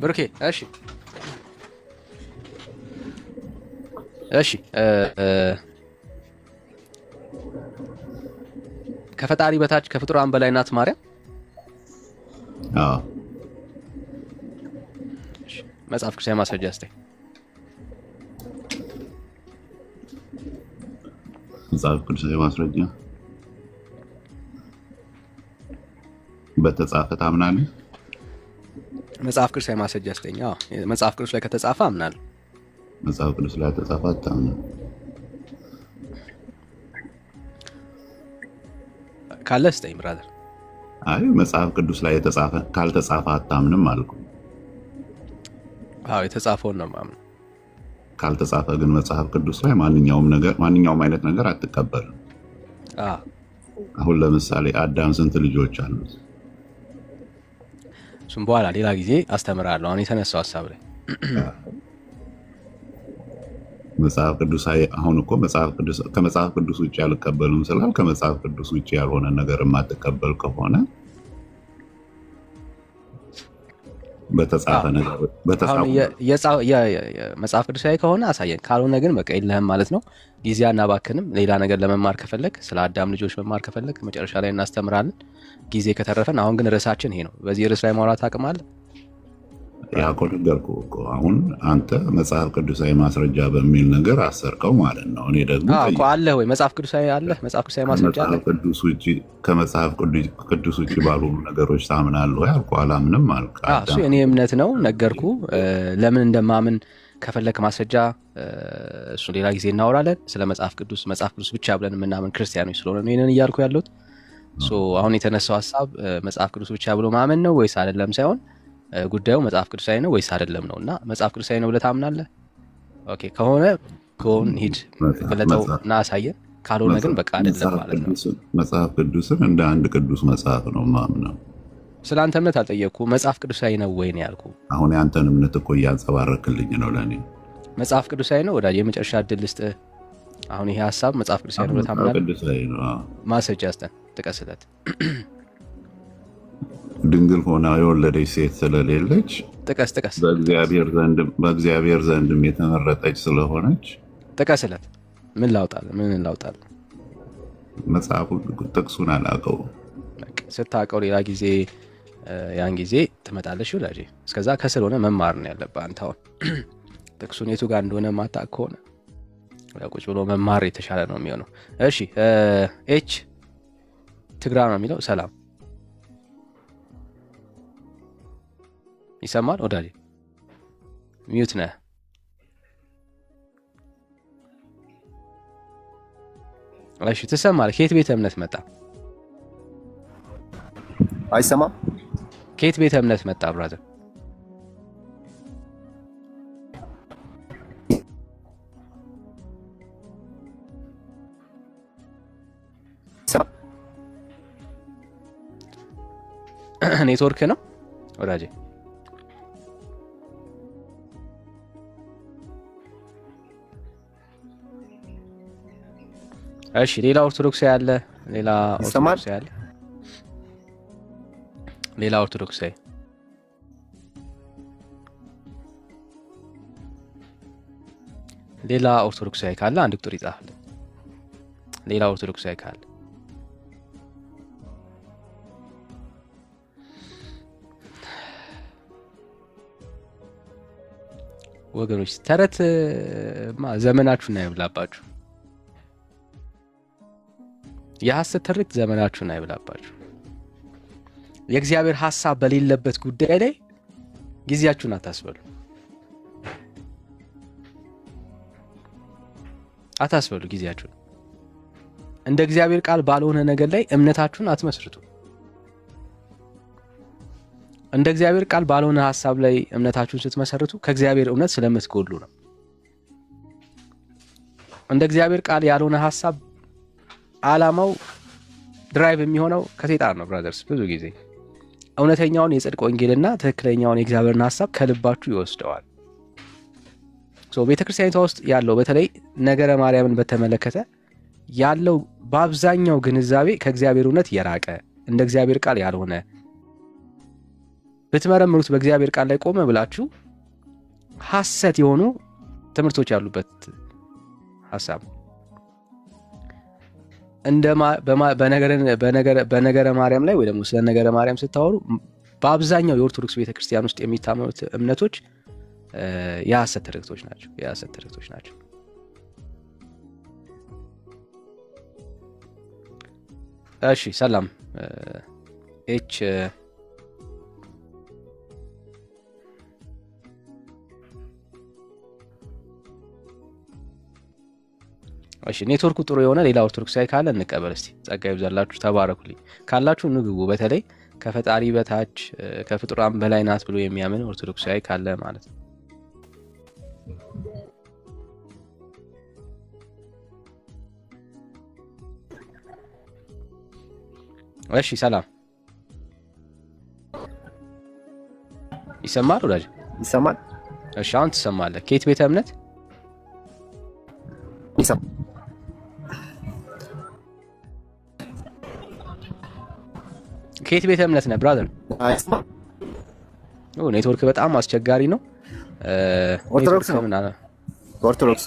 ብሩኬ እሺ ከፈጣሪ በታች ከፍጡራን በላይ ናት ማርያም? አዎ። መጽሐፍ ቅዱሳዊ ማስረጃ እስቲ። መጽሐፍ ቅዱሳዊ ማስረጃ በተጻፈ ታምናለህ? መጽሐፍ ቅዱሳዊ ማስረጃ እስቲ። አዎ፣ መጽሐፍ ቅዱስ ላይ ከተጻፈ አምናለሁ። መጽሐፍ ቅዱስ ላይ ተጻፈ አታምንም? ካለ እስቲ ብራዘር። አይ መጽሐፍ ቅዱስ ላይ የተጻፈ ካልተጻፈ አታምንም አልኩ። አዎ የተጻፈውን ነው ማምነው። ካልተጻፈ ግን መጽሐፍ ቅዱስ ላይ ማንኛውም አይነት ነገር አትቀበልም። አሁን ለምሳሌ አዳም ስንት ልጆች አሉት? እሱም በኋላ ሌላ ጊዜ አስተምራለሁ። አሁን የተነሳው ሐሳብ ላይ መጽሐፍ ቅዱሳዊ አሁን እኮ ከመጽሐፍ ቅዱስ ውጭ አልቀበልም ስላል ከመጽሐፍ ቅዱስ ውጭ ያልሆነ ነገር የማትቀበል ከሆነ በተጻፈ ነገር መጽሐፍ ቅዱሳዊ ከሆነ አሳየን፣ ካልሆነ ግን በቃ የለህም ማለት ነው። ጊዜ አናባክንም። ሌላ ነገር ለመማር ከፈለግ ስለ አዳም ልጆች መማር ከፈለግ መጨረሻ ላይ እናስተምራለን፣ ጊዜ ከተረፈን። አሁን ግን ርዕሳችን ይሄ ነው። በዚህ ርዕስ ላይ ማውራት አቅም አለ? ያቆልገርኩ እኮ አሁን አንተ መጽሐፍ ቅዱሳዊ ማስረጃ በሚል ነገር አሰርከው ማለት ነው። እኔ ደግሞ አለ ወይ መጽሐፍ ቅዱሳዊ አለ? መጽሐፍ ቅዱሳዊ ማስረጃ አለ? ከመጽሐፍ ቅዱስ ውጭ ባልሆኑ ነገሮች ታምናለህ ወይ አልኩ። አላምንም አልክ። እሱ የኔ እምነት ነው ነገርኩ። ለምን እንደማምን ከፈለክ ማስረጃ እሱ ሌላ ጊዜ እናወራለን። ስለ መጽሐፍ ቅዱስ ብቻ ብለን የምናምን ክርስቲያኖች ስለሆነ ነው ይሄንን እያልኩ ያለሁት። አሁን የተነሳው ሀሳብ መጽሐፍ ቅዱስ ብቻ ብሎ ማመን ነው ወይስ አይደለም ሳይሆን ጉዳዩ መጽሐፍ ቅዱሳዊ ነው ወይስ አይደለም ነው። እና መጽሐፍ ቅዱሳዊ ነው ብለህ ታምናለህ? ኦኬ ከሆነ ሂድ ግለጠው እና አሳየን። ካልሆነ ግን በቃ አይደለም ማለት ነው። መጽሐፍ ቅዱስን እንደ አንድ ቅዱስ መጽሐፍ ነው ማምነው። ስለ አንተ እምነት አልጠየቅኩ። መጽሐፍ ቅዱሳዊ ነው ወይ ነው ያልኩ። አሁን ያንተን እምነት እኮ እያንጸባረክልኝ ነው ለእኔ። መጽሐፍ ቅዱሳዊ ነው ወዳጅ። የመጨረሻ እድል ልስጥህ። አሁን ይሄ ሀሳብ መጽሐፍ ቅዱሳዊ ነው ብለህ ታምናለህ? ማስረጃ ስጠን፣ ጥቀስለት። ድንግል ሆና የወለደች ሴት ስለሌለች ጥቀስ በእግዚአብሔር ዘንድም የተመረጠች ስለሆነች ጥቀስለት። ምን ላውጣል? መጽሐፉ ጥቅሱን አላውቀውም። ስታውቀው ሌላ ጊዜ ያን ጊዜ ትመጣለሽ ወዳጄ። እስከዛ ከስር ሆነ መማር ነው ያለብህ አንተ። አሁን ጥቅሱን የቱ ጋር እንደሆነ ማታውቅ ከሆነ ቁጭ ብሎ መማር የተሻለ ነው የሚሆነው። እሺ ኤች ትግራ ነው የሚለው። ሰላም ይሰማል ወዳጄ? ሚዩት ነህ። እሺ ትሰማለህ? ከየት ቤተ እምነት መጣ? አይሰማም። ከየት ቤተ እምነት መጣ ብራዘር? ኔትወርክ ነው ወዳጄ? እሺ ሌላ ኦርቶዶክስ ያለ ሌላ ኦርቶዶክስ ካለ አንድ ቁጥር ይጻፍልን። ሌላ ኦርቶዶክስ ካለ ወገኖች ተረት ዘመናችሁን አይብላባችሁ። የሐሰት ትርክት ዘመናችሁን አይብላባችሁ። የእግዚአብሔር ሐሳብ በሌለበት ጉዳይ ላይ ጊዜያችሁን አታስበሉ። ጊዜያችሁን እንደ እግዚአብሔር ቃል ባልሆነ ነገር ላይ እምነታችሁን አትመስርቱ። እንደ እግዚአብሔር ቃል ባልሆነ ሐሳብ ላይ እምነታችሁን ስትመሰርቱ ከእግዚአብሔር እውነት ስለምትጎሉ ነው። እንደ እግዚአብሔር ቃል ያልሆነ ሐሳብ ዓላማው ድራይቭ የሚሆነው ከሰይጣን ነው ብራዘርስ። ብዙ ጊዜ እውነተኛውን የጽድቅ ወንጌልና ትክክለኛውን የእግዚአብሔርን ሐሳብ ከልባችሁ ይወስደዋል። ቤተክርስቲያኒቷ ውስጥ ያለው በተለይ ነገረ ማርያምን በተመለከተ ያለው በአብዛኛው ግንዛቤ ከእግዚአብሔር እውነት የራቀ እንደ እግዚአብሔር ቃል ያልሆነ፣ ብትመረምሩት በእግዚአብሔር ቃል ላይ ቆመ ብላችሁ ሐሰት የሆኑ ትምህርቶች ያሉበት ሐሳብ በነገረ ማርያም ላይ ወይ ደግሞ ስለ ነገረ ማርያም ስታወሩ በአብዛኛው የኦርቶዶክስ ቤተክርስቲያን ውስጥ የሚታመኑት እምነቶች የሐሰት ትርክቶች ናቸው። እሺ ሰላም ኤች እሺ ኔትወርኩ ጥሩ የሆነ ሌላ ኦርቶዶክሳዊ ካለ እንቀበል እስቲ። ጸጋ ይብዛላችሁ፣ ተባረኩልኝ። ካላችሁ ንግቡ። በተለይ ከፈጣሪ በታች ከፍጡራን በላይ ናት ብሎ የሚያምን ኦርቶዶክሳዊ ካለ ማለት ነው። እሺ ሰላም ይሰማል ወዳጅ? ይሰማል። እሺ አሁን ትሰማለህ። ከየት ቤተ እምነት? ከየት ቤተ እምነት ነህ ብራዘር? ኔትወርክ በጣም አስቸጋሪ ነው። ኦርቶዶክስ ነው። ኦርቶዶክስ።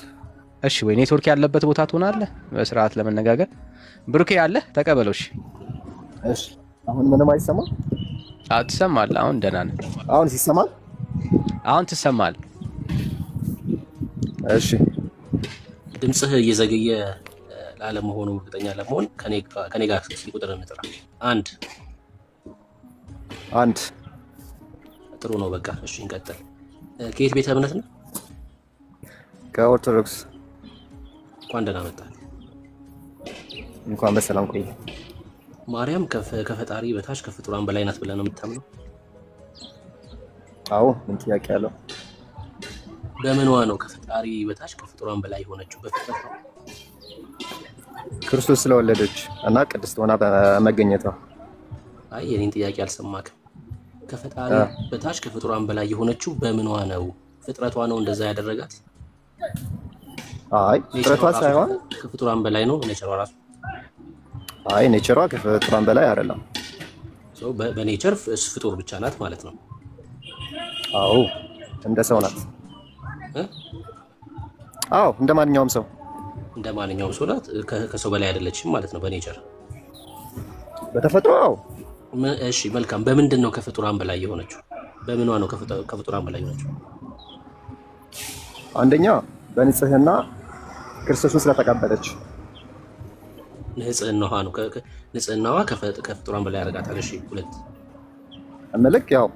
እሺ ወይ ኔትወርክ ያለበት ቦታ ትሆናለህ በስርዓት ለመነጋገር። ብሩኬ ያለ ተቀበለው። እሺ አሁን ምንም አይሰማም? ትሰማለህ? አሁን ደህና ነህ? አሁን ይሰማል? አሁን ትሰማለህ? እሺ ድምጽህ እየዘገየ ላለመሆኑ እርግጠኛ ለመሆን ከኔ ጋር እስኪ ቁጥር እንጥራ። አንድ ጥሩ ነው። በቃ እሺ እንቀጥል። ከየት ቤተ እምነት ነው? ከኦርቶዶክስ። እንኳን ደህና መጣህ። እንኳን በሰላም ቆይ። ማርያም ከፈጣሪ በታች ከፍጡራን በላይ ናት ብለህ ነው የምታምነው? አዎ፣ ምን ጥያቄ አለው? በምንዋ ነው ከፈጣሪ በታች ከፍጡራን በላይ ሆነችው? በፍጥረት ነው? ክርስቶስ ስለወለደች እና ቅድስት ሆና በመገኘቷ። አይ የኔን ጥያቄ አልሰማክም። ከፈጣሪ በታች ከፍጡራን በላይ የሆነችው በምንዋ ነው? ፍጥረቷ ነው እንደዛ ያደረጋት? አይ ፍጥረቷ ሳይሆን ከፍጡራን በላይ ነው ኔቸሯ ራሱ። አይ ኔቸሯ ከፍጡራን በላይ አይደለም። በኔቸር ፍጡር ብቻ ናት ማለት ነው። አዎ እንደ ሰው ናት። አዎ እንደ ማንኛውም ሰው ናት። ከሰው በላይ አይደለችም ማለት ነው በኔቸር በተፈጥሮ። አዎ እሺ መልካም። በምንድን ነው ከፍጡራን በላይ የሆነችው? በምኗ ነው ከፍጡራን በላይ የሆነችው? አንደኛ በንጽህና ክርስቶስን ስለተቀበለች ንጽህናዋ ነው። ንጽህናዋ ከፍጡራን በላይ ያደርጋታል። እሺ ሁለት መልክ ያው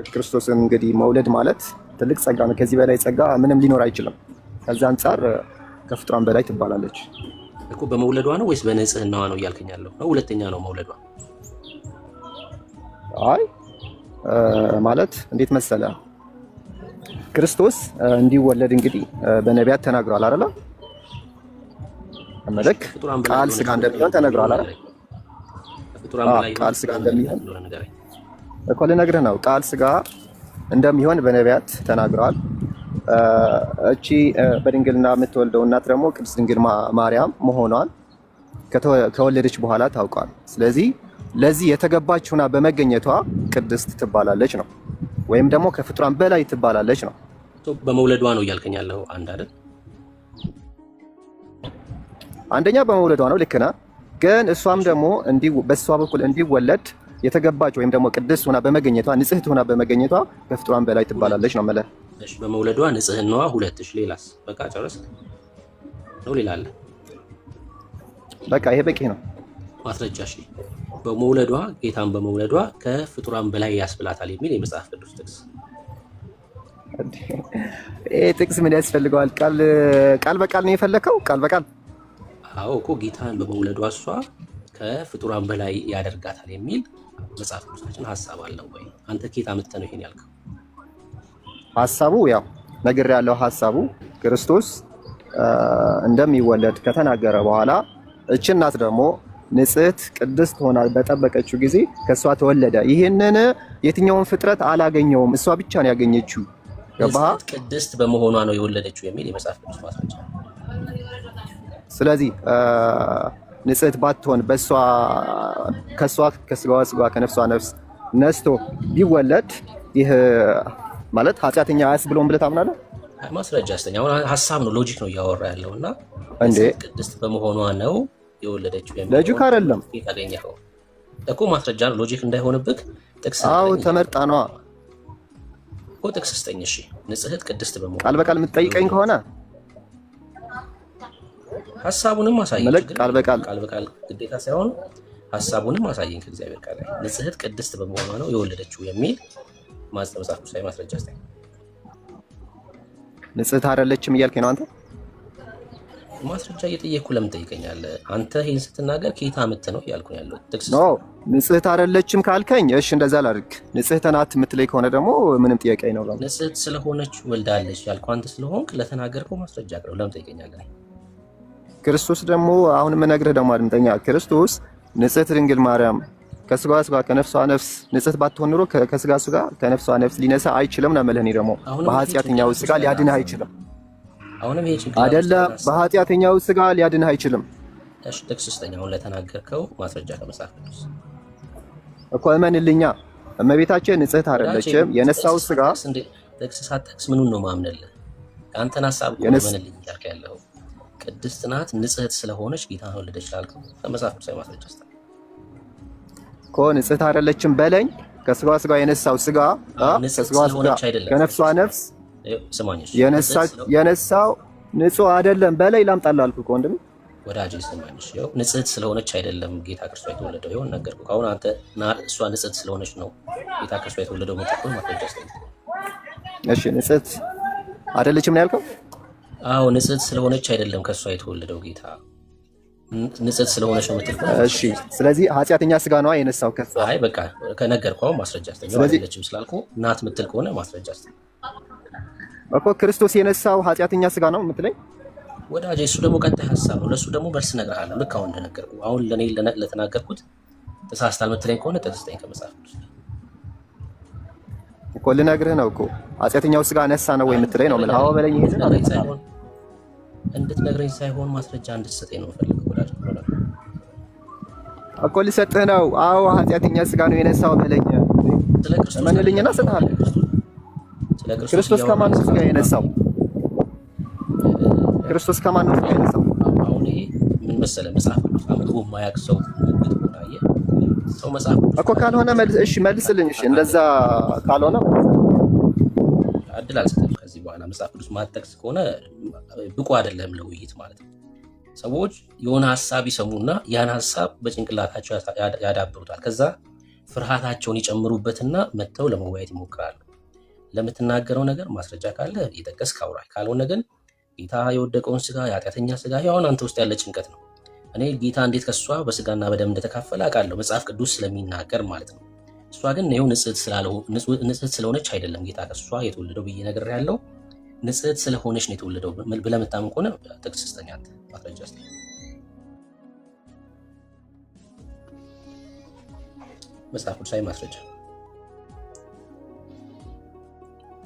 ክርስቶስን እንግዲህ መውለድ ማለት ትልቅ ጸጋ ነው። ከዚህ በላይ ጸጋ ምንም ሊኖር አይችልም። ከዛ አንጻር ከፍጡራን በላይ ትባላለች እኮ። በመውለዷ ነው ወይስ በንጽህናዋ ነው እያልከኝ ያለው? ነው ሁለተኛ ነው መውለዷ? አይ ማለት እንዴት መሰለ፣ ክርስቶስ እንዲወለድ እንግዲህ በነቢያት ተናግሯል አይደል? መልክ ቃል ስጋ እንደሚሆን ተነግሯል አይደል? ቃል ስጋ እንደሚሆን እኮ ልነግርህ ነው። ቃል ስጋ እንደሚሆን በነቢያት ተናግሯል። እቺ በድንግልና የምትወልደው እናት ደግሞ ቅድስት ድንግል ማርያም መሆኗን ከወለደች በኋላ ታውቋል። ስለዚህ ለዚህ የተገባች ሆና በመገኘቷ ቅድስት ትባላለች ነው፣ ወይም ደግሞ ከፍጡራን በላይ ትባላለች ነው። በመውለዷ ነው እያልከኝ ያለው አንድ አይደል? አንደኛ በመውለዷ ነው፣ ልክ ነህ። ግን እሷም ደግሞ በእሷ በኩል እንዲወለድ የተገባች ወይም ደግሞ ቅድስት ሆና በመገኘቷ፣ ንጽሕት ሆና በመገኘቷ ከፍጡራን በላይ ትባላለች ነው ማለት። እሺ በመውለዷ ንጽህናዋ ሁለት። እሺ ሌላስ? በቃ ጨረስክ ነው? ሌላ አለ? በቃ ይሄ በቂ ነው ማስረጃ። እሺ በመውለዷ ጌታን በመውለዷ ከፍጡራን በላይ ያስብላታል የሚል የመጽሐፍ ቅዱስ ጥቅስ። ይሄ ጥቅስ ምን ያስፈልገዋል? ቃል በቃል ነው የፈለከው? ቃል በቃል አዎ እኮ ጌታን በመውለዷ እሷ ከፍጡራን በላይ ያደርጋታል የሚል መጽሐፍ ቅዱሳችን ሐሳብ አለው ወይ? አንተ ኬት አምጥተህ ነው ይሄን ያልከው? ሐሳቡ ያው ነገር ያለው ሐሳቡ ክርስቶስ እንደሚወለድ ከተናገረ በኋላ እቺ እናት ደግሞ ንጽሕት ቅድስት ሆና በጠበቀችው ጊዜ ከሷ ተወለደ። ይሄንን የትኛውን ፍጥረት አላገኘውም፣ እሷ ብቻ ነው ያገኘችው። ገባህ? ቅድስት በመሆኗ ነው የወለደችው የሚል የመጽሐፍ ቅዱስ ማስረጃ። ስለዚህ ንጽሕት ባትሆን በሷ ከስጋዋ ስጋ ከነፍሷ ነፍስ ነስቶ ቢወለድ ይህ ማለት ኃጢአተኛ አያስብለውም ብለህ ታምናለህ? ማስረጃ አስተኛ አሁን ሀሳብ ነው፣ ሎጂክ ነው እያወራ ያለውና እንዴ ቅድስት በመሆኗ ነው የወለደችው የሚል ሎጂክ አይደለም ያገኘኸው እኮ ማስረጃ ነው። ሎጂክ እንዳይሆንብህ ጥቅስ አዎ ተመርጣ ነዋ እኮ ጥቅስ ስጠኝ። እሺ ንጽሕት ቅድስት በመሆኗ ቃል በቃል የምትጠይቀኝ ከሆነ ሐሳቡንም አሳየኝ። ቃል በቃል ግዴታ ሳይሆን ሐሳቡንም አሳየኝ ከእግዚአብሔር ቃል ላይ ንጽሕት ቅድስት በመሆኗ ነው የወለደችው የሚል መጽሐፍ ቅዱስ ላይ ማስረጃ አስተኝ። ንጽሕት አይደለችም እያልከኝ ነው አንተ? ማስረጃ እየጠየቅኩ ለምን ትጠይቀኛለህ? አንተ ይሄን ስትናገር ኬታ ምት ነው እያልኩ ያለው ጥቅስ ነው። ንጽሕት አይደለችም ካልከኝ እሺ እንደዛ ላድርግ። ንጽሕት ናት የምትለኝ ከሆነ ደግሞ ምንም ጥያቄ አይኖርም። ንጽሕት ስለሆነች ወልዳለች ያልኩህ አንተ ስለሆንክ ለተናገርከው ማስረጃ አቅርብ። ለምን ትጠይቀኛለህ? ክርስቶስ ደግሞ አሁን የምነግርህ ደግሞ አድምጠኛ። ክርስቶስ ንጽሕት ድንግል ማርያም ከስጋዋ ስጋ ከነፍሷ ነፍስ ንጽሕት ባትሆን ኖሮ ከስጋ ስጋ ከነፍሷ ነፍስ ሊነሳ አይችልም ነው የምልህ። እኔ ደግሞ በኃጢአተኛው ስጋ ሊያድንህ አይችልም። አሁንም ይሄ ችግር አይደለም፣ በኃጢአተኛው ስጋ ሊያድንህ አይችልም። እሺ ጥቅስ ውስጠኛ አሁን ለተናገርከው ማስረጃ ከመጽሐፍ ቅዱስ እኮ እመንልኛ። እመቤታችን ንጽሕት አይደለችም። የነሳው ስጋ ጥቅስ ሳትጠቅስ ምኑን ነው ማምንልህ? አንተን ሐሳብ እመንልኝ እያልክ ያለው ቅድስት ናት ንጽሕት ስለሆነች ጌታን ወለደች ላልከው ከመጽሐፍ ቅዱስ ማስረጃ አስተህ እኮ ንጽሕት አይደለችም በለኝ። ከስጋዋ ስጋ የነሳው ስጋ ከስጋዋ ስጋ ከነፍሷ ነፍስ የነሳው ንጹሕ አይደለም በላይ ላምጣልህ አልኩህ እኮ ወንድም ወዳጅ ስማኝሽ። ይኸው ንጽሕት ስለሆነች አይደለም ጌታ ክርስቶስ የተወለደው። ይኸው ነገርኩህ። አሁን አንተ እሷ ንጽሕት ስለሆነች ነው ጌታ ክርስቶስ የተወለደው መጥቶ ማስረጃ አስተህ። እሺ ንጽሕት አይደለችም ነው ያልከው? አዎ ንጽሕት ስለሆነች አይደለም ከእሷ የተወለደው ጌታ ንጽሕት ስለሆነች ነው የምትል። እሺ ስለዚህ ኃጢአተኛ ስጋ ነዋ የነሳው ከሷ። አይ በቃ ከነገርኩህ አሁን ማስረጃ አስተኝ። አይደለችም ስላልኩህ ናት የምትል ከሆነ ማስረጃ አስተኝ እኮ። ክርስቶስ የነሳው ኃጢአተኛ ስጋ ነው የምትለኝ ወዳጄ። እሱ ደግሞ ቀጣይ ሀሳብ ነው። ለእሱ ደግሞ መልስ እነግርሃለሁ። ልክ አሁን እንደነገርኩህ አሁን ለእኔ ለተናገርኩት ተሳስታል የምትለኝ ከሆነ ጥቅስ ስጠኝ ከመጽሐፍ ቅዱስ እኮ። ልነግርህ ነው እኮ ኃጢአተኛው ስጋ ነሳ ነው ወይ የምትለኝ ነው የምልህ። አዎ በለኝ። ይሄ እንድትነግረኝ ሳይሆን ማስረጃ እንድትሰጠኝ ነው የምፈልገው ወዳጅ። እኮ ልሰጥህ ነው። አዎ ኃጢአተኛ ስጋ ነው የነሳው በለኝ። እመንልኝና እሰጥሃለሁ። ክርስቶስ ከማን ነው ስጋ የነሳው? ክርስቶስ ከማን ነው ስጋ የነሳው? አሁን ይሄ ምን መሰለህ መጽሐፍ ቅዱስ አምጥቶ የማያውቅ ሰው ሰው መጽሐፍ እኮ ካልሆነ እሺ መልስልኝ። እሺ እንደዛ ካልሆነ እድል አልሰጥም። ከዚህ በኋላ መጽሐፍ ቅዱስ ማጠቅስ ከሆነ ብቁ አይደለም ለውይይት ማለት ነው። ሰዎች የሆነ ሀሳብ ይሰሙና ያን ሀሳብ በጭንቅላታቸው ያዳብሩታል። ከዛ ፍርሃታቸውን ይጨምሩበትና መጥተው ለመወያየት ይሞክራሉ። ለምትናገረው ነገር ማስረጃ ካለ እየጠቀስክ አውራ፣ ካልሆነ ግን ጌታ የወደቀውን ስጋ የኃጢአተኛ ስጋ አሁን አንተ ውስጥ ያለ ጭንቀት ነው። እኔ ጌታ እንዴት ከሷ በስጋና በደም እንደተካፈለ አውቃለሁ መጽሐፍ ቅዱስ ስለሚናገር ማለት ነው። እሷ ግን ይኸው ንጽሕት ስለሆነች አይደለም ጌታ ከሷ የተወለደው ብዬ ነገር ያለው ንጽሕት ስለሆነች ነው የተወለደው ብለህ የምታምን ከሆነ ጥቅስ ስጠኝ፣ አንተ ማስረጃ ስጠኝ። መጽሐፍ ቅዱሳዊ ማስረጃ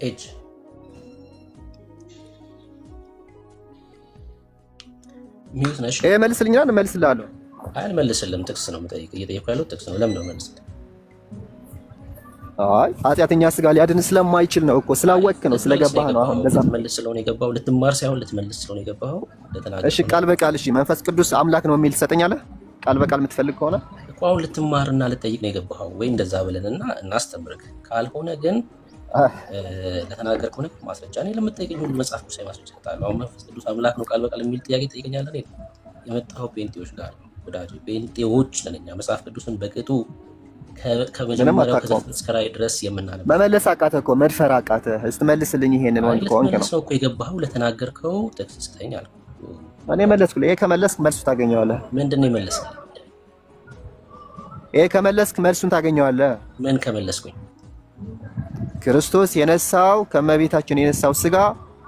ኤጅ ሚዩት ነሽ? መልስልኝና እመልስልሃለሁ። አልመልስልም። ጥቅስ ነው የምጠይቅ፣ እየጠየኩ ያለው ጥቅስ ነው። ለምን ነው መልስልኝ? አይ ኃጢአተኛ ስጋ ሊያድን ስለማይችል ነው እኮ ስላወቅክ ነው ስለገባህ ነው። አሁን ለዛ ልትመልስ ስለሆነ የገባኸው ልትማር ሳይሆን ልትመልስ ስለሆነ የገባኸው ለተናገር። እሺ ቃል በቃል እሺ፣ መንፈስ ቅዱስ አምላክ ነው የሚል ትሰጠኛለህ? ቃል በቃል የምትፈልግ ከሆነ እኮ አሁን ልትማርና ልትጠይቅ ነው የገባኸው ወይ እንደዛ ብለንና እናስተምርክ። ካልሆነ ግን ለተናገር ከሆነ ማስረጃ እኔ ለምትጠይቀኝ ሁሉ መጽሐፍ ቅዱሳዊ ማስረጃ እሰጥሃለሁ። አሁን መንፈስ ቅዱስ አምላክ ነው ቃል በቃል የሚል ጥያቄ ትጠይቀኛለህ? እኔ የመጣኸው ጴንጤዎች ጋር ነው ወዳጄ። ጴንጤዎች ነን እኛ። መጽሐፍ ቅዱስን በቅጡ ከመጀመሪያው እስከ ራዕይ ድረስ የምናነብ መመለስ አቃተህ እኮ መድፈር አቃተህ። እስቲ መልስልኝ። ይሄንን ወንድ ከሆንክ ነው እኮ የገባኸው። ለተናገርከው ጥቅስ ስጠኝ አልኩህ። እኔ መለስኩልህ። ይሄ ከመለስክ መልሱ ታገኘዋለህ። ምንድን ነው የመለስክልኝ? ይሄ ከመለስክ መልሱን ታገኘዋለህ። ምን ከመለስኩኝ? ክርስቶስ የነሳው ከመቤታችን የነሳው ስጋ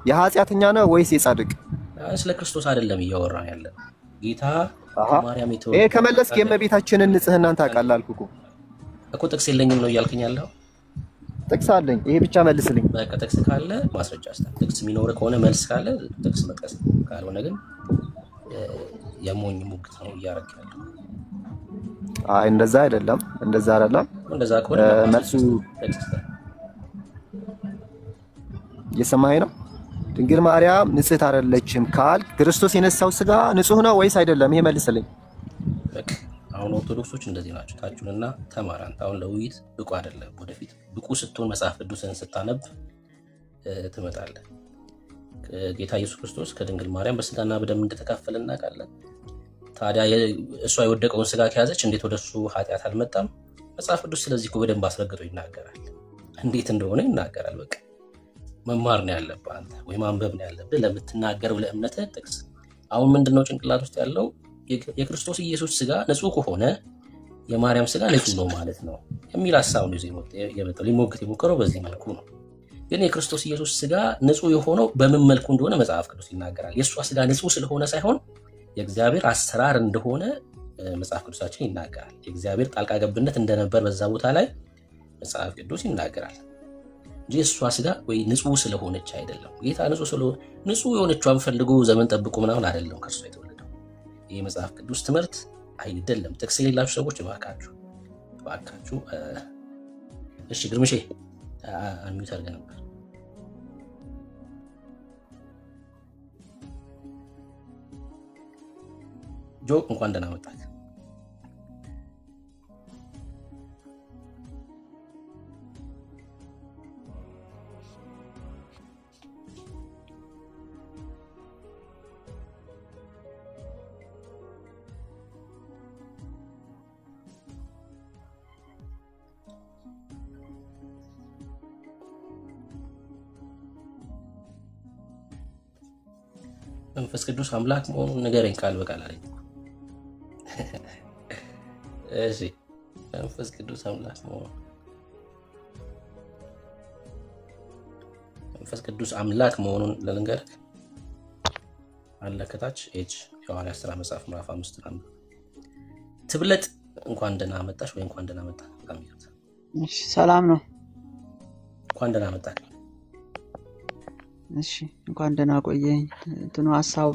የኃጢአተኛ ነው ወይስ የጻድቅ? ስለ ክርስቶስ አይደለም እያወራን ያለ ጌታ ማርያም የተወለደ። ይሄ ከመለስክ የመቤታችንን ንጽህናን ታውቃለህ አልኩህ እኮ። ጥቅስ የለኝም ነው እያልከኝ ያለው? ጥቅስ አለኝ። ይሄ ብቻ መልስልኝ። በቃ ጥቅስ ካለ ማስረጃ ስጠኝ። ጥቅስ የሚኖር ከሆነ መልስ ካለ ጥቅስ መጥቀስ፣ ካልሆነ ግን የሞኝ ሙግት ነው እያደረክ ያለው። አይ እንደዛ አይደለም፣ እንደዛ አይደለም። እንደዛ ከሆነ መልሱ እየሰማኸኝ ነው? ድንግል ማርያም ንጽሕት አይደለችም ካል ክርስቶስ የነሳው ስጋ ንጹህ ነው ወይስ አይደለም? ይሄ መልስልኝ። በቃ አሁን ኦርቶዶክሶች እንደዚህ ናቸው። ታችሁንና ተማር። አንተ አሁን ለውይይት ብቁ አይደለም። ወደፊት ብቁ ስትሆን መጽሐፍ ቅዱስን ስታነብ ትመጣለህ። ጌታ ኢየሱስ ክርስቶስ ከድንግል ማርያም በስጋና በደም እንደተካፈለ እናውቃለን። ታዲያ እሷ የወደቀውን ስጋ ከያዘች እንዴት ወደሱ ኃጢአት አልመጣም? መጽሐፍ ቅዱስ ስለዚህ እኮ በደንብ አስረግጦ ይናገራል። እንዴት እንደሆነ ይናገራል። በቃ መማር ነው ያለብህ አንተ፣ ወይ ማንበብ ነው ያለብህ ለምትናገረው ለእምነትህ ጥቅስ። አሁን ምንድነው ጭንቅላት ውስጥ ያለው? የክርስቶስ ኢየሱስ ስጋ ንጹህ ከሆነ የማርያም ስጋ ንጹህ ነው ማለት ነው የሚል ሀሳብ ነው የመጣው። ሊሞግት የሞከረው በዚህ መልኩ ነው። ግን የክርስቶስ ኢየሱስ ስጋ ንጹህ የሆነው በምን መልኩ እንደሆነ መጽሐፍ ቅዱስ ይናገራል። የእሷ ስጋ ንጹህ ስለሆነ ሳይሆን የእግዚአብሔር አሰራር እንደሆነ መጽሐፍ ቅዱሳችን ይናገራል። የእግዚአብሔር ጣልቃ ገብነት እንደነበር በዛ ቦታ ላይ መጽሐፍ ቅዱስ ይናገራል እንጂ የእሷ ስጋ ወይ ንጹህ ስለሆነች አይደለም። ጌታ ንጹህ የሆነችዋን ፈልጎ ዘመን ጠብቆ ምናምን አይደለም ከእርሷ የተወለደው። ይህ መጽሐፍ ቅዱስ ትምህርት አይደለም። ጥቅስ የሌላችሁ ሰዎች እባካችሁ። እሺ ግርምሼ አንሚዩት አድርገህ ነበር። ጆ እንኳን ደህና መጣህ። መንፈስ ቅዱስ አምላክ መሆኑን ንገረኝ ቃል በቃል አለኝ። እሺ መንፈስ ቅዱስ አምላክ መሆኑን መንፈስ ቅዱስ አምላክ መሆኑን ልንገርህ አለ ከታች ኤጅ የሐዋርያት ሥራ መጽሐፍ ምዕራፍ 5 ነው። ትብለጥ እንኳን ደህና መጣሽ ወይ እንኳን ደህና መጣህ። እሺ ሰላም ነው። እንኳን ደህና መጣህ። እሺ እንኳን ደህና ቆየኝ። እንትኑ ሐሳቡ